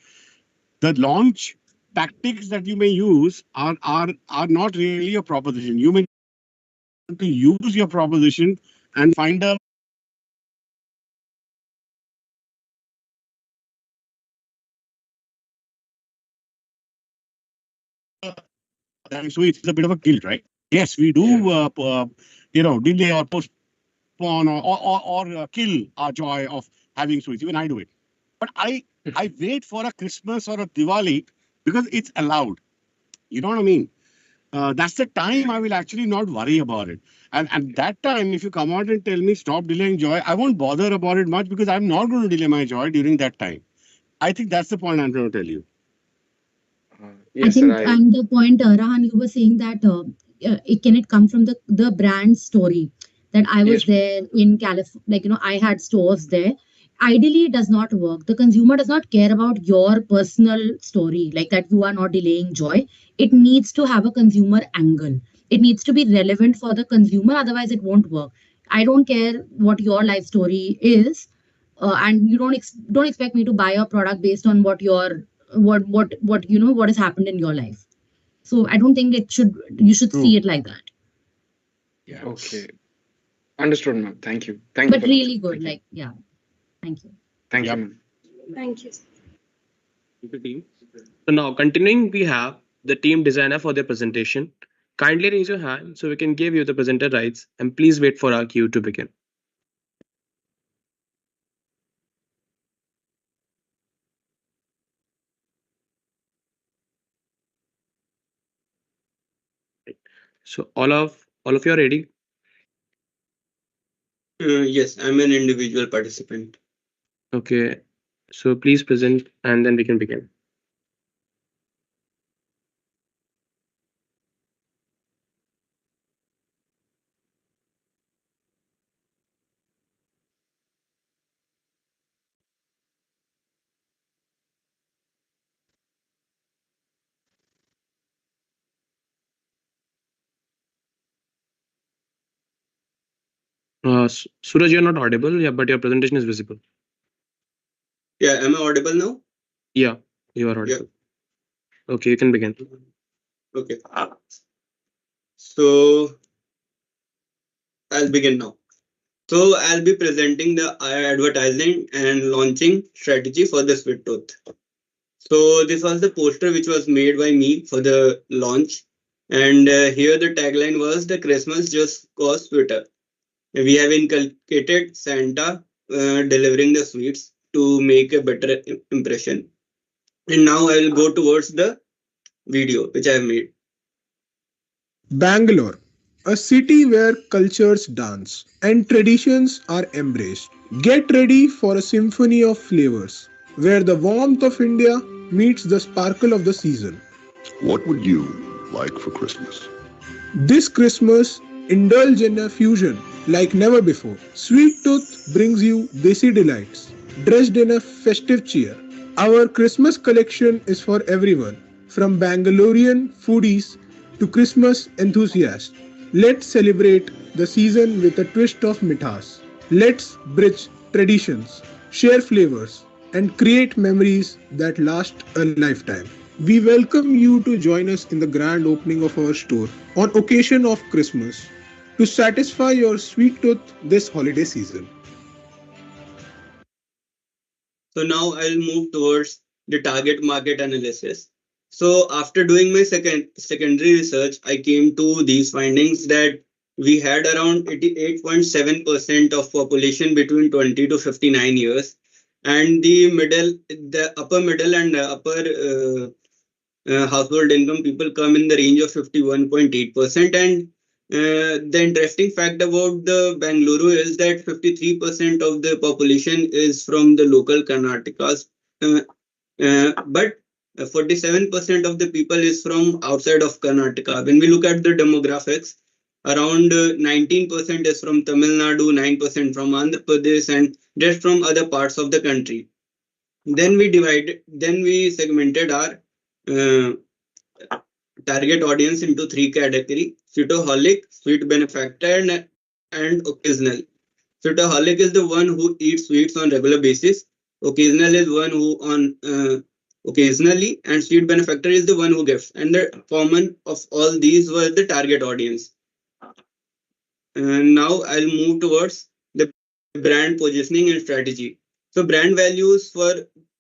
The launch tactics that you may use are not really a proposition. You may to use your proposition and find a so it's a bit of a guilt, right? Yes, we do, delay or postpone or kill our joy of having sweets. Even I do it. But I wait for a Christmas or a Diwali because it's allowed. You know what I mean? That's the time I will actually not worry about it. And at that time, if you come out and tell me stop delaying joy, I won't bother about it much because I'm not going to delay my joy during that time. I think that's the point I'm trying to tell you. I Yes, think, sir. and the point, Rahan, you were saying that can it come from the brand story that I was Yes. there in California, like, I had stores there. Ideally, it does not work. The consumer does not care about your personal story, like that you are not delaying joy. It needs to have a consumer angle. It needs to be relevant for the consumer, otherwise, it won't work. I don't care what your life story is, and you don't expect me to buy your product based on what your what has happened in your life. So I don't think you should see it like that. Yeah. Okay. Understood, ma'am. Thank you. Thank you But for really answering. good, Thank you. like, yeah. Thank you. Thank Yep. you, ma'am. Thank you. Thank you, team. So now continuing, we have the team designer for their presentation. Kindly raise your hand so we can give you the presenter rights, and please wait for our cue to begin. So all of you are ready? Yes, I'm an individual participant. Okay. So please present and then we can begin. Suraj, you're not audible, yeah, but your presentation is visible. Yeah, am I audible now? Yeah, you are audible. Okay, you can begin. Okay. So I'll begin now. So I'll be presenting the advertising and launching strategy for the Sweet Tooth. So this was the poster which was made by me for the launch. And here the tagline was the Christmas just got sweeter. We have inculcated Santa delivering the sweets to make a better impression. And now I will go towards the video which I have made. Bangalore, a city where cultures dance and traditions are embraced. Get ready for a symphony of flavors, where the warmth of India meets the sparkle of the season. What would you like for Christmas? This Christmas, indulge in a fusion like never before. Sweet Tooth brings you desi delights, dressed in a festive cheer. Our Christmas collection is for everyone, from Bangalorean foodies to Christmas enthusiasts. Let's celebrate the season with a twist of mithas. Let's bridge traditions, share flavors, and create memories that last a lifetime. We welcome you to join us in the grand opening of our store on occasion of Christmas to satisfy your sweet tooth this holiday season. So now I'll move towards the target market analysis. So after doing my secondary research, I came to these findings that we had around 88.7% of population between 20 to 59 years, and the upper middle and upper household income people come in the range of 51.8%. And the interesting fact about the Bangalore is that 53% of the population is from the local Karnatakas, but 47% of the people is from outside of Karnataka. When we look at the demographics, around 19% is from Tamil Nadu, 9% from Andhra Pradesh, and rest from other parts of the country. Then we segmented our target audience into three categories: Sweetoholic, sweet benefactor, and occasional. Sweetoholic is the one who eats sweets on regular basis. Occasional is one who on occasionally, and sweet benefactor is the one who gives. And the common of all these was the target audience. And now I'll move towards the brand positioning and strategy. So brand values for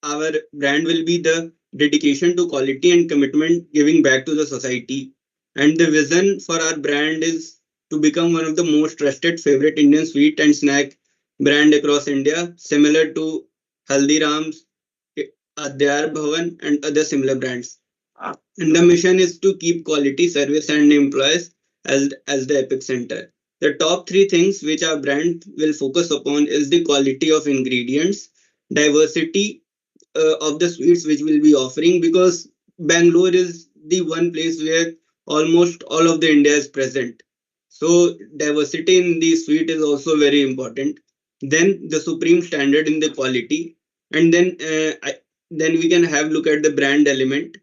our brand will be the dedication to quality and commitment giving back to the society. And the vision for our brand is to become one of the most trusted favorite Indian sweet and snack brand across India, similar to Haldiram's, Adyar Bhavan, and other similar brands. And the mission is to keep quality service and employees as the epic center. The top three things which our brand will focus upon is the quality of ingredients, diversity of the sweets which we'll be offering, because Bangalore is the one place where almost all of the India is present. So diversity in the sweet is also very important. Then the supreme standard in the quality, and then we can have look at the brand element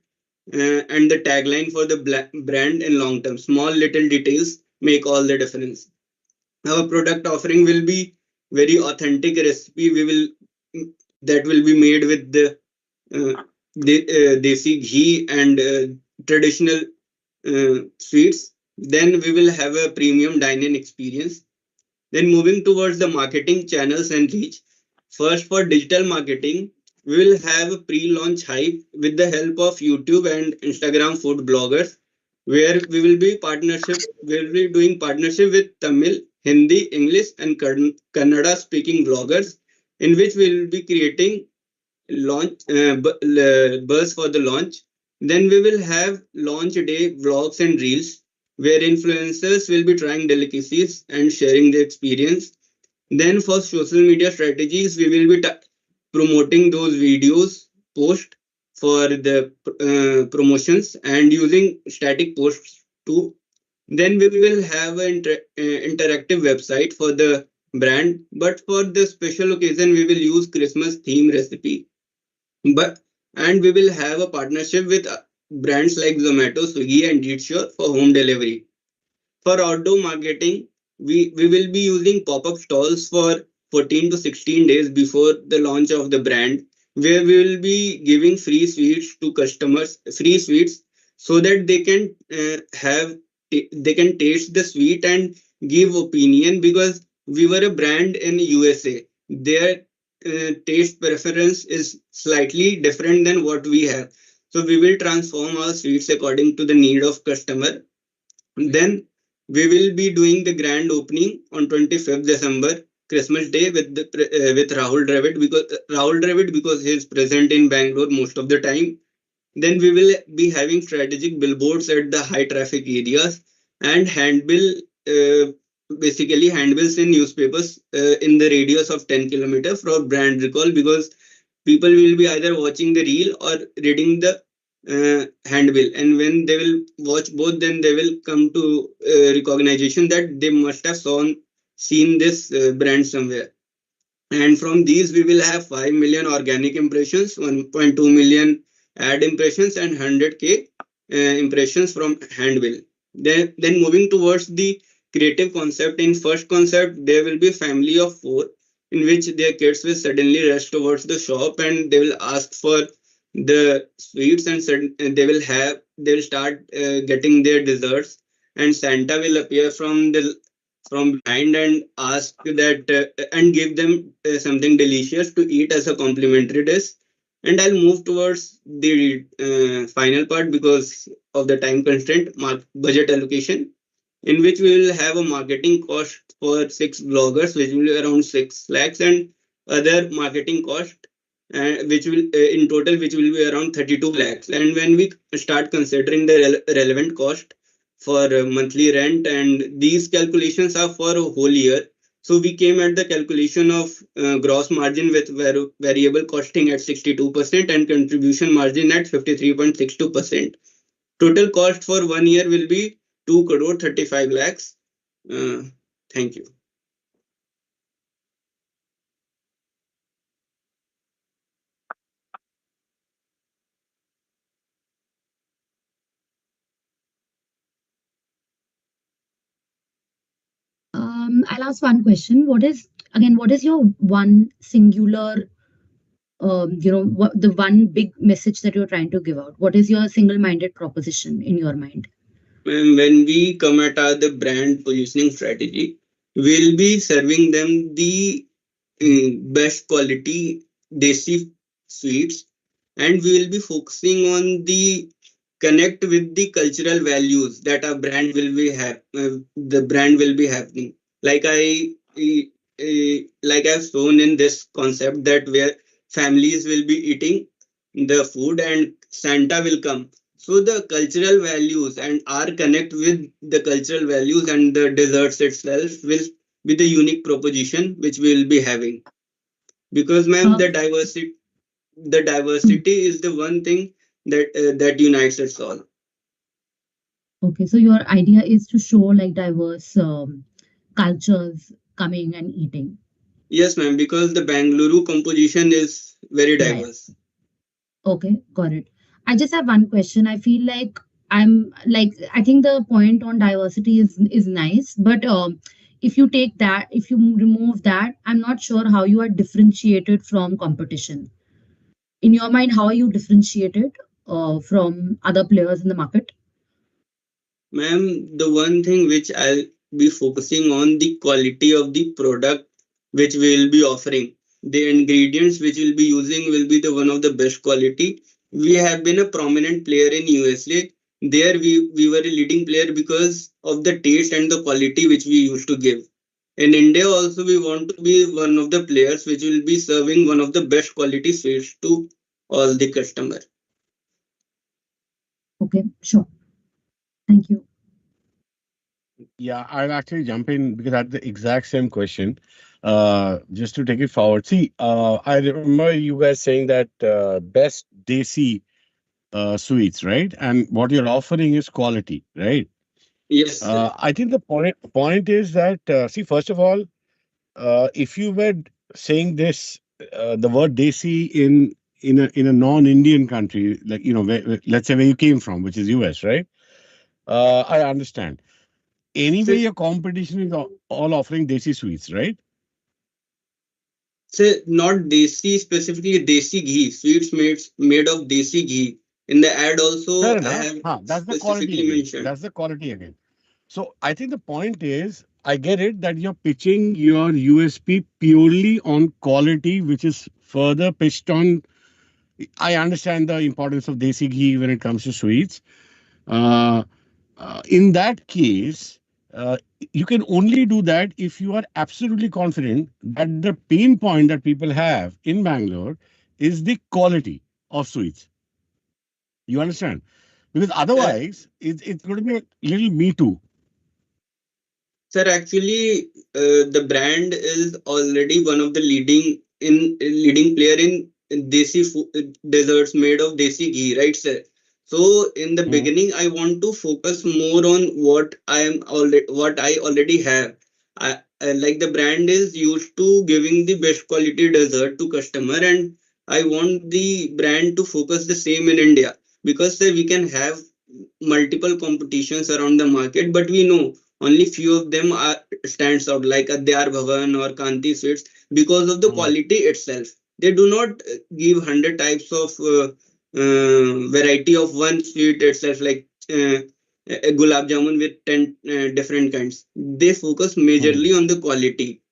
and the tagline for the brand in long term. Small little details make all the difference. Our product offering will be very authentic recipe. We will that will be made with the desi ghee and traditional sweets. Then we will have a premium dine-in experience. Then moving towards the marketing channels and reach. First, for digital marketing, we will have a pre-launch hype with the help of YouTube and Instagram food bloggers, where we will be doing partnership with Tamil, Hindi, English, and Kannada speaking bloggers, in which we will be creating buzz for the launch. Then we will have launch day vlogs and reels, where influencers will be trying delicacies and sharing their experience. Then for social media strategies, we will be promoting those videos, post for the promotions and using static posts too. Then we will have an interactive website for the brand, but for the special occasion, we will use Christmas theme recipe. But and we will have a partnership with brands like Zomato, Swiggy, and Eatsure for home delivery. For outdoor marketing, we will be using pop-up stalls for 14 to 16 days before the launch of the brand, where we will be giving free sweets to customers, free sweets, so that they can taste the sweet and give opinion, because we were a brand in USA. Their taste preference is slightly different than what we have. So we will transform our sweets according to the need of customer. Then we will be doing the grand opening on 25th December, Christmas Day, with Rahul Dravid, because he is present in Bangalore most of the time. Then we will be having strategic billboards at the high traffic areas and basically handbills in newspapers in the radius of 10 kilometers for brand recall, because people will be either watching the reel or reading the handbill, and when they will watch both, then they will come to recognition that they must have seen this brand somewhere. And from these we will have 5 million organic impressions, 1.2 million ad impressions, and 100k impressions from handbill. Then moving towards the creative concept. In first concept, there will be a family of four, in which their kids will suddenly rush towards the shop and they will ask for the sweets, and they will start getting their desserts, and Santa will appear from behind and ask that and give them something delicious to eat as a complimentary dish. And I'll move towards the final part because of the time constraint, budget allocation, in which we will have a marketing cost for six bloggers, which will be around 6 lakhs, and other marketing cost, which will in total, which will be around 32 lakhs. And when we start considering the relevant cost for monthly rent, and these calculations are for a whole year, so we came at the calculation of gross margin with variable costing at 62% and contribution margin at 53.62%. Total cost for 1 year will be 2 crore 35 lakhs. Thank you. I'll ask one question. What is your one singular, what the one big message that you're trying to give out? What is your single-minded proposition in your mind? When we come at the brand positioning strategy, we'll be serving them the best quality desi sweets, and we will be focusing on the connect with the cultural values that our brand will be the brand will be having. Like like I've shown in this concept that where families will be eating the food and Santa will come. So the cultural values and our connect with the cultural values and the desserts itself will be the unique proposition which we will be having. Because ma'am, the diversity is the one thing that unites us all. Okay, so your idea is to show like diverse cultures coming and eating. Yes, ma'am, because the Bangalore composition is very Right. diverse. Okay, got it. I just have one question. I feel like I think the point on diversity is nice, but if you remove that, I'm not sure how you are differentiated from competition. In your mind, how are you differentiated from other players in the market? Ma'am, the one thing which I'll be focusing on the quality of the product which we will be offering. The ingredients which we'll be using will be the one of the best quality. We have been a prominent player in USA. There we were a leading player because of the taste and the quality which we used to give. In India also we want to be one of the players which will be serving one of the best quality sweets to all the customer. Okay, sure. Thank you. Yeah, I'll actually jump in because I had the exact same question. Just to take it forward. See, I remember you guys saying that best desi sweets, right? And what you're offering is quality, right? Yes, sir. I think the point is that see, first of all, if you were saying this, the word desi in a non-Indian country, like let's say where you came from, which is US, right? I understand. Anyway, your competition is all offering desi sweets, right? So not desi specifically desi ghee, sweets made of desi ghee. In the ad Fair also I enough. have That's the quality specifically again. mentioned. That's the quality again. So I think the point is, I get it that you're pitching your USP purely on quality, which is further pitched on. I understand the importance of desi ghee when it comes to sweets. Uh, in that case, uh, you can only do that if you are absolutely confident that the pain point that people have in Bangalore is the quality of sweets. You understand? Because Sir, otherwise, it's going to be a little me too. sir, actually, the brand is already one of the leading player in desi desserts made of desi ghee, right, sir? So in the Mm. beginning, I want to focus more on what I already have. I like the brand is used to giving the best quality dessert to customer, and I want the brand to focus the same in India because sir, we can have multiple competitions around the market, but we know only few of them are stands out like Adyar Bhavan or Kanti Sweets because of the Mm. quality itself. They do not give 100 types of variety of one sweet itself like a gulab jamun with 10 different kinds. They focus Mm. majorly on the quality.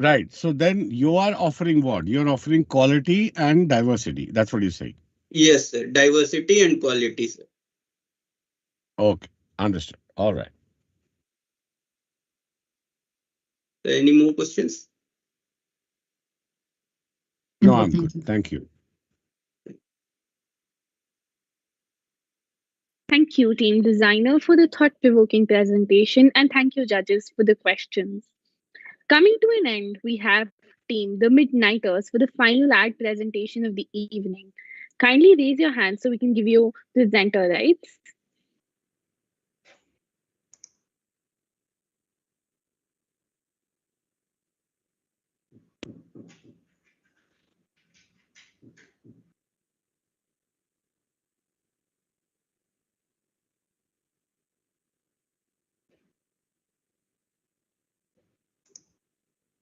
Right. So then you are offering what? You're offering quality and diversity. That's what you say. Yes, sir. Diversity and quality, sir. Okay. Understood. All right. Any more questions? No, Okay, I'm good. thank you. Thank you. Thank you, team designer, for the thought provoking presentation, and thank you, judges, for the questions. Coming to an end, we have team the Midnighters for the final ad presentation of the evening. Kindly raise your hand so we can give you presenter rights.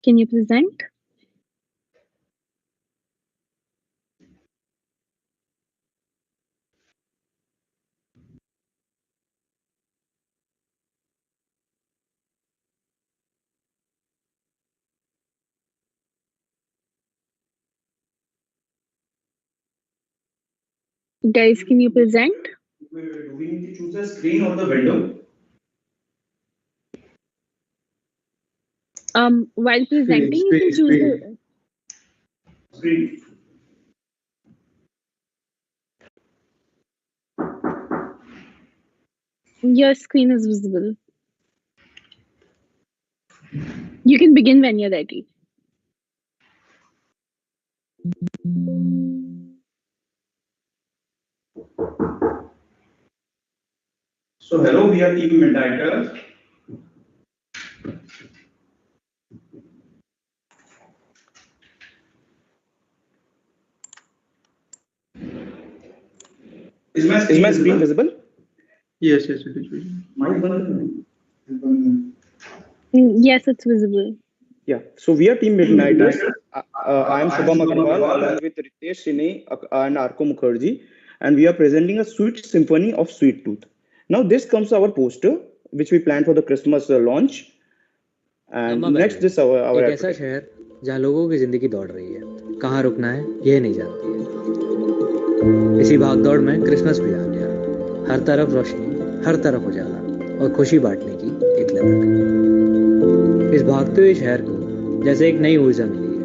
Can you present? Guys, can you present? Do we need to choose the screen or the window? While presenting, you can choose the Screen. your screen is visible. You can begin when you're ready. So hello, we are Team Midnighter. Is my screen visible? Yes, it is visible. Yes, it's visible. Yeah, so we are Team Midnighters. I am Shubham Agarwal along with Ritesh Sine and Arko Mukherjee, and we are presenting a sweet symphony of Sweet Tooth. Now, this comes our poster, which we planned for the Christmas launch. And next, this our एक ऐसा शहर जहाँ लोगों की जिंदगी दौड़ रही है, कहाँ रुकना है ये नहीं जानती है। इसी भागदौड़ में क्रिसमस भी आ गया, हर तरफ रोशनी, हर तरफ उजाला और खुशी बांटने की एक ललक। इस भागते हुए शहर को जैसे एक नई ऊर्जा मिली है,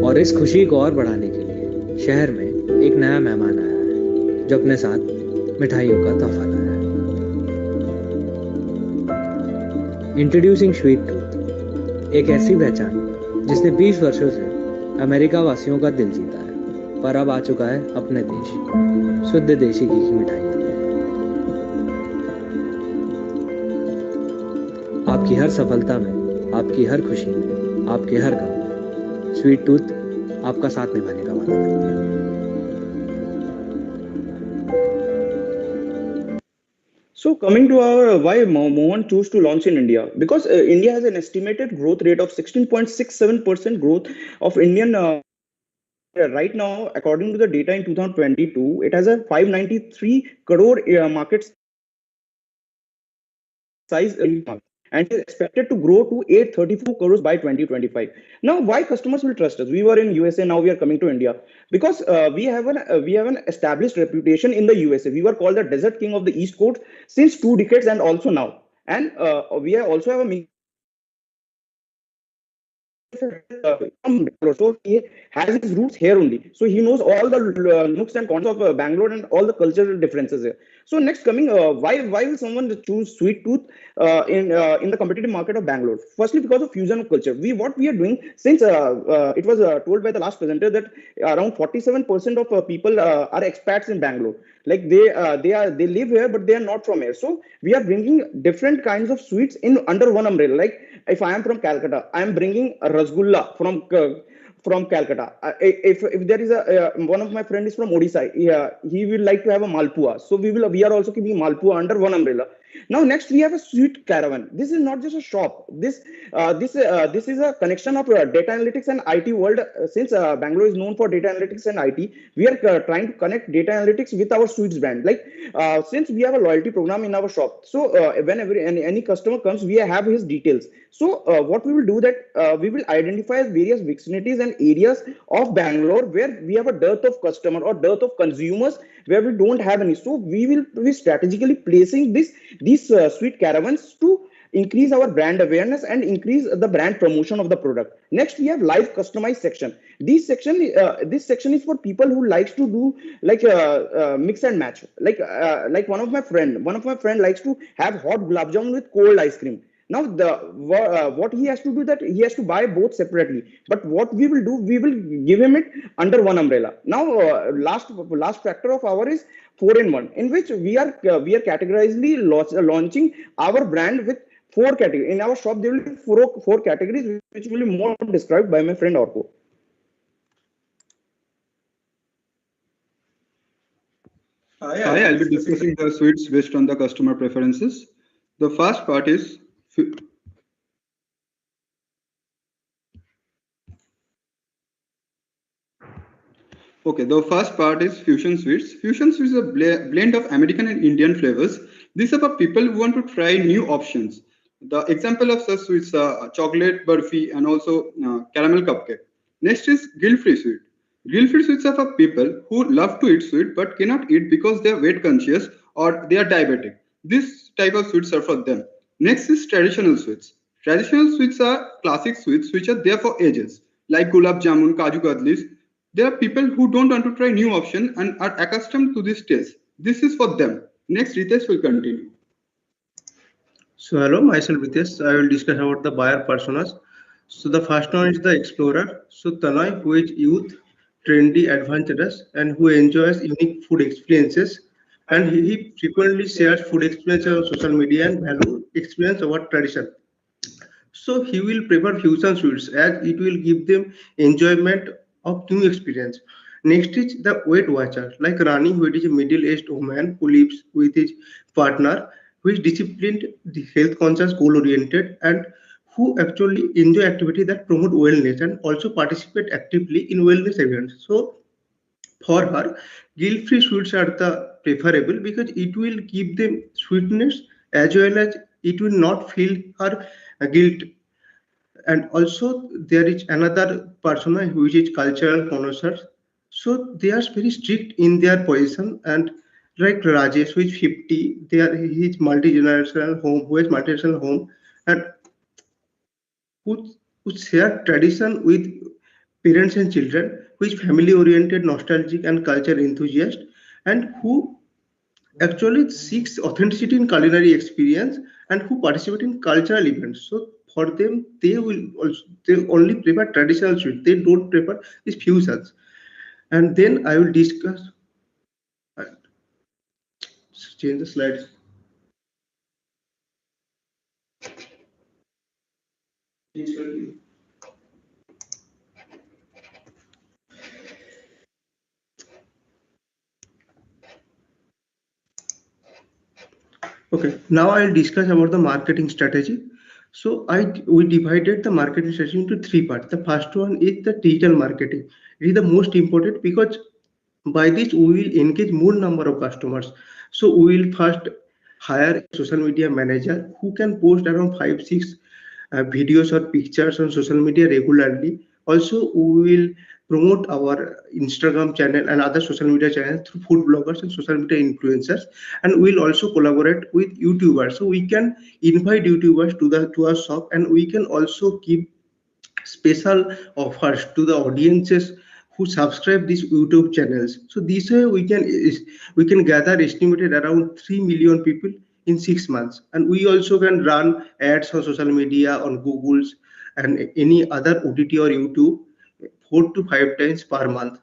और इस खुशी को और बढ़ाने के लिए शहर में एक नया मेहमान आया है, जो अपने साथ मिठाइयों का तोहफा लाया है। इंट्रोड्यूसिंग स्वीट टूथ, एक ऐसी पहचान जिसने 20 वर्षों से अमेरिका वासियों का दिल जीता है, पर अब आ चुका है अपने देश शुद्ध देसी घी की मिठाई। आपकी हर सफलता में, आपकी हर खुशी में, आपके हर गम में स्वीट टूथ आपका साथ निभाने का वादा करती है। So coming to our why Mohan chose to launch in India, because India has an estimated growth rate of 16.67% growth of Indian right now. According to the data in 2022, it has a 593 crore market size and is expected to grow to 834 crores by 2025. Now, why customers will trust us? We were in USA, now we are coming to India because we have an established reputation in the USA. We were called the Desert King of the East Coast since 2 decades and also now. And we also have a so he has his roots here only, so he knows all the nooks and corners of Bangalore and all the cultural differences here. So next coming, why will someone choose Sweet Tooth in the competitive market of Bangalore? Firstly, because of fusion of culture. What we are doing, since it was told by the last presenter that around 47% of people are expats in Bangalore. Like they live here, but they are not from here. So we are bringing different kinds of sweets in under one umbrella. Like if I am from Calcutta, I am bringing a rasgulla from Calcutta. If there is a one of my friend is from Odisha, he will like to have a malpua. So we are also keeping malpua under one umbrella. Now next we have a sweet caravan. This is not just a shop. This is a connection of data analytics and IT world. Since Bangalore is known for data analytics and IT, we are trying to connect data analytics with our sweets brand. Like since we have a loyalty program in our shop, so whenever any customer comes, we have his details. So what we will do that we will identify various vicinities and areas of Bangalore where we have a dearth of customer or dearth of consumers where we don't have any. So we will be strategically placing these sweet caravans to increase our brand awareness and increase the brand promotion of the product. Next, we have live customized section. This section is for people who likes to do like mix and match. Like one of my friend likes to have hot gulab jamun with cold ice cream. Now what he has to do that he has to buy both separately. But what we will do, we will give him it under one umbrella. Now last factor of our is 4-in-1, in which we are categorically launching our brand with 4 categories. In our shop, there will be four categories, which will be more described by my friend Orko. Hi, I'll be discussing the sweets based on the customer preferences. The first part is Okay, the first part is fusion sweets. Fusion sweets is a blend of American and Indian flavors. These are for people who want to try new options. The example of such sweets are chocolate burfi and also caramel cupcake. Next is guilt-free sweet. Guilt-free sweets are for people who love to eat sweet but cannot eat because they are weight conscious or they are diabetic. This type of sweets are for them. Next is traditional sweets. Traditional sweets are classic sweets which are there for ages, like gulab jamun, kaju kadlis. There are people who don't want to try new option and are accustomed to this taste. This is for them. Next, Ritesh will continue. So hello, myself Ritesh. I will discuss about the buyer personas. So the first one is the explorer. So Tanay, who is youth, trendy, adventurous, and who enjoys unique food experiences. And he frequently shares food experiences on social media and value experience over tradition. So he will prefer fusion sweets as it will give them enjoyment of new experience. Next is the weight watcher, like Rani, who is a middle-aged woman who lives with his partner, who is disciplined, health conscious, goal-oriented, and who actually enjoy activity that promote wellness and also participate actively in wellness events. So for her, guilt-free sweets are the preferable because it will give them sweetness as well as it will not feel her guilt. And also there is another persona which is cultural connoisseurs. So they are very strict in their position and like Rajesh who is 50, they are his multi-generational home, who has multi-generational home and who share tradition with parents and children, who is family oriented, nostalgic and culture enthusiast, and who actually seeks authenticity in culinary experience and who participate in cultural events. So for them, they only prefer traditional sweet. They don't prefer these fusions. And then I will discuss. uh, Change the slides. Please continue. Okay, now I'll discuss about the marketing strategy. So we divided the marketing strategy into three parts. The first one is the digital marketing. It is the most important because by this we will engage more number of customers. So we will first hire a social media manager who can post around 5 6 videos or pictures on social media regularly. Also, we will promote our Instagram channel and other social media channels through food bloggers and social media influencers. And we'll also collaborate with YouTubers. So we can invite YouTubers to our shop, and we can also give special offers to the audiences who subscribe these YouTube channels. So this way we can gather estimated around 3 million people in 6 months, and we also can run ads on social media on Google's and any other OTT or YouTube 4 to 5 times per month,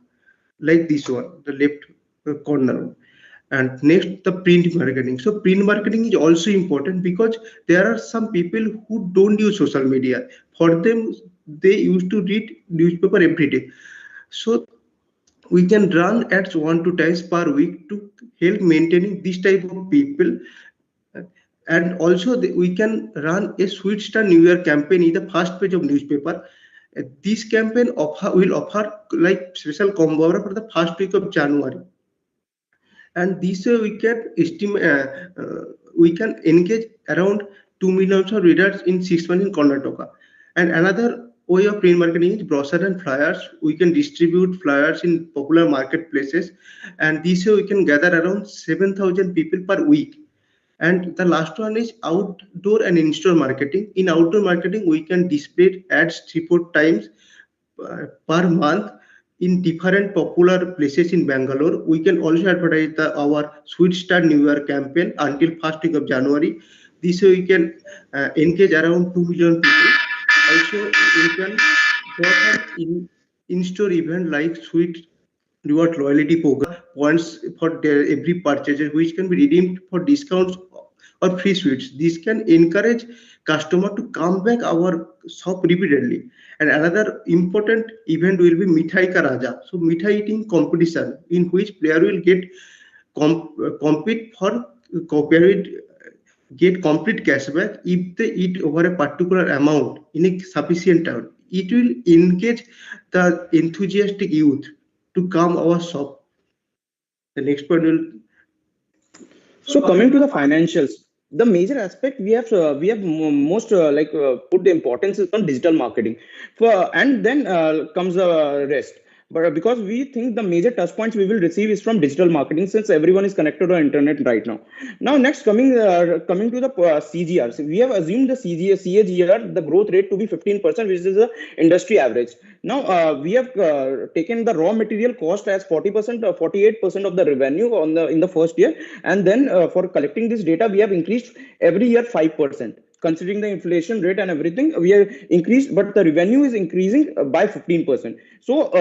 like this one, the left corner. And next, the print marketing. So print marketing is also important because there are some people who don't use social media. For them, they used to read newspaper every day. So we can run ads 1 2 times per week to help maintaining this type of people. And also we can run a Sweet Star New Year campaign in the first page of newspaper. This campaign will offer like special combo offer for the first week of January, and this way we can estimate we can engage around 2 million of readers in 6 months in Karnataka. And another way of print marketing is brochure and flyers. We can distribute flyers in popular marketplaces, and this way we can gather around 7,000 people per week. And the last one is outdoor and in-store marketing. In outdoor marketing, we can display ads 3 4 times per month in different popular places in Bangalore. We can also advertise our Sweet Star New Year campaign until first week of January. This way we can engage around 2 million people. Also, we can offer in-store event like Sweet Reward loyalty program, points for every purchase, which can be redeemed for discounts or free sweets. This can encourage customer to come back our shop repeatedly. And another important event will be Mithai Ka Raja. So Mithai eating competition in which player will get compete for copyright get complete cashback if they eat over a particular amount in a sufficient time. It will engage the enthusiastic youth to come our shop. The next point will. So coming to the financials, the major aspect we have most put the importance is on digital marketing, and then comes the rest. But because we think the major touch points we will receive is from digital marketing, since everyone is connected on internet right now. Now next coming to the CGR, so we have assumed the CAGR the growth rate to be 15%, which is the industry average. Now we have taken the raw material cost as 40% or 48% of the revenue in the first year, and then for collecting this data we have increased every year 5%. Considering the inflation rate and everything, we have increased, but the revenue is increasing by 15%. So